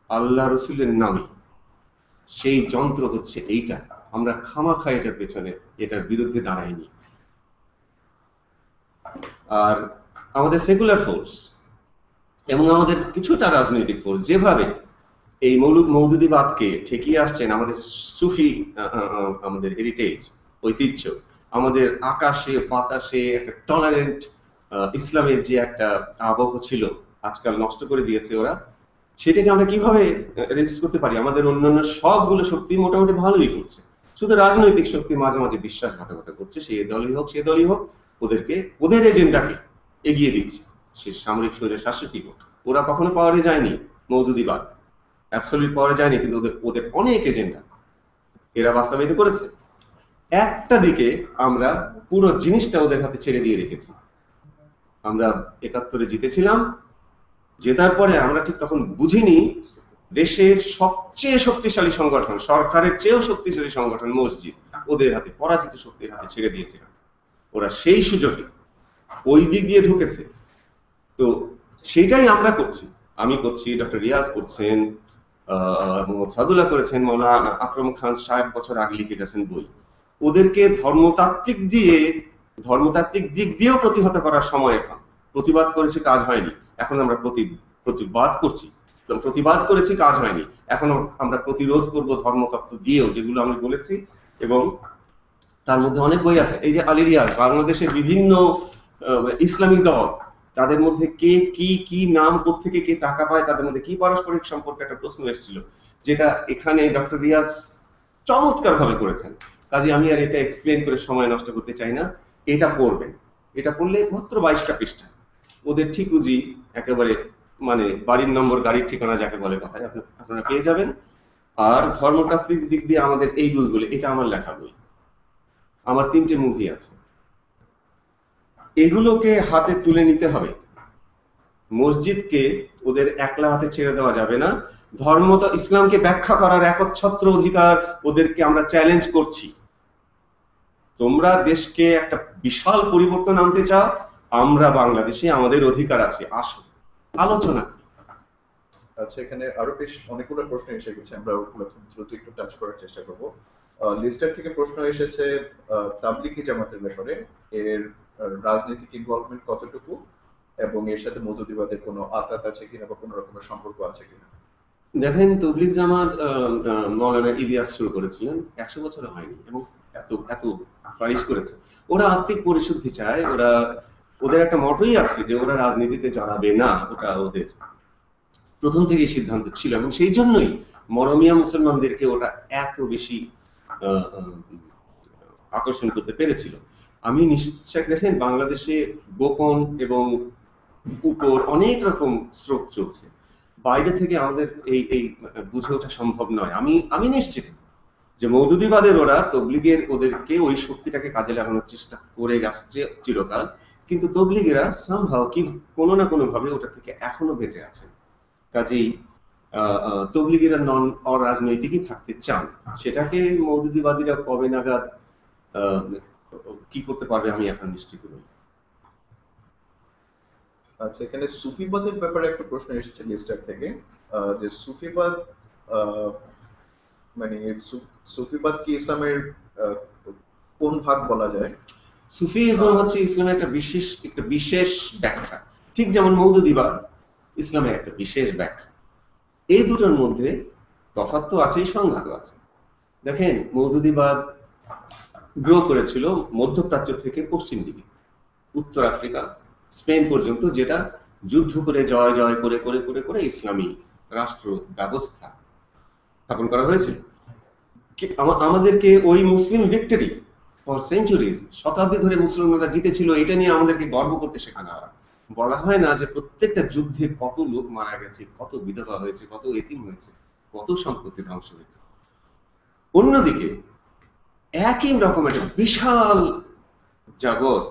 আল্লাহ রসুলের নামে সেই যন্ত্র হচ্ছে এইটা। আমরা খামাখা এটার পেছনে, এটার বিরুদ্ধে দাঁড়াইনি। আর আমাদের সেকুলার ফোর্স এবং আমাদের কিছুটা রাজনৈতিক ফোর্স যেভাবে এই মৌদুদিবাদকে ঠেকিয়ে আসছেন, আমাদের সুফি আমাদের হেরিটেজ, ঐতিহ্য, আমাদের আকাশে বাতাসে একটা টলারেন্ট ইসলামের যে একটা আবহ ছিল, আজকাল নষ্ট করে দিয়েছে ওরা। সেটাকে আমরা কিভাবে রেজিস্ট করতে পারি? আমাদের অন্যান্য সবগুলো শক্তি মোটামুটি ভালোই করছে, শুধু রাজনৈতিক শক্তি মাঝে মাঝে বিশ্বাসঘাতকতা করছে। সে দলই হোক সে দলই হোক, ওদের এজেন্ডাকে এগিয়ে দিচ্ছে। সে সামরিক শৈলের শাসকই হোক, ওরা কখনো পাওয়ারে যায়নি মৌদুদিবাদ, অ্যাবসলিউট পাওয়ারে যায়নি, কিন্তু ওদের অনেক এজেন্ডা এরা বাস্তবায়িত করেছে। একটা দিকে আমরা পুরো জিনিসটা ওদের হাতে ছেড়ে দিয়ে রেখেছি। আমরা 71-এ জিতেছিলাম, জেতার পরে আমরা ঠিক তখন বুঝিনি দেশের সবচেয়ে শক্তিশালী সংগঠন, সরকারের চেয়েও শক্তিশালী সংগঠন মসজিদ, ওদের হাতে, পরাজিত শক্তির হাতে ছেড়ে দিয়েছিলাম। ওরা সেই সুযোগে ওই দিক দিয়ে ঢুকেছে। তো সেটাই আমরা করছি, আমি করছি, ডক্টর রিয়াজ করছেন, মোহাম্মদ সাদুল্লাহ করেছেন, মৌলানা আকরম খান 60 বছর আগে লিখে গেছেন বই। ওদেরকে ধর্মতাত্ত্বিক দিক দিয়েও প্রতিহত করার সময় এখন। প্রতিবাদ করেছি, কাজ হয়নি, এখন আমরা প্রতিবাদ করছি, প্রতিবাদ করেছি, কাজ হয়নি, এখন আমরা প্রতিরোধ করব ধর্মতত্ত্ব দিয়েও, যেগুলো আমি বলেছি। এবং তার মধ্যে অনেক বই আছে। এই যে আলী রিয়াজ, বাংলাদেশের বিভিন্ন ইসলামিক দল, তাদের মধ্যে কে কি নাম, কোত্থেকে কে টাকা পায়, তাদের মধ্যে কি পারস্পরিক সম্পর্কে একটা প্রশ্ন এসেছিল, যেটা এখানে ডক্টর রিয়াজ চমৎকার ভাবে করেছেন। কাজে আমি আর এটা এক্সপ্লেন করে সময় নষ্ট করতে চাই না। এটা পড়বেন, এটা পড়লে মাত্র 22টা পৃষ্ঠা। ওদের ঠিকুজি একেবারে, মানে বাড়ির নম্বর, গাড়ির ঠিকানা যাকে বলে কথায়, আপনারা পেয়ে যাবেন। আর ধর্মতাত্ত্বিক দিক দিয়ে আমাদের এই বইগুলো, এটা আমার লেখা বই, আমার 3টে মুভি আছে, এগুলোকে হাতে তুলে নিতে হবে। মসজিদকে ওদের একলা হাতে ছেড়ে দেওয়া যাবে না। ইসলামকে ব্যাখ্যা করার একচ্ছত্র অধিকার ওদেরকে আমরা চ্যালেঞ্জ করছি। তোমরা দেশকে একটা বিশাল পরিবর্তন আনতে চাও, আমরা বাংলাদেশে, আমাদের অধিকার আছে, আসো আলোচনা। আচ্ছা, এখানে আরো বেশ অনেকগুলো প্রশ্ন এসে গেছে, আমরা ওগুলো খুব দ্রুত একটু টাচ করার চেষ্টা করব। লিস্টার থেকে প্রশ্ন এসেছে তাবলিগি জামাতের ব্যাপারে, এর রাজনৈতিক ইনভলভমেন্ট কতটুকু এবং এর সাথে মৌদুদিবাদের কোনো আতাত আছে কিনা বা কোনো রকমের সম্পর্ক আছে কিনা। দেখেন, তবলিগ জামাত মৌলানা ইলিয়াস শুরু করেছিলেন, 100 বছর হয়নি, এবং এত ফারিশ করেছে। ওরা আত্মিক পরিশুদ্ধি চায়, ওদের একটা মতই আছে যে ওরা রাজনীতিতে জড়াবে না, ওটা ওদের প্রথম থেকেই সিদ্ধান্ত ছিল। এবং সেই জন্যই মরমিয়া মুসলমানদেরকে ওরা এত বেশি আকর্ষণ করতে পেরেছিল। আমি নিশ্চয়, দেখেন বাংলাদেশে গোপন এবং উপর অনেক রকম স্রোত চলছে, বাইরে থেকে আমাদের এই বুঝে ওঠা সম্ভব নয়। আমি নিশ্চিত যে মৌদুদিবাদের ওরা, তবলিগের ওদেরকে ওই শক্তিটাকে কাজে লাগানোর চেষ্টা করে আসছে চিরকাল, কিন্তু তবলিগেরা সামহাও কি কোনো না কোনো ভাবে ওটা থেকে এখনো বেঁচে আছে। কাজেই তবলিগেরা অরাজনৈতিকই থাকতে চান। সেটাকে মৌদুদিবাদীরা কবে নাগাদ কি করতে পারবে আমি এখন নিশ্চিত নই। আচ্ছা, এখানে সুফিবাদের ব্যাপারে একটা প্রশ্ন এসেছে লিস্টার থেকে, যে সুফিবাদ মানে সুফিবাদ কি ইসলামের কোন ভাগ বলা যায়? সুফিজম হচ্ছে ইসলামের একটা বিশেষ ব্যাখ্যা, ঠিক যেমন মৌদুদিবাদ ইসলামের একটা বিশেষ ব্যাখ্যা। এই দুটোর মধ্যে তফাৎ তো আছেই, সংঘাতও আছে। দেখেন, মৌদুদিবাদ গ্রো করেছিল মধ্যপ্রাচ্য থেকে পশ্চিম দিকে, উত্তর আফ্রিকা, স্পেন পর্যন্ত, যেটা যুদ্ধ করে জয় করে করে করে করে ইসলামী রাষ্ট্র ব্যবস্থা স্থাপন করা হয়েছিল। আমাদেরকে ওই মুসলিম ভিক্টরি ফর সেঞ্চুরিজ, শতাব্দী ধরে মুসলমানরা জিতেছিল, এটা নিয়ে আমাদেরকে গর্ব করতে শেখানো হয়। বলা হয় না যে প্রত্যেকটা যুদ্ধে কত লোক মারা গেছে, কত বিধবা হয়েছে, কত এতিম হয়েছে, কত সম্পত্তি ধ্বংস হয়েছে। অন্যদিকে একই রকম একটা বিশাল জগৎ,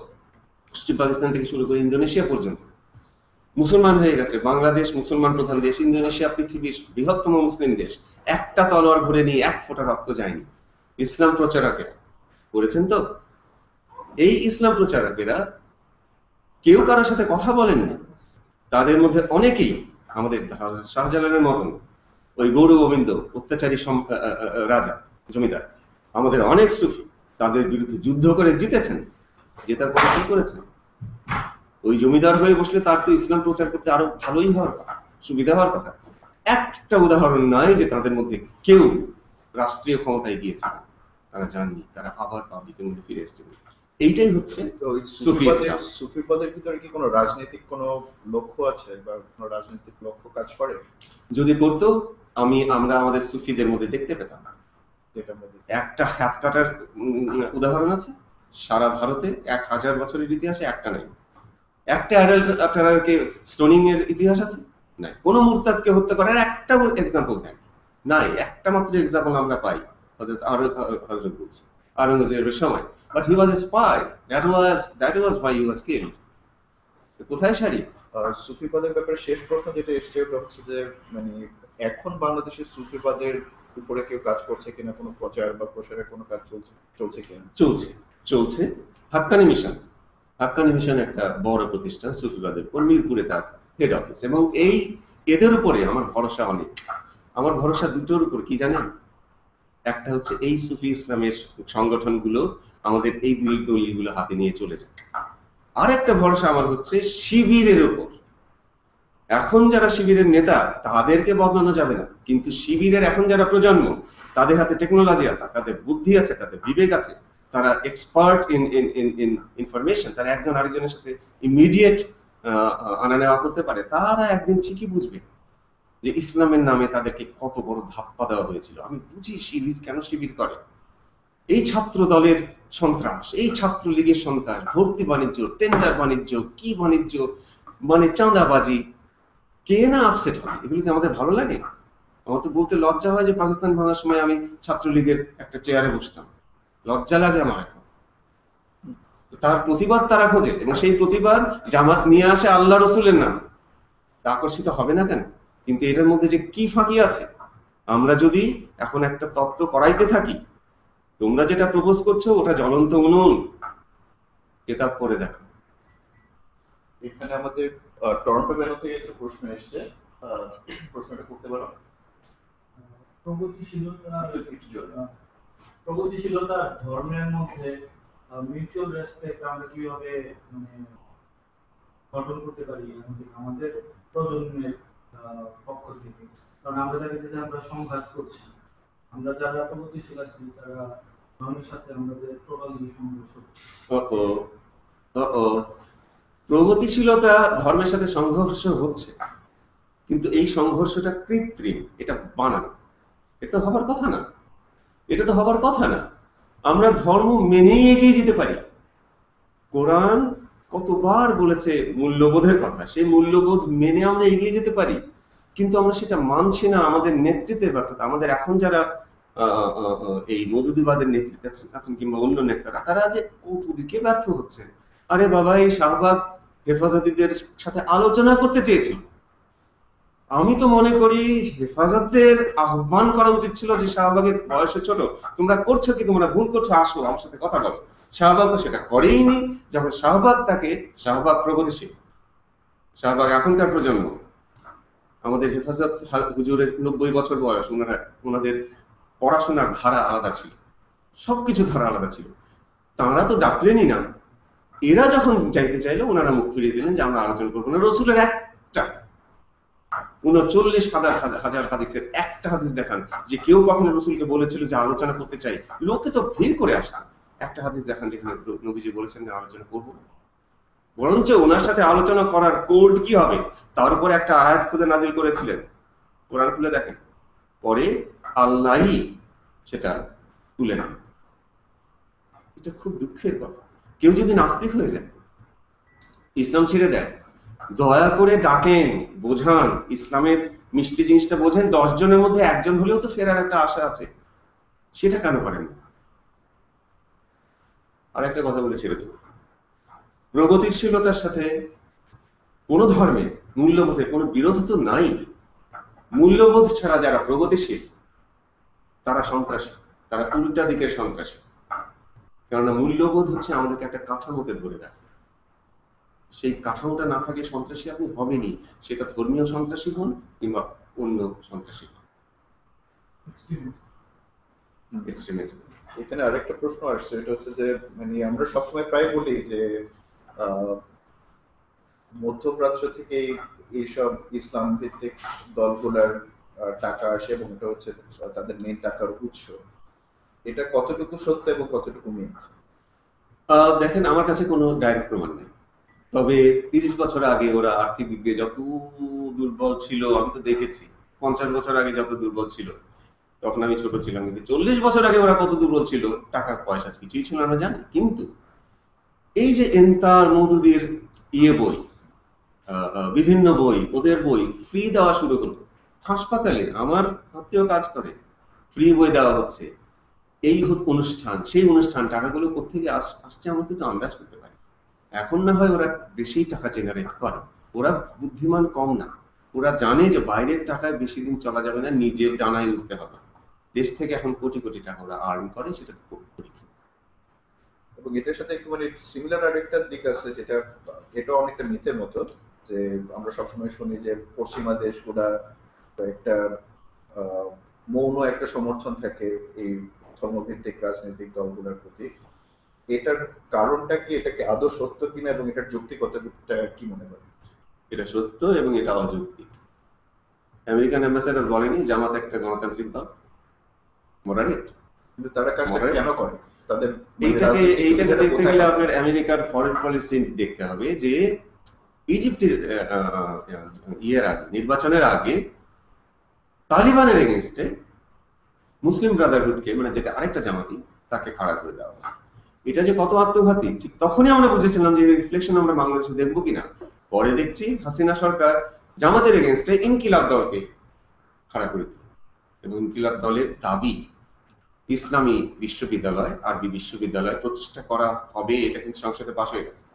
পশ্চিম পাকিস্তান থেকে শুরু করে ইন্দোনেশিয়া পর্যন্ত মুসলমান হয়ে গেছে। বাংলাদেশ মুসলমান প্রধান দেশ, ইন্দোনেশিয়া পৃথিবীর বৃহত্তম মুসলিম দেশ, একটা তলোয়ার ঘুরে নিয়ে এক ফোঁটা রক্ত যায়নি। ইসলাম প্রচারকেরা করেছেন তো। এই ইসলাম প্রচারকেরা কেউ কারোর সাথে কথা বলেননি। তাদের মধ্যে অনেকেই আমাদের শাহজালালের মতন ওই গৌর গোবিন্দ অত্যাচারী রাজা জমিদার, আমাদের অনেক সুফি তাদের বিরুদ্ধে যুদ্ধ করে জিতেছেন। জেতার পরে কি করেছেন? ওই জমিদার হয়ে বসলে তার তো ইসলাম প্রচার করতে আরো ভালোই হওয়ার কথা, সুবিধা হওয়ার কথা। একটা উদাহরণ নাই যে তাদের মধ্যে কেউ রাষ্ট্রীয় ক্ষমতায় গিয়েছে, তারা যাননি, তারা আবার পাবলিকের মধ্যে ফিরে এসেছেন। এইটাই হচ্ছে সুফিবাদের ভিতরে কি কোনো রাজনৈতিক কোনো লক্ষ্য আছে বা কোনো রাজনৈতিক লক্ষ্য কাজ করে? যদি করতো আমরা আমাদের সুফিদের মধ্যে দেখতে পেতাম না। একটা হাত কাটার উদাহরণ আছে সারা ভারতে 1000 বছরের ইতিহাসে একটা নাই। একটা অ্যাডাল্টারকে স্টোনিং এর ইতিহাস আছে নাই। কোন মুরতাদকে হত্যা করার একটা এক্সাম্পল দেন নাই। একটা মাত্র এক্সাম্পল আমরা পাই হযরত বলছি আওরঙ্গজেবের সময়, but he was A spy, that was why he was killed। কোথায় সারি? সুফিবাদের ব্যাপারে শেষ প্রশ্ন যেটা এসছে ওটা হচ্ছে যে মানে এখন বাংলাদেশের সুফিবাদের উপরে কেউ কাজ করছে কিনা, কোনো প্রচার বা প্রসারের কোনো কাজ চলছে কিনা? চলছে। হাক্কানি মিশন একটা বড় প্রতিষ্ঠান সুফিবাদের, মিরপুরে তার হেড অফিস, এবং এদের উপরে আমার ভরসা অনেক। আমার ভরসা দুটোর উপর, কি জানেন? একটা হচ্ছে এই সুফি ইসলামের সংগঠনগুলো আমাদের এই দলিলগুলো হাতে নিয়ে চলে যায়। আর একটা ভরসা আমার হচ্ছে শিবিরের উপর। এখন যারা শিবিরের নেতা তাদেরকে বদলানো যাবে না, কিন্তু শিবিরের এখন যারা প্রজন্ম, তাদের হাতে টেকনোলজি আছে, তাদের বুদ্ধি আছে, তাদের বিবেক আছে, তারা এক্সপার্ট ইন ইনফরমেশন, তারা একজন আরেকজনের সাথে ইমিডিয়েট আনা নেওয়া করতে পারে। তারা একদিন ঠিকই বুঝবে যে ইসলামের নামে তাদেরকে কত বড় ধাপ্পা দেওয়া হয়েছিল। আমি বুঝি শিবির কেন শিবির করে। এই ছাত্র দলের সন্ত্রাস, এই ছাত্র লীগের সন্ত্রাস, ভর্তি বাণিজ্য, টেন্ডার বাণিজ্য, কি বাণিজ্য, মানে চাঁদাবাজি, কে না আপসেট হয়? এগুলো কি আমাদের ভালো লাগে? আমার তো বলতে লজ্জা হয় যে পাকিস্তান ভাঙার সময় আমি ছাত্রলীগের একটা চেয়ারে বসতাম, লজ্জা লাগে আমার এখন। তার প্রতিবাদ তারা খোঁজে, এবং সেই প্রতিবাদ জামাত নিয়ে আসে আল্লাহ রসুলের নামে। তা আকর্ষিত হবে না কেন? কিন্তু এটার মধ্যে যে কি ফাঁকি আছে, আমরা যদি এখন একটা তত্ত্ব করাইতে থাকি, তোমরা যেটা প্রপোজ করছো ওটা জ্বলন্ত উনুন, কিতাব পড়ে দেখো। এখানে আমাদের টরন্টো ভ্যালু থেকে একটা প্রশ্ন এসেছে, প্রশ্নটা করতে পারো? প্রগতিশীলতা ধর্মের মধ্যে মিউচুয়াল রেসপেক্ট আমরা কিভাবে মানে গঠন করতে পারি আমাদের প্রজন্মের পক্ষ থেকে? কারণ আমরা দেখা যাচ্ছে আমরা সংঘাত করছি, আমরা যারা প্রগতিশীল আছি তারা ধর্মের সাথে আমাদের টোটালি সংঘর্ষ। প্রগতিশীলতা ধর্মের সাথে সংঘর্ষ হচ্ছে, কিন্তু এই সংঘর্ষটা কৃত্রিম, এটা বানানো। এটা তো হবার কথা না, এটা তো হবার কথা না। আমরা ধর্ম মেনেই এগিয়ে যেতে পারি। কোরআন কতবার বলেছে মূল্যবোধের কথা, সেই মূল্যবোধ মেনে আমরা এগিয়ে যেতে পারি, কিন্তু আমরা সেটা মানছি না। আমাদের নেতৃত্বের ব্যর্থতা। আমাদের এখন যারা এই মৌদুদিবাদের নেতৃত্বে আছেন কিংবা অন্য নেতারা, তারা যে কত দিকে ব্যর্থ হচ্ছে। আরে বাবা, এই শাহবাগ হেফাজতীদের সাথে আলোচনা করতে চেয়েছিল। আমি তো মনে করি হেফাজতের আহ্বান করা উচিত ছিল যে শাহবাগের বয়সে ছোট, তোমরা করছো কি, তোমরা ভুল করছো, আসো আমার সাথে কথা বলো। শাহবাগ তো সেটা করেইনি। যখন শাহবাগ প্রগতিশীল, শাহবাগ এখনকার প্রজন্ম, আমাদের হেফাজত হুজুরের 90 বছর বয়স, ওনাদের পড়াশোনার ধারা আলাদা ছিল, সবকিছু ধারা আলাদা ছিল। তাঁরা তো ডাকলেনই না। এরা যখন চাইতে চাইলো, ওনারা মুখ ফিরিয়ে দিলেন যে আমরা আলোচনা করবো না। রসুলের একটা 39,000 হাদিসের একটা হাদিস দেখান যে কেউ কখনো রসুলকে বলেছিল যে আলোচনা করতে চাই। লোকে তো ভিড় করে আসতাম। একটা হাদিস দেখান যেখানে নবীজি বলেছেন যে আলোচনা করবো না। বরঞ্চ ওনার সাথে আলোচনা করার কোড কি হবে তার উপরে একটা আয়াত খুদে নাজিল করেছিলেন। কোরআন খুলে দেখেন, পরে আল্লাহই সেটা তুলে নেন। এটা খুব দুঃখের কথা। কেউ যদি নাস্তিক হয়ে যায়, ইসলাম ছেড়ে দেয়, দয়া করে ডাকেন, বোঝান, ইসলামের মিষ্টি জিনিসটা বোঝেন। 10 জনের মধ্যে একজন হলেও তো ফেরার একটা আশা আছে, সেটা কেন করেন? আর একটা কথা বলে ছেড়ে দেব, প্রগতিশীলতার সাথে কোন ধর্মের মূল্যবোধের কোনো বিরোধ তো নাই। মূল্যবোধ ছাড়া যারা প্রগতিশীল তারা সন্ত্রাসী, তারা উল্টা দিকের সন্ত্রাসী। কেননা মূল্যবোধ হচ্ছে আমাদেরকে একটা কাঠামোতে ধরে রাখে। সেই কাঠামোটা না থাকলে সন্ত্রাসী আপনি হবেনই, সেটা ধর্মীয় সন্ত্রাসী হন কিংবা অন্য সন্ত্রাসী হন, এক্সট্রিমিজম। এখানে আরেকটা প্রশ্ন আসছে, এটা হচ্ছে যে মানে আমরা সবসময় প্রায় বলি যে মধ্যপ্রাচ্য থেকে এইসব ইসলাম ভিত্তিক দলগুলার টাকা আসে এবং এটা হচ্ছে তাদের মেইন টাকার উৎস। এটা কতটুকু সত্য এবং কতটুকু মিথ? দেখেন, আমার কাছে কোনো ডাইরেক্ট প্রমাণ নেই, তবে 30 বছর আগে ওরা আর্থিক দিক দিয়ে যত দুর্বল ছিল আমি তো দেখেছি। 50 বছর আগে যত দুর্বল ছিল, তখন আমি ছোট ছিলাম, কিন্তু 40 বছর আগে ওরা কত দুর্বল ছিল, টাকা পয়সা কিছুই ছিল আমরা জানি। কিন্তু এই যে এন্তার মওদুদির বই, বিভিন্ন বই, ওদের বই ফ্রি দেওয়া শুরু করলো। হাসপাতালে আমার আত্মীয় কাজ করে, ফ্রি বই দেওয়া হচ্ছে। এই অনুষ্ঠান, সেই অনুষ্ঠান, টাকাগুলো কোথেকে আসছে আমরা তো আন্দাজ করতে পারি। এখন না হয় ওরা দেশেই টাকা জেনারেট করে, ওরা বুদ্ধিমান কম না, ওরা জানে যে বাইরের টাকায় বেশি দিন চলা যাবে না, নিজের ডানায় উঠতে হবে। দেশ থেকে এখন কোটি কোটি টাকা ওরা আর্ন করে, সেটা পরীক্ষা। এবং এটার সাথে একটু মানে সিমিলার আরেকটা দিক আছে, যেটা এটা অনেকটা মিথের মতো, যে আমরা সবসময় শুনি যে পশ্চিমা দেশগুলা একটা মৌন একটা সমর্থন থাকে এই ধর্মভিত্তিক রাজনৈতিক দলগুলোর প্রতি। এটার কারণটা কি? এটা কি আদৌ সত্য কিনা এবং এটার যুক্তি কতটা কি মনে করেন? এটা সত্য এবং এটা অযৌক্তিক। আমেরিকান অ্যাম্বাসেডর বলেনি জামাত একটা গণতান্ত্রিক দল, মোরারেট, কিন্তু তারা কাজটা কেন করে? তাদের এইটাকে দেখতে গেলে আপনার আমেরিকার ফরেন পলিসি দেখতে হবে। যে ইজিপ্টের নির্বাচনের আগে তালিবানের এগেইনস্টে মুসলিম ব্রাদারহুডকে, মানে যেটা আরেকটা জামাতি, তাকে খাড়া করে দেওয়া হয়। এটা যে কত আত্মঘাতী, ঠিক তখনই আমরা বুঝেছিলাম যে রিফ্লেকশন আমরা বাংলাদেশে দেখবো কিনা। পরে দেখছি হাসিনা সরকার জামাতের এগেইনস্টে ইনকিলাব দলকে খাড়া করে দিল, এবং ইনকিলাব দলের দাবি ইসলামী বিশ্ববিদ্যালয়, আরবি বিশ্ববিদ্যালয় প্রতিষ্ঠা করা হবে। এটা কিন্তু সংসদে পাস হয়ে গেছে,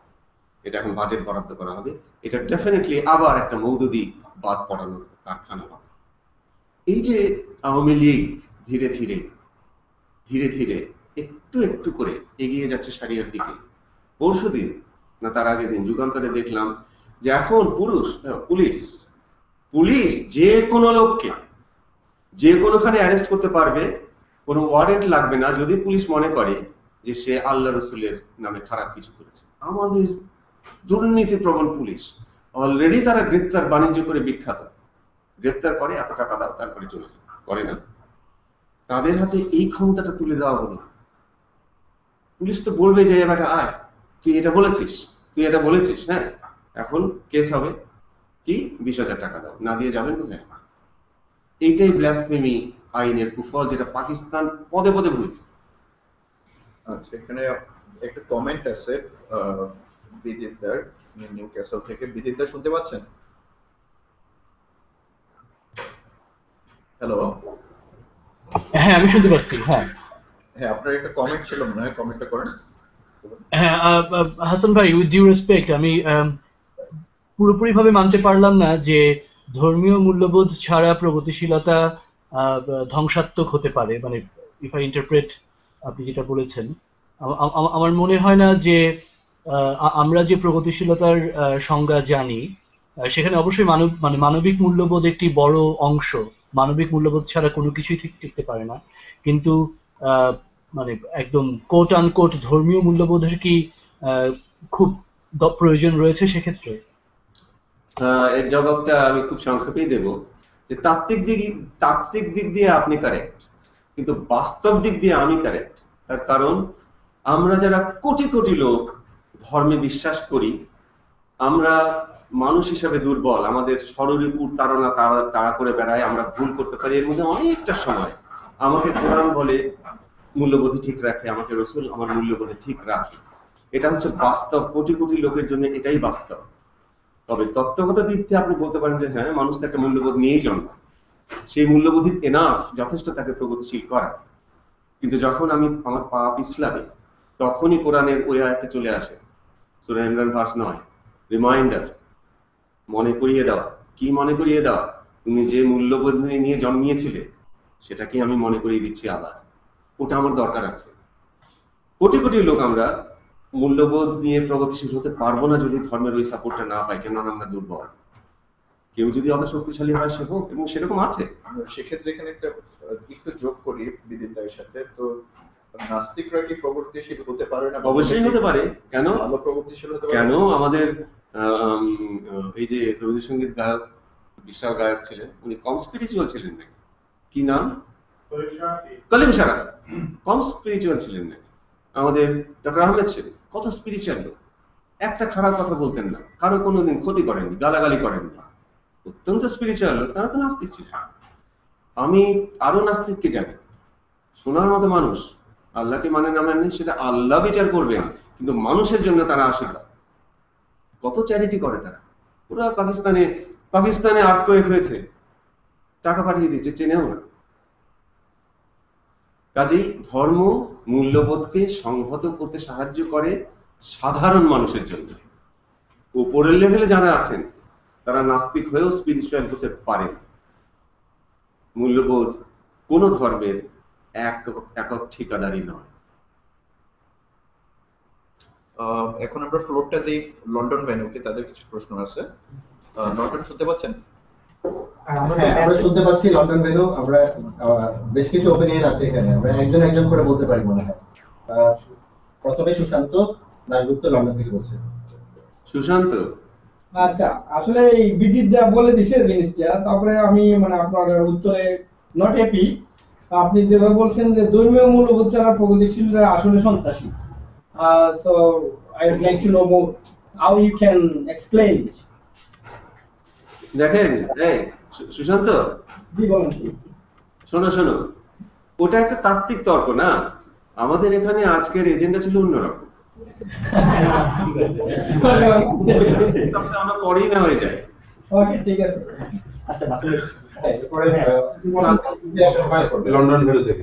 এটা এখন বাজেট বরাদ্দ করা হবে। এটা ডেফিনেটলি আবার একটা মওদুদি বাদ পড়ানোর কারখানা হবে। এই যে আওয়ামী লীগ ধীরে ধীরে ধীরে ধীরে একটু একটু করে এগিয়ে যাচ্ছে সারিয়ার দিকে। পরশুদিন না তার আগের দিন যুগান্তরে দেখলাম যে এখন পুলিশ যে কোনো লোককে যে কোনোখানে অ্যারেস্ট করতে পারবে, কোনো ওয়ারেন্ট লাগবে না, যদি পুলিশ মনে করে যে সে আল্লাহ রসুলের নামে খারাপ কিছু করেছে। আমাদের দুর্নীতিপ্রবণ পুলিশ অলরেডি তারা গ্রেপ্তার বাণিজ্য করে বিখ্যাত। গ্রেপ্তার করে, এত টাকা দাও, তারপরে চলে যায়, করে না। তাদের হাতে এই ক্ষমতাটা তুলে দেওয়া হলো। পুলিশ তো বলবে যে এবার আয়, তুই এটা বলেছিস, হ্যাঁ, এখন কেস হবে, কি 20,000 টাকা দাও, না দিয়ে যাবেন কোথায়? এইটাই ব্লাসফেমি আইনের কুফল, যেটা পাকিস্তান পদে পদে বলছে। আচ্ছা, এখানে একটা কমেন্ট আছে বিদিতদার, নিউ ক্যাসল থেকে। বিদিতদার শুনতে পাচ্ছেন? হ্যালো। হ্যাঁ, আমি শুনতে পাচ্ছি। হ্যাঁ হ্যাঁ, আপনার একটা কমেন্ট ছিল মনে হয়, কমেন্টটা করেন। হ্যাঁ, হাসান ভাই, উইথ ডিউ রেসপেক্ট, আমি পুরোপুরিভাবে মানতে পারলাম না যে ধর্মীয় মূল্যবোধ ছাড়া প্রগতিশীলতা ধ্বংসাত্মক হতে পারে। মানে ইফ আই ইন্টারপ্রেট আপনি যেটা বলেছেন, আমার মনে হয় না যে আমরা যে প্রগতিশীলতার সংজ্ঞা জানি সেখানে অবশ্যই মানবিক মূল্যবোধ একটি বড় অংশ। মানবিক মূল্যবোধ ছাড়া কোনো কিছুই টিকতে পারে না। কিন্তু মানে একদম কোট আনকোট ধর্মীয় মূল্যবোধের কি খুব প্রয়োজন রয়েছে সেক্ষেত্রে? এর জবাবটা আমি খুব সংক্ষেপেই দেব, যে তাত্ত্বিক দিক দিয়ে আপনি কারেক্ট, কিন্তু বাস্তব দিক দিয়ে আমি কারেক্ট। তার কারণ আমরা যারা কোটি কোটি লোক ধর্মে বিশ্বাস করি, আমরা মানুষ হিসাবে দুর্বল, আমাদের ষড়রিপুর তাড়না তাড়া করে বেড়ায়, আমরা ভুল করতে পারি। এর মধ্যে অনেকটা সময় আমাকে কোরআন বলে মূল্যবোধে ঠিক রাখে, আমাকে রসুল আমার মূল্যবোধে ঠিক রাখে। এটা হচ্ছে বাস্তব, কোটি কোটি লোকের জন্য এটাই বাস্তব। তবে তত্ত্বগত দিক থেকে আপনি বলতে পারেন যে হ্যাঁ, মানুষ তো একটা মূল্যবোধ নিয়েই জন্মায়, সেই মূল্যবোধই এনাফ, যথেষ্ট তাকে প্রগতিশীল করা। কিন্তু যখন আমি আমার পা পিছলাবে, তখনই কোরআনের ওই আয়াতটা চলে আসে, সূরা ইমরান ভার্স 9, রিমাইন্ডার, মনে করিয়ে দেওয়া। কি মনে করিয়ে দেওয়া? তুমি যে মূল্যবোধ নিয়ে জন্মিয়েছিলে সেটাকে আমি মনে করিয়ে দিচ্ছি আবার, ওটা আমার দরকার আছে। কোটি কোটি লোক আমরা মূল্যবোধ নিয়ে প্রগতিশীল হতে পারবো না যদি ধর্মের ওই সাপোর্টটা না পাই, কেন আমরা দুর্বল। কেউ যদি অত শক্তিশালী হয় সে হোক, এবং সেরকম আছে। সেক্ষেত্রে এখানে একটা একটু যোগ করি বিদিতার সাথে, তো নাস্তিকরা কি প্রগতিশীল হতে পারে না? অবশ্যই হতে পারে। কেন ভালো প্রগতিশীল হতে পারে। কেন? আমাদের এই যে রবীন্দ্রসঙ্গীত গায়ক, বিশাল গায়ক ছিলেন, উনি কম স্পিরিচুয়াল ছিলেন নাকি? কি নাম? কলিম শারাফি। কম স্পিরিচুয়াল ছিলেন নাকি? আমাদের ডক্টর আহমেদ শরীফ কত স্পিরিচুয়াল লোক, একটা খারাপ কথা বলতেন না, কারো কোনোদিন ক্ষতি করেননি, গালাগালি করেননি, অত্যন্ত স্পিরিচুয়াল লোক। তারা তো নাস্তিক ছিলেন। আমি আরো নাস্তিককে জানি, শোনার মতো মানুষ, আল্লাহকে মানে না মানে সেটা আল্লাহ বিচার করবেন, কিন্তু মানুষের জন্য তারা আশীর্বাদ। কত চ্যারিটি করে তারা। পুরো পাকিস্তানে আর্থকোয়েক হয়েছে, টাকা পাঠিয়ে দিচ্ছে, চেনেও না। কাজেই ধর্ম মূল্যবোধকে সংহত করতে সাহায্য করে সাধারণ মানুষের জন্য। উপরের লেভেলে যারা আছেন তারা নাস্তিক হয়েও স্পিরিচুয়াল হতে পারেন। মূল্যবোধ কোন ধর্মের একক ঠিকাদারি নয়। এখন আমরা ফ্লোরটা দিই লন্ডন ভেন্যুকে, তাদের কিছু প্রশ্ন আছে। লন্ডন শুনতে পাচ্ছেন? হ্যাঁ, আমরা শুনতে পাচ্ছি লন্ডন ভেন্যু। আমরা বেশ কিছু ওপিনিয়ন আছে এখানে, আমরা একজন একজন করে বলতে পারি মনে হয়। প্রথমে সুশান্ত দাশগুপ্ত লন্ডন থেকে বলছেন। সুশান্ত, আচ্ছা, আসলে এই বিদিত যা বলে দিছে জিনিসটা, তারপরে আমি মানে আপনার উত্তরে নট হ্যাপি। আপনি যেভাবে বলছেন যে ধর্মীয় মূল্যবোধ ছাড়া প্রগতিশীলরা আসলে সন্ত্রাসী, so I would like to know more how you can explain it. দেখেন এই সুশান্ত, কি বলেন? শোনো শোনো, ওটা একটা তাত্ত্বিক তর্ক না। আমাদের এখানে আজকের এজেন্ডা ছিল অন্যরকম। আমরা পরেই না হয়ে যায়। ওকে, ঠিক আছে। আচ্ছা, বাসুল লন্ডন ভেন্যু থেকে।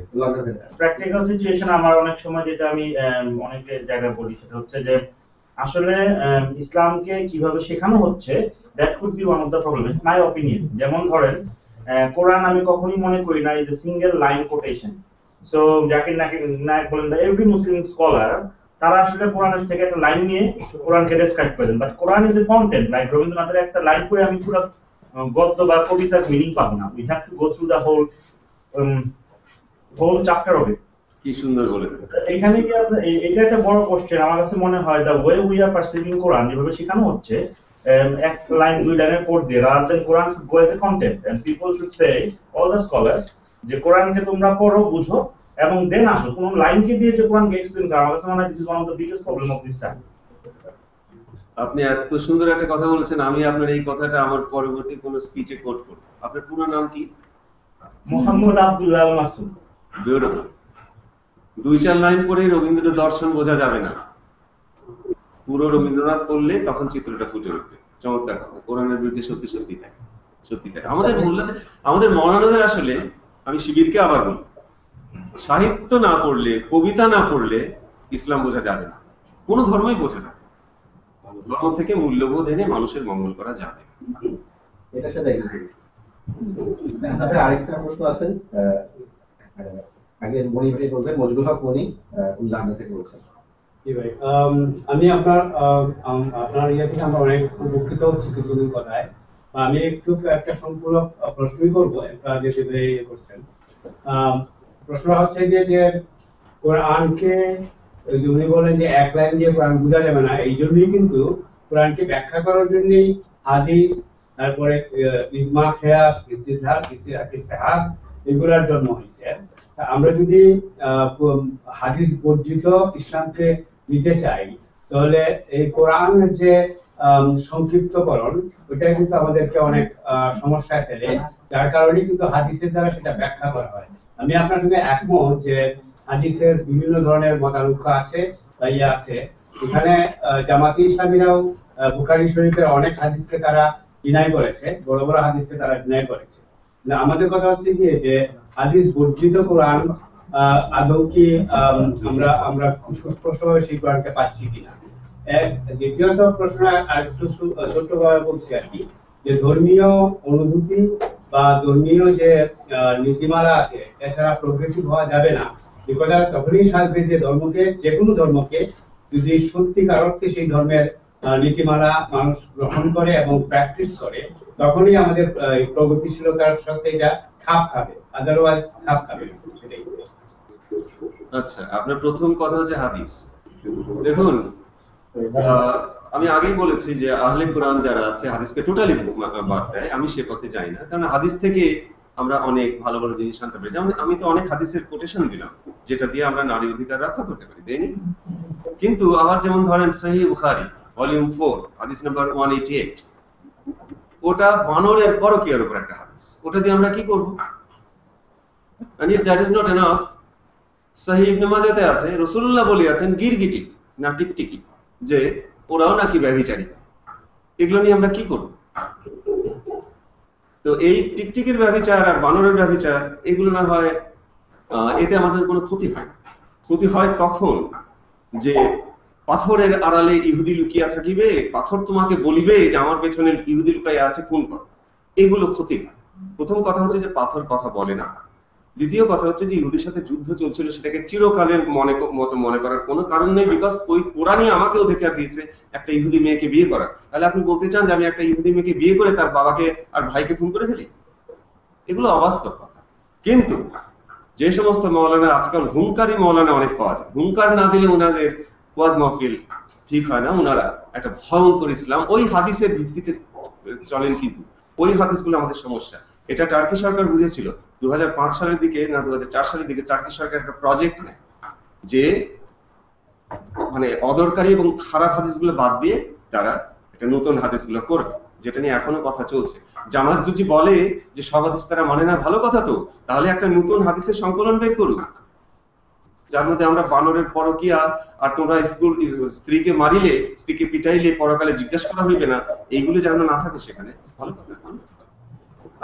প্র্যাকটিক্যাল সিচুয়েশন আমার অনেক সময় যেটা আমি অনেক জায়গায় বলি সেটা হচ্ছে যে আসলে ইসলামকে কিভাবে শেখানো হচ্ছে, that could be one of the problem, it's my opinion. যেমন ধরেন কোরআন আমি কখনোই মনে করি না is a single line quotation. So Zakir Naik বলেন বা এভরি মুসলিম স্কলার, তারা আসলে কোরআনের থেকে একটা লাইন নিয়ে কোরআনকে ডেসক্রাইব করেন, but Quran is a content. Like রবীন্দ্রনাথের একটা লাইন পড়ে আমি পুরো গদ্য বা কবিতার মিনিং পাবো না। We have to go through the whole chapter of it. কি সুন্দর বলেছেন। এখানে কি এটা একটা বড় কোশ্চেন। আমার কাছে মনে হয় the way we are perceiving Quran, যেভাবে শেখানো হচ্ছে এক লাইন দুই লাইনের পড় দিয়ে, rather than Quran should go as a content and people should say, all the scholars, যে কোরআনকে তোমরা পড়ো, বুঝো এবং দেন আসো। কোন লাইনকে দিয়ে যে কোরআনকে এক্সপ্লেইন করা, আমার কাছে মনে হয় this is one of the biggest problem of this time. আপনি এত সুন্দর একটা কথা বলেছেন, আমি আপনার এই কথাটা আমার পরবর্তী কোন স্পিচে কোট করব। আপনার পুরো নাম কি? মোহাম্মদ আব্দুল্লাহ আল মাসুদ। বিউটিফুল। দুই চার লাইন পরে রবীন্দ্র দর্শন বোঝা যাবে না, পুরো রবীন্দ্রনাথ পড়লে তখন চিত্রটা ফুটে উঠবে। চমৎকার কথা। কোরআনের বিরুদ্ধে সত্যি সত্যি থাকে, সত্যি থাকে। আমাদের মৌলানাদের আসলে, আমি শিবিরকে আবার বলি, সাহিত্য না পড়লে, কবিতা না পড়লে ইসলাম বোঝা যাবে না, কোনো ধর্মই বোঝা যাবে। ধর্ম থেকে মূল্যবোধ এনে মানুষের মঙ্গল করা যাবে। এটার সাথে আরেকটা প্রশ্ন আছেন, আগে মনি ভাই বলবেন। মজবুল হক মনি, উল্লাহ থেকে বলছেন। জি ভাই, আমি আপনার ইয়ে থেকে আমরা অনেক উপকৃত হচ্ছি কিছুদিন কথায়। আমি একটু একটা সম্পূর্ণ প্রশ্নই করবো, একটা যেতে ইয়ে করছেন। প্রশ্ন হচ্ছে যে কোরআনকে, উনি বলেন যে এক লাইন দিয়ে কোরআন বোঝা যাবে না, এই জন্যই কিন্তু কোরআনকে ব্যাখ্যা করার জন্যই হাদিস, তারপরে ইজমা, কিয়াস, ইস্তিহাদ এগুলোর জন্ম হয়েছে। আমরা যদি হাদিস বর্জিত ইসলামকে নিতে চাই, তাহলে এই কোরআনের যে সংক্ষিপ্তকরণ, ওইটা কিন্তু আমাদেরকে অনেক সমস্যায় ফেলে, যার কারণে কিন্তু হাদিসের দ্বারা সেটা ব্যাখ্যা করা হয়। আমি আপনার সঙ্গে একমত যে হাদিসের বিভিন্ন ধরনের মতানৈক্য আছে বা ইয়ে আছে, এখানে জামাতি ইসলামীরাও বুখারী শরীফের অনেক হাদিসকে তারা ডিনাই করেছে, বড় বড় হাদিসকে তারা ডিনাই করেছে। আমাদের কথা হচ্ছে কি যে হাদিস বর্জিত কোরআন আদৌ কি আমরা সুস্পষ্টভাবে সেই কোরআনকে পাচ্ছি কিনা। দ্বিতীয়ত প্রশ্ন আর একটু ছোট্টভাবে বলছি আর কি, যে ধর্মীয় অনুভূতি বা ধর্মীয় যে নীতিমালা আছে এছাড়া প্রোগ্রেসিভ হওয়া যাবে না। বিকজ তখনই সাজবে যে ধর্মকে, যে কোনো ধর্মকে যদি সত্যিকার অর্থে সেই ধর্মের নীতিমালা মানুষ গ্রহণ করে এবং প্র্যাকটিস করে, তখনই আমাদের প্রগতিশীলতার সাথে এটা খাপ খাবে, আদারওয়াইজ খাপ খাবে না। আচ্ছা, আপনার প্রথম কথা হচ্ছে হাদিস। দেখুন, আমি আগেই বলেছি যে আহলে কোরআন যারা আছে হাদিসকে টোটালি বাদ দেয়, আমি সে পথে যাই না। কারণ হাদিস থেকে আমরা অনেক ভালো ভালো জিনিস জানতে পারি। যেমন আমি তো অনেক হাদিসের কোটেশন দিলাম যেটা দিয়ে আমরা নারী অধিকার রক্ষা করতে পারি, দেয়নি? কিন্তু আবার যেমন ধরেন সহিহ বুখারী ভলিউম 4 হাদিস নাম্বার 188, ওটা বানরের পরকীয়ার উপর একটা হাদিস, ওটা দিয়ে আমরা কি করব? and if that is not enough, সহিহ ইবনে মাজাহতে আছে রাসূলুল্লাহ বলেছেন গিরগিটি না টিকটিকি যে ওরাও নাকি ব্যভিচারী। এগুলো নিয়ে আমরা কি করব? তো এই টিকটিকির ব্যভিচার আর বানরের ব্যভিচার এগুলো না হয় এতে আমাদের কোনো ক্ষতি হয় না। ক্ষতি হয় তখন যে পাথরের আড়ালে ইহুদি লুকিয়ে থাকিবে, পাথর তোমাকে বলিবে যে আমার পেছনে ইহুদি লুকাইয়া আছে, খুন কর। এগুলো ক্ষতি হয়। প্রথম কথা হচ্ছে যে পাথর কথা বলে না। দ্বিতীয় কথা হচ্ছে যে ইহুদির সাথে যুদ্ধ চলছিল, সেটাকে চিরকালের মতো মনে করার কোনো কারণ নেই, বিকজ ওই কোরআনই আমাকে অধিকার দিয়েছে একটা ইহুদি মেয়েকে বিয়ে করার। তাহলে আপনি বলতে চান যে আমি একটা ইহুদি মেয়েকে বিয়ে করে তার বাবাকে আর ভাইকে খুন করে ফেলি? এগুলো অবাস্তব কথা। কিন্তু যে সমস্ত মৌলানা, আজকাল হুঙ্কারি মৌলানা অনেক পাওয়া যায়, হুঙ্কার না দিলে ওনাদের ওয়াজ মাহফিল ঠিক হয় না। ওনারা একটা ভয়ঙ্কর ইসলাম ওই হাদিসের ভিত্তিতে চলেন, কিন্তু ওই হাদিসগুলো আমাদের সমস্যা। এটা টার্কি সরকার বুঝেছিল 2005 সালের দিকে না 2004 সালের দিকে। টার্কি সরকার একটা প্রজেক্ট নেয় যে মানে অদরকারি এবং খারাপ হাদিসগুলো বাদ দিয়ে তারা একটা নতুন হাদিসগুলো করবে, যেটা নিয়ে এখনো কথা চলছে। জামাত যদি বলে যে সব হাদিস তারা মানে না, ভালো কথা তো, তাহলে একটা নতুন হাদিসের সংকলন বের করুক যার মধ্যে আমরা বানরের পরকিয়া আর তোমরা স্ত্রীকে মারিলে, স্ত্রীকে পিটাইলে পরকালে জিজ্ঞাসা করা হইবে না, এইগুলো যেন না থাকে সেখানে, ভালো কথা।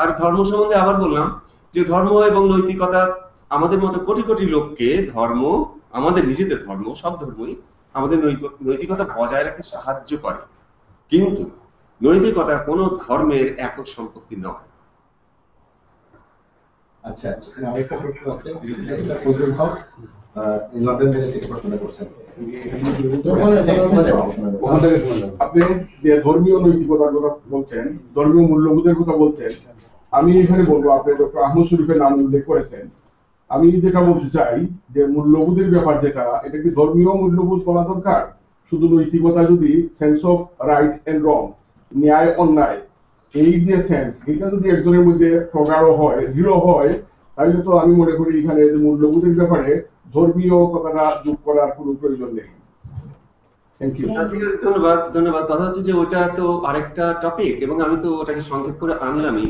আর ধর্ম সম্বন্ধে আবার বললাম যে ধর্ম এবং নৈতিকতা, আমাদের মতো কোটি কোটি লোককে ধর্ম, আমাদের নিজেদের ধর্ম, সব ধর্মই আমাদের নৈতিকতা বজায় রাখতে সাহায্য করে, কিন্তু নৈতিকতা কোনো ধর্মের একক সম্পত্তি নয়। আচ্ছা, আরেকটা প্রশ্ন আছে, এটা ফজলুল হক লন্ডন থেকে প্রশ্নটা করছেন। আপনি যে ধর্মীয় নৈতিকতার কথা বলছেন, ধর্মীয় মূল্যবোধের কথা বলছেন, আমি এখানে বলবো, আপনি ডক্টর আহমদ শরীফের নাম উল্লেখ করেছেন। আমি যেটা বলতে চাই যে মূল্যবোধের ব্যাপার যেটা, এটা কি ধর্মীয় মূল্যবোধ বলা দরকার? শুধু নৈতিকতা যদি sense of right and wrong, ন্যায় অন্যায়, এই যে সেন্স, এটা যদি একজনের মধ্যে প্রগাঢ় হয়, দৃঢ় হয়, তাহলে তো আমি মনে করি এখানে যে মূল্যবোধের ব্যাপারে ধর্মীয় কথাটা যোগ করার কোনো প্রয়োজন নেই। Thank you. ঠিক আছে, ধন্যবাদ ধন্যবাদ। কথা হচ্ছে যে ওটা তো আরেকটা টপিক, এবং আমি তো ওটাকে সংক্ষেপ করে আনলামই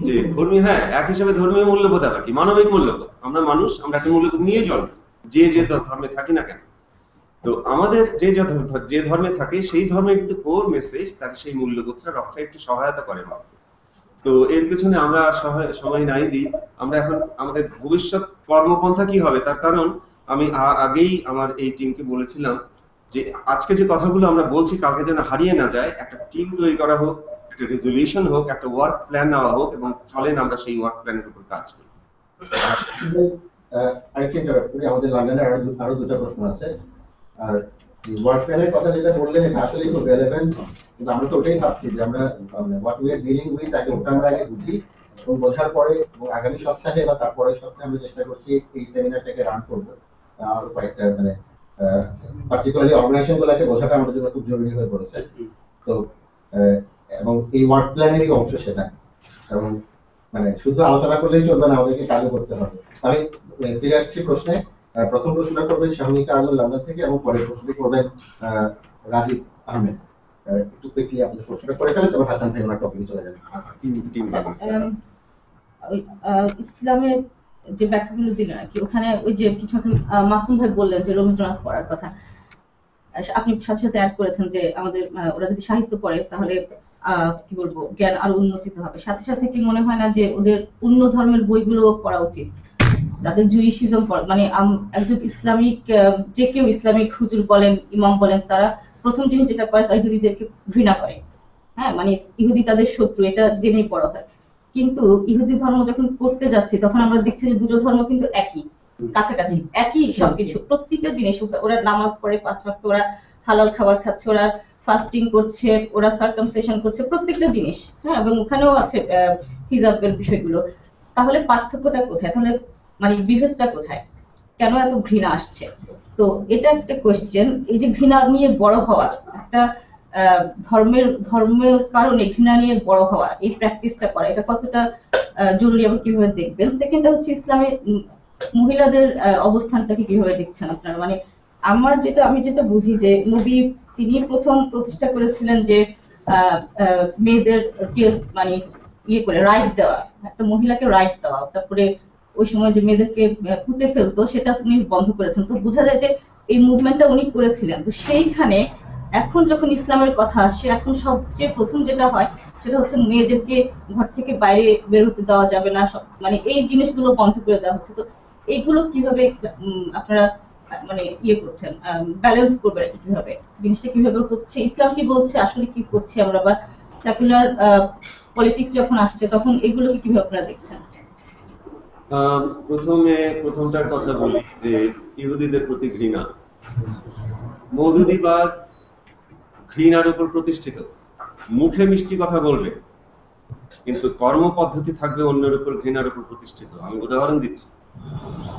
যে ধর্মীয়, হ্যাঁ, এক হিসাবে ধর্মীয় মূল্যবোধ আবার কি মানবিক মূল্যবোধ। আমরা মানুষ, আমরা একটা মূল্যবোধ নিয়ে জন্ম, যে ধর্মে থাকি না কেন। তো আমাদের যে ধর্মে থাকে সেই ধর্মের কিন্তু কোর মেসেজ তাকে সেই মূল্যবোধটা রক্ষায় একটু সহায়তা করে। তো এর পেছনে আমরা সময় নাই দিই। আমরা এখন আমাদের ভবিষ্যৎ কর্মপন্থা কি হবে, তার কারণ আমি আগেই আমার এই টিমকে বলেছিলাম যে আজকে যে কথাগুলো আমরা বলছি কালকে যেন হারিয়ে না যায়। একটা টিম তৈরি করা হোক, একটা রেজলিউশন হোক, একটা ওয়ার্ক প্ল্যান নেওয়া হোক, এবং চলেন আমরা সেই ওয়ার্ক প্ল্যানের উপর কাজ করি। আরেকটা ইন্টারাপ্ট করি, আমাদের লন্ডনে আরো দুটো প্রশ্ন আছে। আর ওয়ার্ক প্ল্যানের কথা যেটা বললেন এটা আসলে খুব রেলেভেন্ট, কিন্তু আমরা তো ওটাই ভাবছি যে আমরা what we are dealing with আগে ওটা আমরা আগে বুঝি, এবং বোঝার পরে এবং আগামী সপ্তাহে বা তারপরের সপ্তাহে আমরা চেষ্টা করছি এই সেমিনারটাকে রান করবো। আর কয়েকটা মানে পার্টিকুলারলি অর্গানাইজেশন গুলোকে বোঝাটা আমাদের জন্য খুব জরুরি হয়ে পড়েছে। তো এবং এই ওয়ার্ক প্ল্যানেরই অংশ সেটা, এবং মানে শুধু আলোচনা করলেই চলবে না, আমাদেরকে কাজও করতে হবে। আমি ফিরে আসছি প্রশ্নে। প্রথম প্রশ্নটা করবেন শাহমিকা আলম লন্ডন থেকে, এবং পরের প্রশ্নটি করবেন রাজীব আহমেদ। একটু কুইকলি আপনাদের প্রশ্নটা করে ফেলে, তবে হাসান ভাই ওনার টপিকে চলে যাবেন। ইসলামের যে ব্যাখ্যাগুলো দিলেন আর কি, ওখানে ওই যে কিছু মাসুম ভাই বললেন যে রবীন্দ্রনাথ পড়ার কথা, আপনি সাথে সাথে অ্যাড করেছেন যে আমাদের ওরা যদি সাহিত্য পড়ে তাহলে কি বলবো জ্ঞান আরো উন্মোচিত হবে। সাথে সাথে কি মনে হয় না যে ওদের অন্য ধর্মের বইগুলো পড়া উচিত? তাদের জুইশিজম মানে একজন ইসলামিক যে কেউ ইসলামিক হুজুর বলেন, ইমাম বলেন, তারা প্রথম জিনিস যেটা করে তারা ইহুদিদেরকে ঘৃণা করে। হ্যাঁ, মানে ইহুদি তাদের শত্রু, এটা জেনেই পড়া হয়। কিন্তু ইহুদি ধর্ম যখন পড়তে যাচ্ছি তখন আমরা দেখছি যে দুটো ধর্ম কিন্তু একই, কাছাকাছি একই সবকিছু, প্রত্যেকটা জিনিস। ওরা নামাজ পড়ে 5 ওয়াক্ত, ওরা হালাল খাবার খাচ্ছে, ওরা ফাস্টিং করছে, ওরা সার্কামসিশন করছে, প্রত্যেকটা জিনিস। হ্যাঁ, এবং ওখানেও আছে হিজাবের বিষয়গুলো। তাহলে পার্থক্যটা কোথায়? তাহলে মানে বিভেদটা কোথায়? কেন এত ঘৃণা আসছে? তো এটা একটা কোয়েশ্চেন। এই যে ঘৃণা নিয়ে বড় হওয়া, একটা ধর্মের কারণে ঘৃণা নিয়ে বড় হওয়া, এই প্র্যাকটিসটা করা, এটা কতটা জরুরি এবং কিভাবে দেখবেন? সেকেন্ডটা হচ্ছে ইসলামে মহিলাদের অবস্থানটাকে কিভাবে দেখছেন আপনারা? মানে আমি যেটা বুঝি যে নবী তিনি প্রথম প্রতিষ্ঠা করেছিলেন যে মেয়েদের মানে করে রাইট দেওয়া, একটা মহিলাকে রাইট দেওয়া। তারপরে ওই সময় যে মেয়েদেরকে পুঁতে ফেলতো সেটা উনি বন্ধ করেছেন। তো বোঝা যায় যে এই মুভমেন্টটা উনি করেছিলেন। তো সেইখানে এখন যখন ইসলামের কথা আসে, এখন সবচেয়ে প্রথম যেটা হয় সেটা হচ্ছে মেয়েদেরকে ঘর থেকে বাইরে বের হতে দেওয়া যাবে না, মানে এই জিনিসগুলো বন্ধ করে দেওয়া হচ্ছে। তো এইগুলো কিভাবে আপনারা মানে করছেন, ব্যালেন্স করবেন কিভাবে? জিনিসটা কিভাবে হচ্ছে, ইসলাম কি বলছে, আসলে কি করছি আমরা, বা সেকুলার পলিটিক্স যখন আসছে তখন এগুলোকে কিভাবে আপনারা দেখছেন? প্রথমটার কথা বলি যে ইহুদিদের প্রতি ঘৃণা। মওদুদিবাদ ঘৃণার উপর প্রতিষ্ঠিত। মুখে মিষ্টি কথা বলবে কিন্তু কর্ম পদ্ধতি থাকবে অন্যের উপর ঘৃণার উপর প্রতিষ্ঠিত। আমি উদাহরণ দিচ্ছি,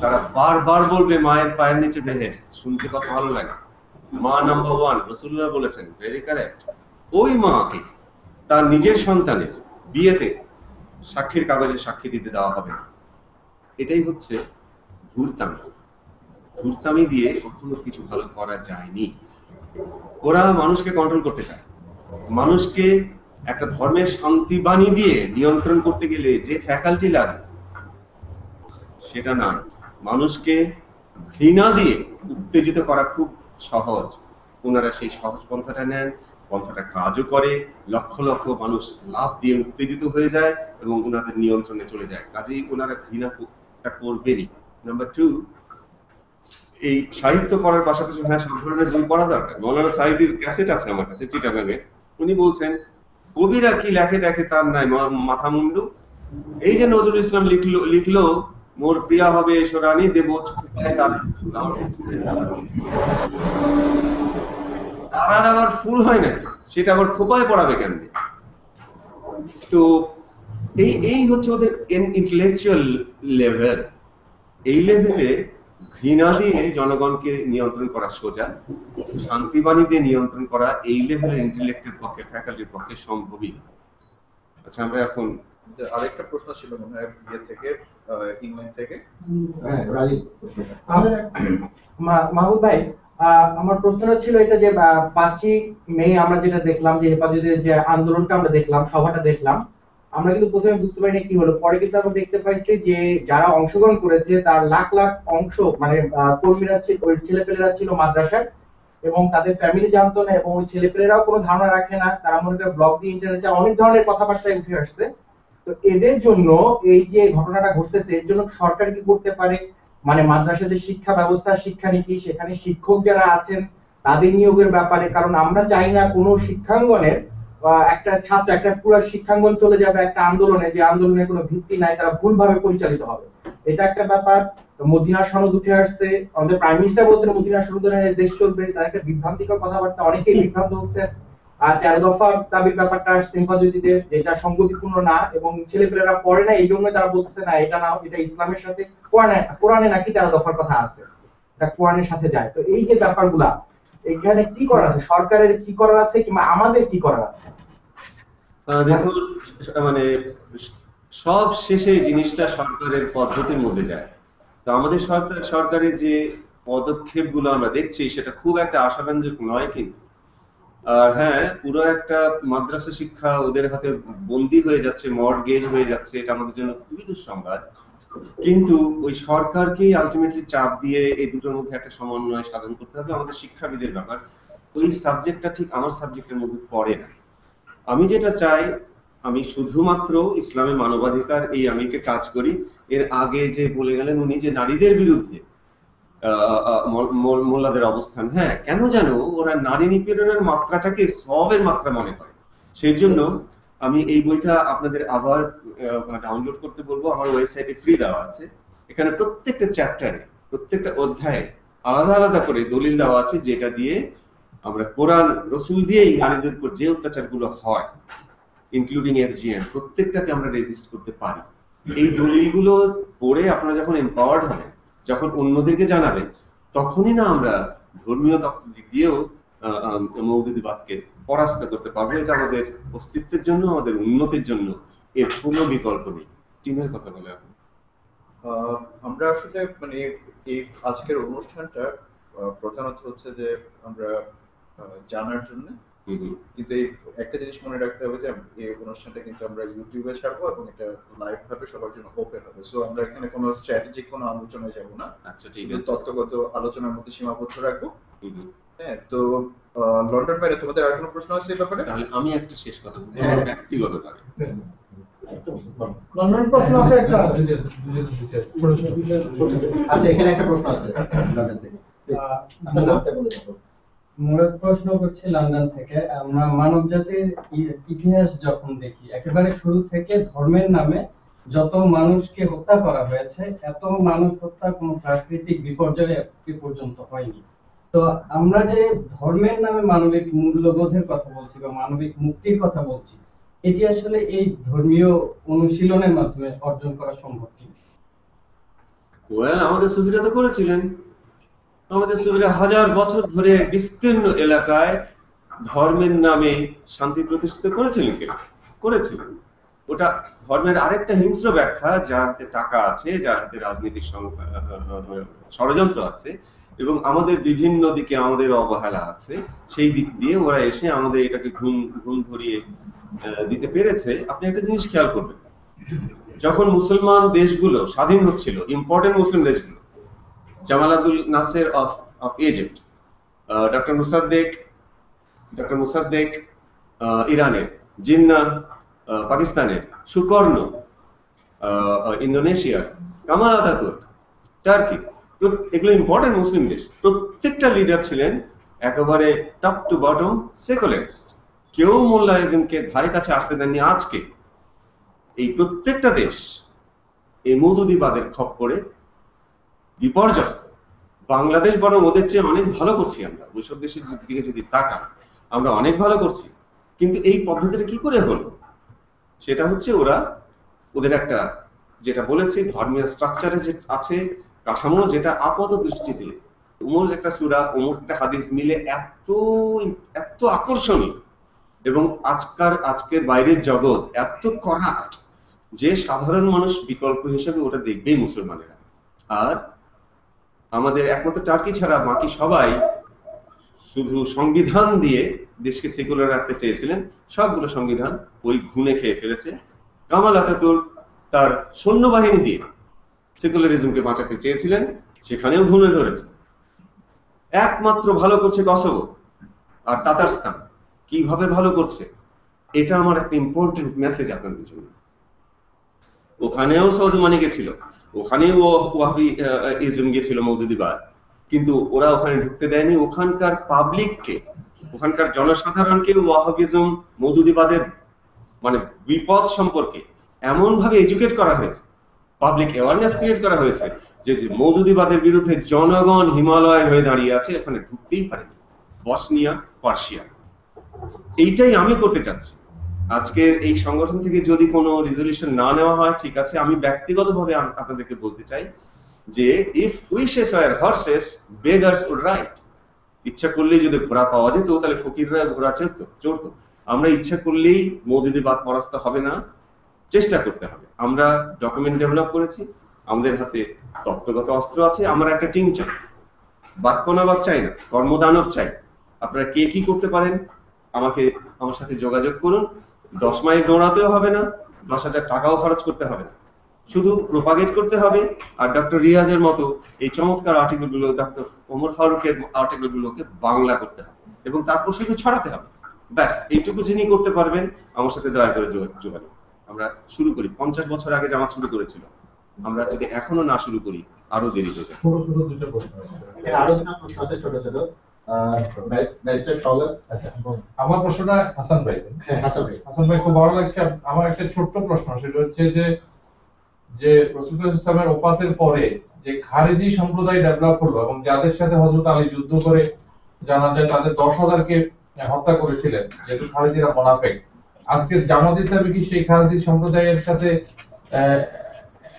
তারা বারবার বলবে মায়ের পায়ের নিচে বেহেশত, শুনতে কত ভালো লাগে। মা নাম্বার 1, রাসূলুল্লাহ বলেছেন, ভেরি কারেক্ট। ওই মাকে তার নিজের সন্তানের বিয়েতে সাক্ষীর কাগজে সাক্ষী দিতে দেওয়া হবে না। এটাই হচ্ছে ধূর্তামি। ধূর্তামি দিয়ে কখনো কিছু ভালো করা যায়নি। ওরা মানুষকে কন্ট্রোল করতে চায়। মানুষকে একটা ধর্মের শান্তি বাণী দিয়ে নিয়ন্ত্রণ করতে গেলে যে ফ্যাকাল্টি লাগে সেটা না। মানুষকে ঘৃণা দিয়ে উত্তেজিত করা খুব সহজ। ওনারা সেই সহজ পন্থাটা নেন, পন্থাটা কাজও করে। লক্ষ লক্ষ মানুষ লাভ দিয়ে উত্তেজিত হয়ে যায় এবং ওনাদের নিয়ন্ত্রণে চলে যায়। কাজেই ওনারা ঘৃণাটা করবেনই। নাম্বার 2, এই সাহিত্য পড়ার পাশাপাশি হ্যাঁ সব ধরনের বই পড়া দরকার। মৌলানা সাঈদীর ক্যাসেট আছে আমার কাছে চিটাগাঙে। উনি বলছেন কবিরা কি লেখে টেখে তার নাই মাথা মুন্ডু। এই যে নজরুল ইসলাম লিখলো মোর প্রিয়া হবে সোরানি দেব তার আবার ফুল হয় না, সেটা আবার খোপায় পড়াবে কেন? তো এই হচ্ছে ওদের ইন্টেলেকচুয়াল লেভেল। এই লেভেলে ঘৃণা দিয়ে জনগণকে নিয়ন্ত্রণ করা সোজা, শান্তিবাণী দিয়ে নিয়ন্ত্রণ করা এই লেভেলের ইন্টেলেক্টের পক্ষে, ফ্যাকাল্টির পক্ষে সম্ভবই। আচ্ছা, আমরা এখন আরেকটা প্রশ্ন ছিল মনে হয় ইয়ে থেকে, ইংল্যান্ড থেকে। হ্যাঁ, রাজীব। মাহবুব ভাই, আমার প্রশ্নটা ছিল এটা যে 5ই মে আমরা যেটা দেখলাম যে হেফাজতের যে আন্দোলনটা আমরা দেখলাম, সভাটা দেখলাম, আমরা কিন্তু প্রথমে বুঝতে পারিনি কি হলো। পরে কিন্তু আমরা দেখতে পাইছি যে যারা অংশগ্রহণ করেছে তার লাখ লাখ অংশ মানে কর্মীরা ছিল, ওই ছেলেপেলেরা ছিল মাদ্রাসার, এবং তাদের ফ্যামিলি জানতো না, এবং ওই ছেলেপেলেরাও কোনো ধারণা রাখে না। তারা মনে করে ব্লগ দিয়ে ইন্টারনেটে অনেক ধরনের কথাবার্তা উঠে আসছে। তো এদের জন্য এই যে ঘটনাটা ঘটতেছে, এর জন্য সরকার কি করতে পারে? মানে মাদ্রাসা যে শিক্ষা ব্যবস্থা, শিক্ষানীতি, সেখানে শিক্ষক যারা আছেন তাদের নিয়োগের ব্যাপারে, কারণ আমরা চাই না কোনো শিক্ষাঙ্গনের একটা ছাত্র, একটা পুরো শিক্ষাঙ্গন চলে যাবে একটা আন্দোলনে, যে আন্দোলনের কোনো ভিত্তি নাই, তারা ভুলভাবে পরিচালিত হবে। এটা একটা ব্যাপার। মদিনা সনদ উঠে আসছে, আমাদের প্রাইম মিনিস্টার বলছেন মদিনা সনদের দেশ চলবে, তার একটা বিভ্রান্তিকর কথাবার্তা, অনেকেই বিভ্রান্ত হচ্ছে। আর 13 দফা দাবির ব্যাপারটা আসছে হেফাজতিদের, যেটা সংগতিপূর্ণ না এবং ছেলেপেলেরা পড়ে না, এই জন্য তারা বলতেছে না এটা না, এটা ইসলামের সাথে কোরআনে নাকি 13 দফার কথা আছে, এটা কোরআনের সাথে যায়। তো এই যে ব্যাপারগুলা, এখানে কি করার আছে, সরকারের কি করার আছে কিংবা আমাদের কি করার আছে? দেখুন, মানে সব শেষে জিনিসটা সরকারের পদ্ধতির মধ্যে যায়। তো আমাদের সরকারের যে পদক্ষেপগুলো আমরা দেখছি সেটা খুব একটা আশাব্যঞ্জক নয়। কিন্তু আর হ্যাঁ, পুরো একটা মাদ্রাসা শিক্ষা ওদের হাতে বন্দী হয়ে যাচ্ছে, মর্টগেজ হয়ে যাচ্ছে, এটা আমাদের জন্য খুবই দুঃসংবাদ। কিন্তু ওই সরকারকেই আলটিমেটলি চাপ দিয়ে এই দুটোর মধ্যে একটা সমন্বয় সাধন করতে হবে। আমাদের শিক্ষাবিদের ব্যাপার, ওই সাবজেক্টটা ঠিক আমার সাবজেক্টের মধ্যে পড়ে না। আমি যেটা চাই, আমি শুধুমাত্র ইসলামী মানবাধিকার এই আমিকে কাজ করি। এর আগে যে বলে গেলেন উনি যে নারীদের বিরুদ্ধে মোল্লাদের অবস্থান, হ্যাঁ, কেন জানো ওরা নারী নিপীড়নের মাত্রাটাকে সবের মাত্রা মনে করে। সেই জন্য আমি এই বইটা আপনাদের আবার ডাউনলোড করতে বলবো, আমার ওয়েবসাইটে ফ্রি দেওয়া আছে। এখানে প্রত্যেকটা চ্যাপ্টারে, প্রত্যেকটা অধ্যায়ে আলাদা আলাদা করে দলিল দেওয়া আছে, যেটা দিয়ে আমরা কোরআন রসুল দিয়েই নারীদের উপর যে অত্যাচারগুলো হয়, ইনক্লুডিং FGM, প্রত্যেকটাকে আমরা রেজিস্ট করতে পারি। এই দলিলগুলো পড়ে আপনারা যখন এম্পাওয়ার্ড হবেন, যখন অন্যদেরকে জানাবেন, তখনই না আমরা ধর্মীয় তত্ত্ব দিক দিয়েও মৌদুদিবাদকে পরাস্ত করতে পারবো। এটা আমাদের অস্তিত্বের জন্য, আমাদের উন্নতির জন্য এর কোনো বিকল্প নেই। টিমের কথা বলে এখন আমরা আসলে মানে এই আজকের অনুষ্ঠানটা প্রধানত হচ্ছে যে আমরা জানার জন্য, কিন্তু এই একটা জিনিস মনে রাখতে হবে যে এই অনুষ্ঠানটা কিন্তু আমরা ইউটিউবে ছাড়বো এবং এটা লাইভ ভাবে সবার জন্য ওপেন হবে। সো আমরা এখানে কোনো স্ট্র্যাটেজিক কোনো আলোচনায় যাব না। আচ্ছা, ঠিক আছে, তত্ত্বগত আলোচনার মধ্যে সীমাবদ্ধ রাখবো। হ্যাঁ, তো লন্ডন বাইরে তোমাদের আর কোনো প্রশ্ন আছে এই ব্যাপারে? তাহলে আমি একটা শেষ কথা বলবো ব্যক্তিগতভাবে। লন্ডন প্রশ্ন আছে একটা। আচ্ছা, এখানে একটা প্রশ্ন আছে লন্ডন থেকে। মূলত প্রশ্ন করছি লন্ডন থেকে। আমরা মানব জাতির ইতিহাস যখন দেখি, একেবারে শুরু থেকে ধর্মের নামে যত মানুষকে হত্যা করা হয়েছে, এত মানুষ হত্যা কোনো প্রাকৃতিক বিপর্যয়ে এ পর্যন্ত হয়নি। তো আমরা যে ধর্মের নামে মানবিক মূল্যবোধের কথা বলছি বা মানবিক মুক্তির কথা বলছি, এটি আসলে এই ধর্মীয় অনুশীলনের মাধ্যমে অর্জন করা সম্ভব কি? আমাদের সুবিধা তো করেছিলেন। আমাদের সুবিধা হাজার বছর ধরে বিস্তীর্ণ এলাকায় ধর্মের নামে শান্তি প্রতিষ্ঠিত করেছিলেন। কে করেছিলেন? ওটা ধর্মের আরেকটা হিংস্র ব্যাখ্যা, যার হাতে টাকা আছে, যার হাতে রাজনৈতিক ষড়যন্ত্র আছে এবং আমাদের বিভিন্ন দিকে আমাদের অবহেলা আছে, সেই দিক দিয়ে ওরা এসে আমাদের এটাকে ঘুম ধরিয়ে দিতে পেরেছে। আপনি একটা জিনিস খেয়াল করবেন, যখন মুসলমান দেশগুলো স্বাধীন হচ্ছিল, ইম্পর্টেন্ট মুসলিম দেশগুলো, Jamal Abdul Nasser of Egypt, doctor Mossadegh ইরানের, জিন্না পাকিস্তানের, সুকর্ণ ইন্দোনেশিয়ার, কামাল আতাতুর্ক টার্কি, এগুলো ইম্পর্টেন্ট মুসলিম দেশ। প্রত্যেকটা লিডার ছিলেন একেবারে টপ টু বটম সেকুলারিস্ট। কেউ মোল্লাইজমকে ধারে কাছে আসতে দেননি। আজকে এই প্রত্যেকটা দেশ এই মৌদুদিবাদের খপ্পরে বিপর্যস্ত। বাংলাদেশ বরং ওদের চেয়ে অনেক ভালো করছি। আমরা ওইসব দেশের দিকে যদি তাকান, আমরা অনেক ভালো করছি। কিন্তু এই পদ্ধতিটা কি করে হলো? সেটা হচ্ছে ওদের একটা, যেটা বলেছি, ধর্মীয় স্ট্রাকচারে যে আছে কাঠামো, যেটা আপাত দৃষ্টিতে অমুক একটা সূরা, অমুক একটা হাদিস মিলে এত আকর্ষণীয় এবং আজকের বাইরের জগৎ এত কড়া যে সাধারণ মানুষ বিকল্প হিসেবে ওটা দেখবেই মুসলমানেরা। আর আমাদের একমাত্র টার্কি ছাড়া বাকি সবাই শুধু সংবিধান দিয়ে দেশকে সেকুলার রাখতে চেয়েছিলেন। সবগুলো সংবিধান ওই ঘুণে খেয়ে ফেলেছে। কামাল আতাতুর্ক তার সৈন্যবাহিনী দিয়ে সেকুলারিজমকে বাঁচাতে চেয়েছিলেন, সেখানেও ঘুণে ধরেছে। একমাত্র ভালো করছে কসোভো আর তাতারস্তান। কিভাবে ভালো করছে, এটা আমার একটা ইম্পর্টেন্ট মেসেজ আপনাদের জন্য। ওখানেও সৌদি মানি গেছিল, ওখানেও ওয়াহাবি ইজম গেছিল, মৌদুদিবাদ, কিন্তু ওরা ওখানে ঢুকতে দেয়নি। ওখানকার পাবলিককে, ওখানকার জনসাধারণকে ওয়াহাবিজম মৌদুদিবাদের মানে বিপদ সম্পর্কে এমন ভাবে এডুকেট করা হয়েছে, পাবলিক অ্যাওয়ারনেস ক্রিয়েট করা হয়েছে যে মৌদুদিবাদের বিরুদ্ধে জনগণ হিমালয় হয়ে দাঁড়িয়ে আছে, এখানে ঢুকতেই পারেনি। বসনিয়া, পার্সিয়া, এইটাই আমি করতে চাচ্ছি। আজকের এই সংগঠন থেকে যদি কোনো রেজলিউশন না নেওয়া হয়, ঠিক আছে, আমি ব্যক্তিগতভাবে আপনাদেরকে বলতে চাই যে if wishes are horses, beggars would ride. ইচ্ছা করলেই যদি ঘোড়া পাওয়া যেত, তাহলে ফকিররা ঘোড়া চড়তো। আমরা ইচ্ছা করলেই মৌদুদিবাদ পরাস্ত হবে না, চেষ্টা করতে হবে। আমরা ডকুমেন্ট ডেভেলপ করেছি, আমাদের হাতে তত্ত্বগত অস্ত্র আছে। আমরা একটা টিম চাই, বাক্যনাবাদ চাই না, কর্মদানব চাই। আপনারা কে কি করতে পারেন আমার সাথে যোগাযোগ করুন। 10 মাইল দৌড়াতেও হবে না, 10,000 টাকাও খরচ করতে হবে না, শুধু প্রোপাগেট করতে হবে। আর ডক্টর রিয়াজের মতো এই চমৎকার আর্টিকেলগুলো, ডক্টর ওমর ফারুকের আর্টিকেলগুলোকে বাংলা করতে হবে। এবং তারপর শুধু ছড়াতে হবে, ব্যাস এইটুকু যিনি করতে পারবেন আমার সাথে দয়া করে যোগাযোগ। আমরা শুরু করি, 50 বছর আগে জামাত শুরু করেছিল, আমরা যদি এখনো না শুরু করি আরো দেরি হয়ে যাবে। ছোট ছোট দুটো প্রশ্ন, আরো দুটো প্রশ্ন আছে ছোট ছোট। ব্যারিস্টার শওকত। আচ্ছা, আমার প্রশ্নটা হাসান ভাই। হ্যাঁ, হাসান ভাই খুব ভালো লাগছে। আমার একটা ছোট্ট প্রশ্ন, সেটা হচ্ছে যে রাসূলুল্লাহ ইসলামের ওফাতের পরে যে খারেজি সম্প্রদায় ডেভেলপ হলো এবং যাদের সাথে হযরত আলী যুদ্ধ করে জানা যায় তাদের 10,000-কে হত্যা করেছিলেন, যেহেতু খারেজিরা মুনাফিক, আজকের জামাত ইসলামী কি সেই খারেজি সম্প্রদায়ের সাথে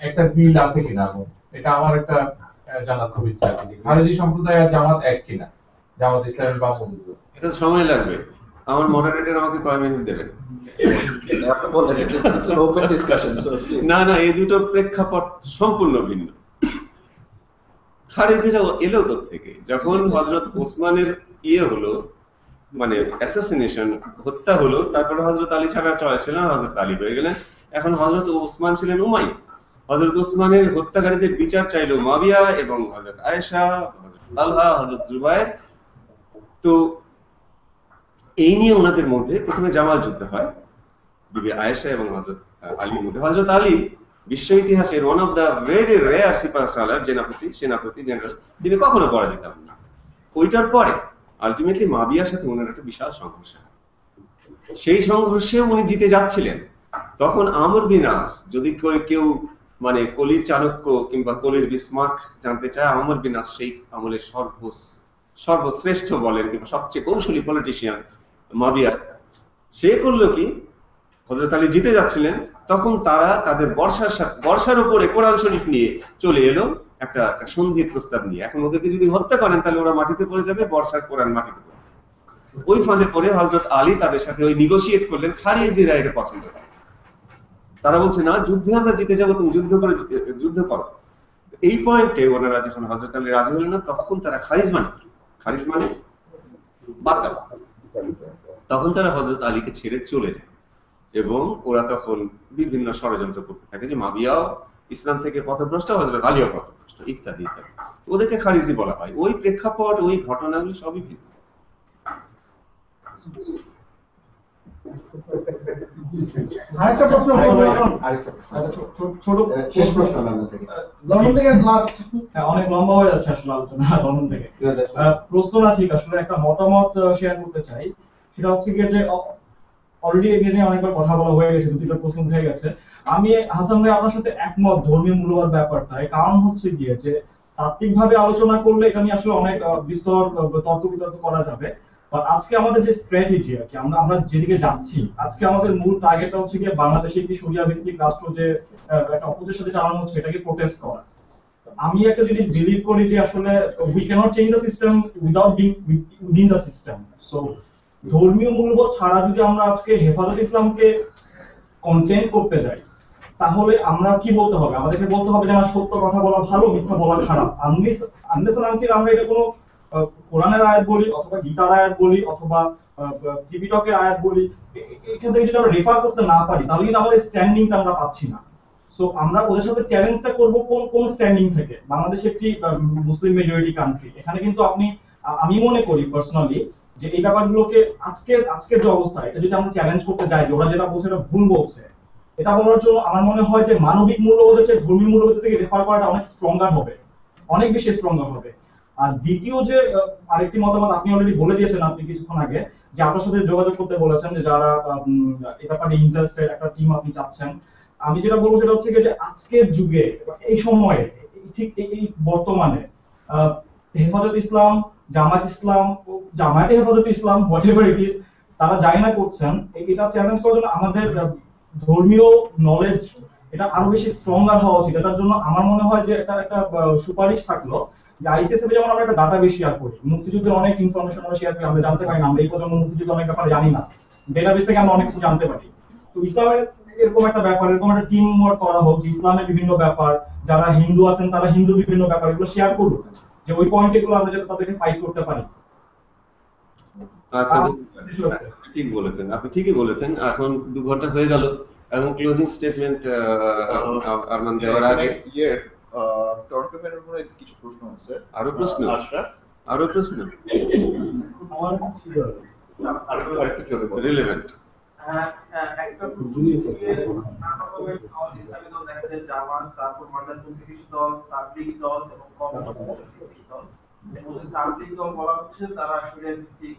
একটা মিল আছে কিনা? এটা আমার একটা জানার খুব ইচ্ছা আছে, খারেজি সম্প্রদায় আর জামাত এক কিনা, জামাত ইসলামের বা বন্ধু। এটা সময় লাগবে, আমার মডারেটর আমাকে কয় মিনিট দেবেন? না না, এই দুটো প্রেক্ষাপট সম্পূর্ণ ভিন্ন। খারেজিরা এলো থেকে যখন হযরত ওসমানের হলো, মানে অ্যাসাসিনেশন, হত্যা হলো, তারপরে হযরত আলী ছাড়া চয়েস ছিল না, হযরত আলী হয়ে গেলেন। এখন হযরত ওসমান ছিলেন উমাইয়া, হযরত ওসমানের হত্যাকারীদের বিচার চাইলো মুয়াবিয়া এবং হযরত আয়েশা, হযরত তালহা, হযরত জুবায়ের। তো এই নিয়ে ওনাদের মধ্যে প্রথমে জামাল যুদ্ধ হয় বিবি আয়েশা এবং হযরত আলীর মধ্যে। হযরত আলী বিশ্ব ইতিহাসের one of the very rare সিপাহ সালার সেনাপতি জেনারেল, তিনি কখনো পরাজিত হন না। ওইটার পরে আলটিমেটলি মুয়াবিয়ার সাথে ওনার একটা বিশাল সংঘর্ষ, সেই সংঘর্ষে উনি জিতে যাচ্ছিলেন। তখন আমর বিন আস, যদি কেউ মানে কলির চাণক্য কিংবা কলির বিসমার্ক জানতে চায়, আমর বিন আস সেই আমলের সর্বশ্রেষ্ঠ বলেন কিংবা সবচেয়ে কৌশলী পলিটিশিয়ান মুয়াবিয়া। সে করলো কি, হযরত আলী জিতে যাচ্ছিলেন, তখন তারা তাদের বর্ষার উপরে কোরআন শরীফ নিয়ে চলে এলো একটা সন্ধির প্রস্তাব নিয়ে। এখন ওদেরকে যদি হত্যা করেন তাহলে ওরা মাটিতে পড়ে যাবে, বর্ষার কোরআন মাটিতে পড়ে যাবে। ওই ফাঁদে পড়ে হযরত আলী তাদের সাথে ওই নেগোশিয়েট করলেন, খারিজিরা এটা পছন্দ করে। তারা বলছে না, যুদ্ধে আমরা জিতে যাবো, তুমি যুদ্ধ করো। এই পয়েন্টে ওনারা যখন হযরত আলী রাজি হলেন না, তখন তারা খারিজ মানে বাতাল, তখন তারা হযরত আলীকে ছেড়ে চলে যায় এবং ওরা তখন বিভিন্ন ষড়যন্ত্র করতে থাকে যে মুয়াবিয়াও ইসলাম থেকে পথভ্রষ্ট, হযরত আলীও পথভ্রষ্ট, ইত্যাদি ইত্যাদি। ওদেরকে খারিজি বলা হয়। ওই প্রেক্ষাপট, ওই ঘটনাগুলো সবই ভিন্ন। আরেকটা প্রশ্ন, ছোট শেষ প্রশ্ন থেকে লন্ডন থেকে লাস্ট, অনেক লম্বা হয়ে যাচ্ছে আসলে আলোচনা। লন্ডন থেকে প্রশ্নটা ঠিক, আসলে একটা মতামত শেয়ার করতে চাই। সেটা হচ্ছে কি যে অলরেডি এখানে অনেকবার কথা বলা হয়ে গেছে, দুটো প্রশ্ন হয়ে গেছে। আমি হাসান ভাই আপনার সাথে একমত ধর্মীয় মূল্যবোধ ব্যাপারটায়। কারণ হচ্ছে গিয়ে যে তাত্ত্বিকভাবে আলোচনা করলে এটা নিয়ে আসলে অনেক বিস্তর তর্ক বিতর্ক করা যাবে। বাট আজকে আমাদের যে স্ট্র্যাটেজি আর কি, আমরা যেদিকে যাচ্ছি, আজকে আমাদের মূল টার্গেটটা হচ্ছে গিয়ে বাংলাদেশে একটি শরিয়া ভিত্তিক রাষ্ট্র যে একটা অপোজিশনের সাথে চালানো হচ্ছে, এটাকে প্রোটেস্ট করা। আমি একটা জিনিস বিলিভ করি যে আসলে we can't change the system without being within the system. So ধর্মীয় মূল্যবোধ ছাড়া যদি আমরা আজকে হেফাজত ইসলামকে কন্টেন করতে যাই, তাহলে আমরা কি বলতে হবে? আমাদেরকে বলতে হবে যে না, সত্য কথা বলা ভালো, মিথ্যা বলা খারাপ। আমরা এটা কোনো কোরআনের আয়াত বলি অথবা গীতার আয়াত বলি অথবা ত্রিপিটকের আয়াত বলি, এখান থেকে যদি আমরা রেফার করতে না পারি, তাহলে কিন্তু আমাদের স্ট্যান্ডিংটা আমরা পাচ্ছি না। সো আমরা ওদের সাথে চ্যালেঞ্জটা করবো কোন স্ট্যান্ডিং থেকে? বাংলাদেশ একটি মুসলিম মেজরিটি কান্ট্রি, এখানে কিন্তু আমি মনে করি পার্সোনালি যে এই ব্যাপারগুলোকে আজকের যে অবস্থা, এটা যদি আমরা চ্যালেঞ্জ করতে যাই যে ওরা যেটা বলছে এটা ভুল বলছে, এটা বলার জন্য আমার মনে হয় যে মানবিক মূল্যবোধের চেয়ে ধর্মীয় মূল্যবোধ থেকে রেফার করাটা অনেক স্ট্রঙ্গার হবে, অনেক বেশি স্ট্রঙ্গার হবে। আর দ্বিতীয় যে আরেকটি মতামত আপনি অলরেডি বলে দিয়েছেন আপনি কিছুক্ষণ আগে, যে আপনার সাথে যোগাযোগ করতে বলেছেন যে যারা এই ব্যাপারে ইন্টারেস্টেড একটা টিম আপনি চাচ্ছেন। আমি যেটা বলবো সেটা হচ্ছে যে আজকের যুগে, এই সময়ে, ঠিক এই বর্তমানে হেফাজত ইসলাম, জামায়াতে হেফাজত ইসলাম, হোয়াটএভার ইট ইজ, তারা যাই না করছেন, এটা চ্যালেঞ্জ করার জন্য আমাদের ধর্মীয় নলেজ এটা আরো বেশি স্ট্রঙ্গার হওয়া উচিত। এটার জন্য আমার মনে হয় যে এটা একটা সুপারিশ থাকলো যে আইসিএসএফ যেমন আমরা একটা ডাটাবেস শেয়ার করি, মুক্তিযুদ্ধের অনেক ইনফরমেশন আমরা শেয়ার করি, আমরা জানতে পারি না, আমরা এই প্রজন্ম মুক্তিযুদ্ধ অনেক ব্যাপারে জানি না, ডেটাবেস থেকে আমরা অনেক কিছু জানতে পারি। তো ইসলামের এরকম একটা ব্যাপার, এরকম একটা টিম ওয়ার্ক করা হোক যে ইসলামের বিভিন্ন ব্যাপার, যারা হিন্দু আছেন তারা হিন্দু বিভিন্ন ব্যাপার এগুলো শেয়ার করুন, যে ওই পয়েন্টে গুলো আমরা যাতে তাদেরকে ফাইট করতে পারি। আচ্ছা, ঠিক বলেছেন, আপনি ঠিকই বলেছেন। এখন 2 ঘন্টা হয়ে গেল এবং ক্লোজিং স্টেটমেন্ট আরমান দেওয়ার আগে টরন্টো ফ্যানের উপরে কিছু প্রশ্ন আছে। আরো প্রশ্ন? আশরাফ, আরো প্রশ্ন রিলেভেন্ট? একটা জামাত, তারপর মাদ্রাসাপন্থী দল, তাবলীগ দল এবং কমিউনিস্ট দল। তাবলীগ দল বলা হচ্ছে তারা শরিয়া ভিত্তিক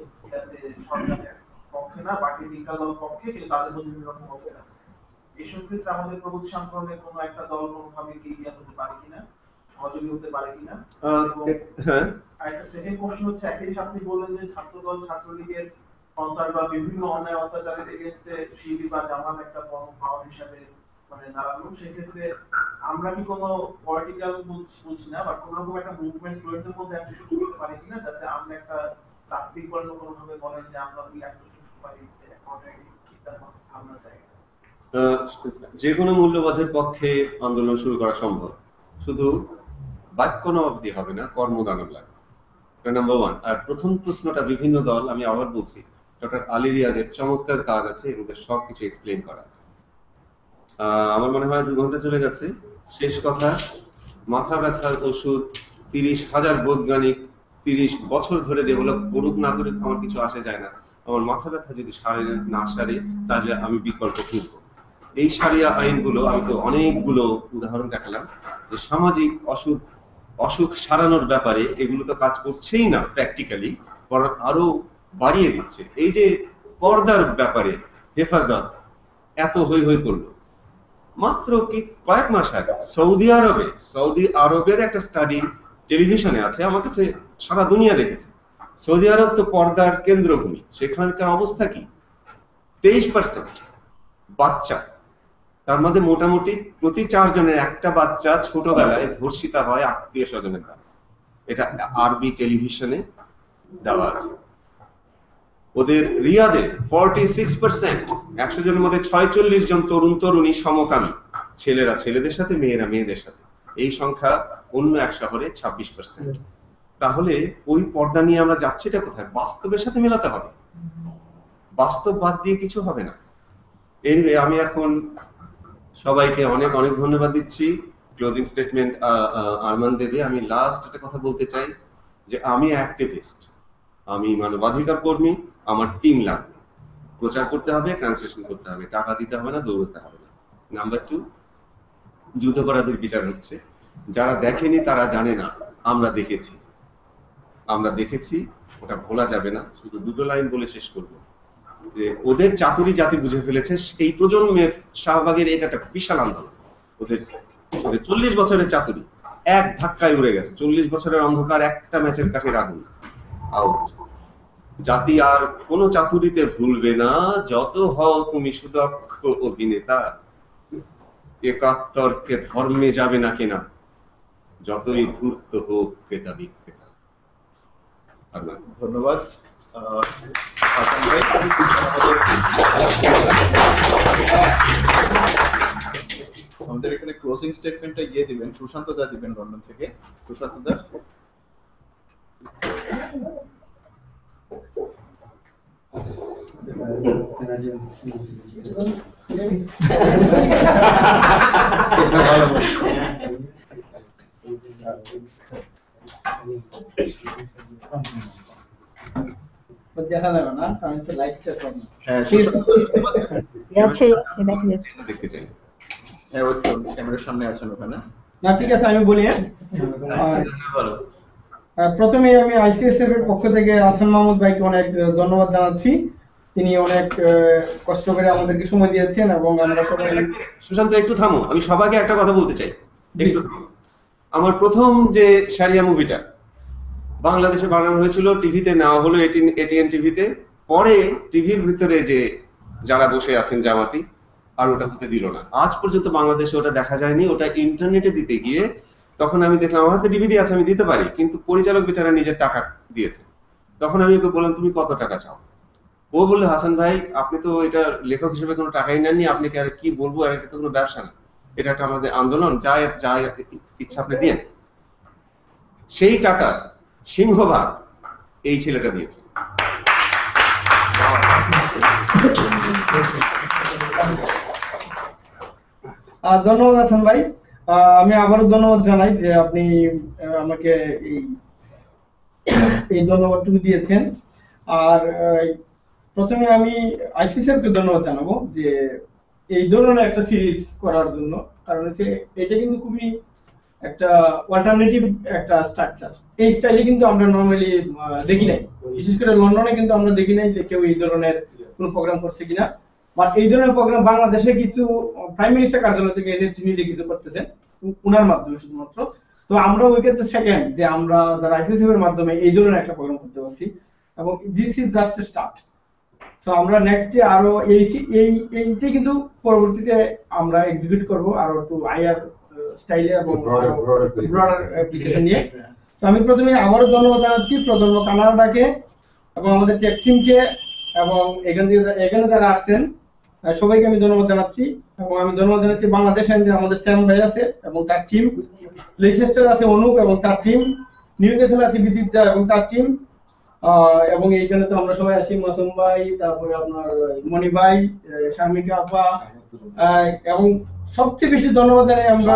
সরকারের পক্ষে না, বাকি তিনটা দল পক্ষে, কিন্তু তাদের মধ্যে বিভিন্ন রকম মতভেদ আছে। এইসব ক্ষেত্রে আমাদের প্রবুদ্ধ আন্দোলনের কোনো একটা দল কোনোভাবে কি ইয়া হতে পারে কিনা, সহযোগী হতে পারে কিনা? হ্যাঁ। আর একটা সেকেন্ড কোশ্চেন হচ্ছে, একই জিনিস আপনি বললেন যে ছাত্রদল ছাত্রলীগের সন্ত্রাস বা বিভিন্ন অন্যায় অত্যাচারের এগেইনস্টে শিবির বা জামাত একটা বড় পাওয়ার হিসাবে মানে দাঁড়ালো। সেক্ষেত্রে আমরা কি কোনো পলিটিক্যাল বুঝছি না বা কোনো রকম একটা মুভমেন্ট স্টুডেন্টদের মধ্যে একটা শুরু করতে পারি কিনা, যাতে আমরা একটা তাত্ত্বিক বর্ণ কোনোভাবে বলেন যে আমরা কি একটা শুরু করতে পারি আমরা চাই। যে কোনো মূল্যবোধের পক্ষে আন্দোলন শুরু করা সম্ভব, শুধু বাক্য নবাবদি হবে না, কর্মদানব লাগবে। Number one. আর প্রথম প্রশ্নটা বিভিন্ন দল, আমি আবার বলছি, ডক্টর আলী রিয়াজের চমৎকার কাজ আছে, এর মধ্যে সবকিছু এক্সপ্লেন করা আছে। আমার মনে হয় 2 ঘন্টা চলে গেছে। শেষ কথা, মাথা ব্যথার ওষুধ 30,000 বৈজ্ঞানিক 30 বছর ধরে ডেভেলপ করুক না করুক আমার কিছু আসে যায় না। আমার মাথা ব্যথা যদি না সারে, তাহলে আমি বিকল্প খুঁজব। এই শারিয়া আইনগুলো, আমি তো অনেকগুলো উদাহরণ দেখালাম, যে সামাজিক অসুখ সারানোর ব্যাপারে এগুলো তো কাজ করছেই না প্র্যাকটিক্যালি, বরং আরো বাড়িয়ে দিচ্ছে। এই যে পর্দার ব্যাপারে হেফাজত এত হই হই করলো, মাত্র কি কয়েক মাস আগে সৌদি আরবের একটা স্টাডি টেলিভিশনে আছে, আমার কাছে সারা দুনিয়া দেখেছে। সৌদি আরব তো পর্দার কেন্দ্রভূমি, সেখানকার অবস্থা কি? 23% বাচ্চা, তার মধ্যে মোটামুটি প্রতি 4 জনের একটা বাচ্চা ছোটবেলায় ধর্ষিতা হয় আত্মীয় স্বজনের দ্বারা। এটা আরবি টেলিভিশনে দেওয়া আছে। ওদের রিয়াদে 46%, 100 জনের মধ্যে 46 জন তরুণ তরুণী সমকামী, ছেলেরা ছেলেদের সাথে, মেয়েরা মেয়েদের সাথে। এই সংখ্যা অন্য এক শহরে 26%। তাহলে ওই পর্দা নিয়ে আমরা যাচ্ছিটা কোথায়? বাস্তবের সাথে মেলাতে হবে, বাস্তব বাদ দিয়ে কিছু হবে না। এনিওয়ে, আমি এখন সবাইকে অনেক অনেক ধন্যবাদ দিচ্ছি। ক্লোজিং স্টেটমেন্ট আরমান দেবে। আমি লাস্ট একটা কথা বলতে চাই, যে আমি অ্যাক্টিভিস্ট, আমি মানবাধিকার কর্মী, আমার টিম লাগবে। প্রচার করতে হবে, ট্রান্সলেশন করতে হবে, টাকা দিতে হবে না, দৌড়তে হবে না। নাম্বার 2, যুদ্ধাপরাধীর বিচার হচ্ছে। যারা দেখেনি তারা জানে না, আমরা দেখেছি, ওটা ভোলা যাবে না। শুধু 2টো লাইন বলে শেষ করব, যে ওদের চাতুরি জাতি বুঝে ফেলেছে। এই প্রজন্মের শাহবাগের এটা একটা বিশাল আন্দোলন। ওদের 40 বছরের চাতুরি এক ধাক্কায় উড়ে গেছে। 40 বছরের অন্ধকার একটা ম্যাচের কাছে আগুন আউট। জাতি আর কোন চাতুরিতে ভুলবে না, যত হও তুমি সুদক্ষ অভিনেতা। 71কে ধর্মে যাবে না কেনা, যতই ধূর্ত হোক ক্রেতা বিক্রেতা। ধন্যবাদ। আমাদের এখানে ক্লোজিং স্টেটমেন্টটা গিয়ে দিবেন, সুশান্ত দা দিবেন লন্ডন থেকে। সুশান্ত দা। দেখা যাবে না, কারণ তো লাইটটা কম। হ্যাঁ, সুশান্ত আছে, দেখা যাচ্ছে। দেখতে চাই। হ্যাঁ, ওই তো ক্যামেরার সামনে আছেন ওখানে। না, ঠিক আছে, আমি বলি। প্রথমে আমি আইসিএসএফ এর পক্ষ থেকে হাসান মাহমুদ ভাইকে অনেক ধন্যবাদ জানাচ্ছি। তিনি অনেক কষ্ট করে আমাদেরকে সময় দিয়েছেন এবং আমরা সবাই। সুশান্ত, একটু থামো, আমি সবাইকে একটা কথা বলতে চাই। একটু, আমার প্রথম যে শারিয়া মুভিটা বাংলাদেশে বানানো হয়েছিল, টিভিতে নেওয়া হলো, এটিএন টিভিতে। পরে টিভির ভিতরে যে যারা বসে আছেন জামাতি, আর ওটা হতে দিল না। আজ পর্যন্ত বাংলাদেশে ওটা দেখা যায়নি। ওটা ইন্টারনেটে দিতে গিয়ে তখন আমি দেখলাম, আমার হাতে ডিভিডি আছে, আমি দিতে পারি, কিন্তু পরিচালক বেচারা নিজের টাকা দিয়েছে। তখন আমি ওকে বললাম, তুমি কত টাকা চাও? ও বললো, হাসান ভাই, আপনি তো এটা লেখক হিসেবে কোনো টাকাই নেননি, আপনি কি বলবো, আর এটা তো কোনো ব্যবসা না, এটা একটা আমাদের আন্দোলন, যা ইচ্ছা আপনি দিয়ে। সেই টাকা সিংহভাগ এই ছেলেটা দিয়েছে। ধন্যবাদ হাসান ভাই। আমি আবারও ধন্যবাদ জানাই যে আপনি আমাকে এই ধন্যবাদটুকু দিয়েছেন। আর প্রথমে আমি আইসি স্যারকে ধন্যবাদ জানাবো যে এই ধরনের একটা সিরিজ করার জন্য, কারণ হচ্ছে এটা কিন্তু খুবই একটা অল্টারনেটিভ একটা স্ট্রাকচার। এই স্টাইলে কিন্তু আমরা নরমালি দেখি নাই, বিশেষ করে লন্ডনে কিন্তু আমরা দেখি নাই যে কেউ এই ধরনের কোনো প্রোগ্রাম করছে কিনা। বাট এই ধরনের প্রোগ্রাম বাংলাদেশে কিছু প্রাইম মিনিস্টার কার্যালয় থেকে নিজে কিছু করতেছেন উনার মাধ্যমে শুধুমাত্র। তো আমরা ওই ক্ষেত্রে সেকেন্ড যে আমরা যারা আইসিসিএফ এর মাধ্যমে এই ধরনের একটা প্রোগ্রাম করতে পারছি, এবং this is just a start. তো আমরা নেক্সট ডে আরো এইটাই কিন্তু পরবর্তীতে আমরা এক্সিকিউট করব আরো একটু হায়ার স্টাইলে এবং ব্রডার অ্যাপ্লিকেশন নিয়ে। তো আমি প্রথমে আবারও ধন্যবাদ জানাচ্ছি প্রজন্ম কানাডাকে এবং আমাদের টেক টিমকে, এবং এখানে যারা আসছেন সবাইকে আমি ধন্যবাদ জানাচ্ছি। এবং আমি ধন্যবাদ জানাচ্ছি বাংলাদেশ আমাদের স্যাম ভাই আছে এবং তার টিম, লেইসেস্টার আছে অনুপ এবং তার টিম, নিউক্যাসল আছে বিদিতা এবং তার টিম, এবং এইখানে তো আমরা সবাই আছি, মাসুম ভাই, তারপরে আপনার মনি ভাই, শারমিকা আপা, এবং সবচেয়ে বেশি ধন্যবাদ জানাই আমরা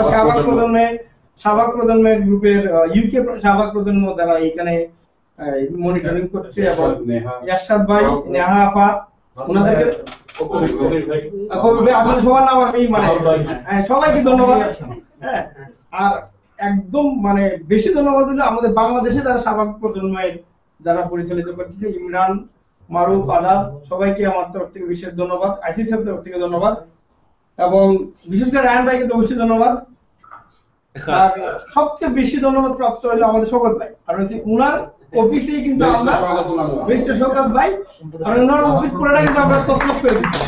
শাহবাগ প্রজন্মের গ্রুপের ইউকে শাহবাগ প্রজন্ম যারা এখানে মনিটরিং করছে, এবং ইয়াশাদ ভাই, নেহা আপা, ওনাদেরকে আসলে সবার নাম আমি মানে সবাইকে ধন্যবাদ। হ্যাঁ, আর একদম মানে বেশি ধন্যবাদ হলো আমাদের বাংলাদেশে যারা শাহবাগ প্রজন্মের যারা পরিচালিত করছে, ইমরান, মারুফ, আজাদ, সবাইকে আমার তরফ থেকে বিশেষ ধন্যবাদ, আইসি সাহেব তরফ থেকে ধন্যবাদ, এবং বিশেষ করে রায়ন ভাইকে তো অবশ্যই ধন্যবাদ। আর সবচেয়ে বেশি ধন্যবাদ প্রাপ্ত হলো আমাদের শওকত ভাই, কারণ হচ্ছে উনার অফিসেই কিন্তু আমরা মিস্টার শওকত ভাই, কারণ উনার অফিস পুরোটা কিন্তু আমরা তছনছ করে দিচ্ছি।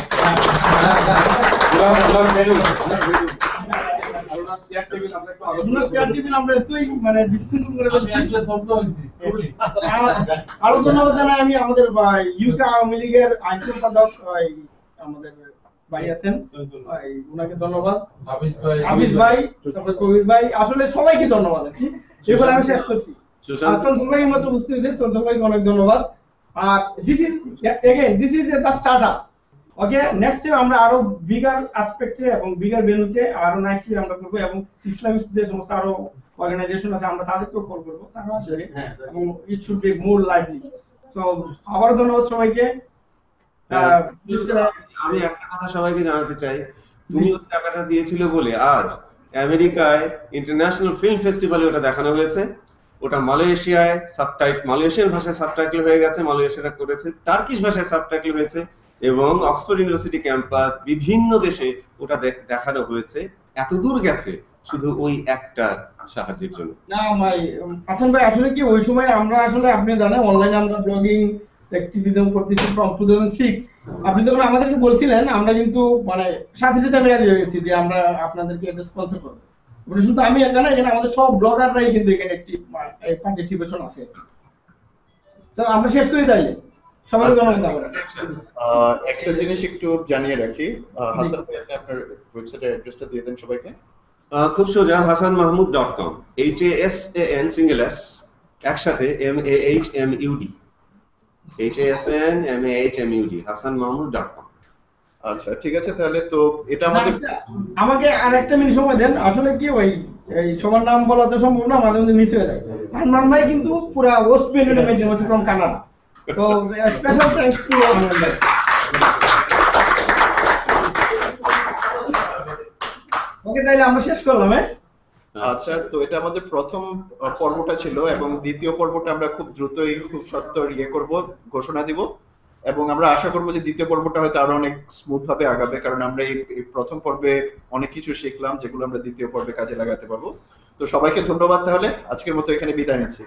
আরো ধন্যবাদ জানাই আমি আমাদের ইউকে আওয়ামী লীগের আইন সম্পাদক আমাদের ভাই আছেন, উনাকে ধন্যবাদ, হাফিজ ভাই, তারপরে কবির ভাই, আসলে সবাইকে ধন্যবাদ আর কি। এবার আমি শেষ করছি, চঞ্চল ভাই মতো বুঝতে হয়েছে, চঞ্চল ভাইকে অনেক ধন্যবাদ। আর this is the startup. Okay, next time আমরা আরো বিগার অ্যাসপেক্টে এবং বিগার ভেন্যুতে আরো নাইসলি আমরা করবো, এবং ইসলামিক যে সমস্ত আরো অর্গানাইজেশন আছে আমরা তাদেরকেও কল করবো, তারা আসবে, এবং it should be more lively. তো আবারও ধন্যবাদ সবাইকে। আমি একটা কথা সবাইকে জানাতে চাই, তুমি ওই টাকাটা দিয়েছিল বলে আজ আমেরিকায় ইন্টারন্যাশনাল ফিল্ম ফেস্টিভ্যালে ওটা দেখানো হয়েছে, ওটা মালয়েশিয়ায় মালয়েশিয়ান ভাষায় সাবটাইটেল হয়ে গেছে, মালয়েশিয়ারা করেছে, টার্কিশ ভাষায় সাবটাইটেল হয়েছে, এবং অক্সফোর্ড ইউনিভার্সিটি ক্যাম্পাস বিভিন্ন দেশে ওটা দেখানো হয়েছে। এত দূর গেছে শুধু ওই একটা সাহায্যের জন্য। না ভাই, হাসান ভাই, আসলে কি ওই সময় আমরা আসলে আপনি জানেন অনলাইনে আমরা ব্লগিং অ্যাক্টিভিজম করতেছি ফ্রম 2006। আপনি যখন আমাদেরকে বলছিলেন আমরা কিন্তু মানে সাথে সাথে আমি রাজি হয়ে গেছি যে আমরা আপনাদেরকে এটা স্পন্সর করব। মানে শুধু আমি একা না, এখানে আমাদের সব ব্লগাররাই কিন্তু এখানে একটি পার্টিসিপেশন আছে। তো আমরা শেষ করি তাইলে, সবাইকে ধন্যবাদ। একটা জিনিস একটু জানিয়ে রাখি, হাসান ভাই আপনি আপনার ওয়েবসাইটের অ্যাড্রেসটা দিয়ে দেন সবাইকে। খুব সোজা, hasanmahmood.com, HASAN সিঙ্গেল এস একসাথে MAHMUD, HASANMAHMUD, hasanmahmood.com। আচ্ছা ঠিক আছে, তাহলে তো এটা আমাকে আরেকটা মিনিট সময় দেন। আসলে কি ওই এই সবার নাম বলা তো সম্ভব না, মাঝে মাঝে মিস হয়ে যায়। আনমান ভাই কিন্তু পুরো West Bengal medical from Canada, তো স্পেশাল থ্যাঙ্কস টু আনমান ভাই। ওকে, তাইলে আমরা শেষ করলাম। আচ্ছা, তো এটা আমাদের প্রথম পর্বটা ছিল, এবং দ্বিতীয় পর্বটা আমরা খুব দ্রুতই খুব সত্তর করব, ঘোষণা দিব, এবং আমরা আশা করব যে দ্বিতীয় পর্বটা হয়তো আরো অনেক স্মুথ ভাবে আগাবে, কারণ আমরা এই প্রথম পর্বে অনেক কিছু শিখলাম যেগুলো আমরা দ্বিতীয় পর্বে কাজে লাগাতে পারবো। তো সবাইকে ধন্যবাদ, তাহলে আজকের মতো এখানে বিদায় নিচ্ছি।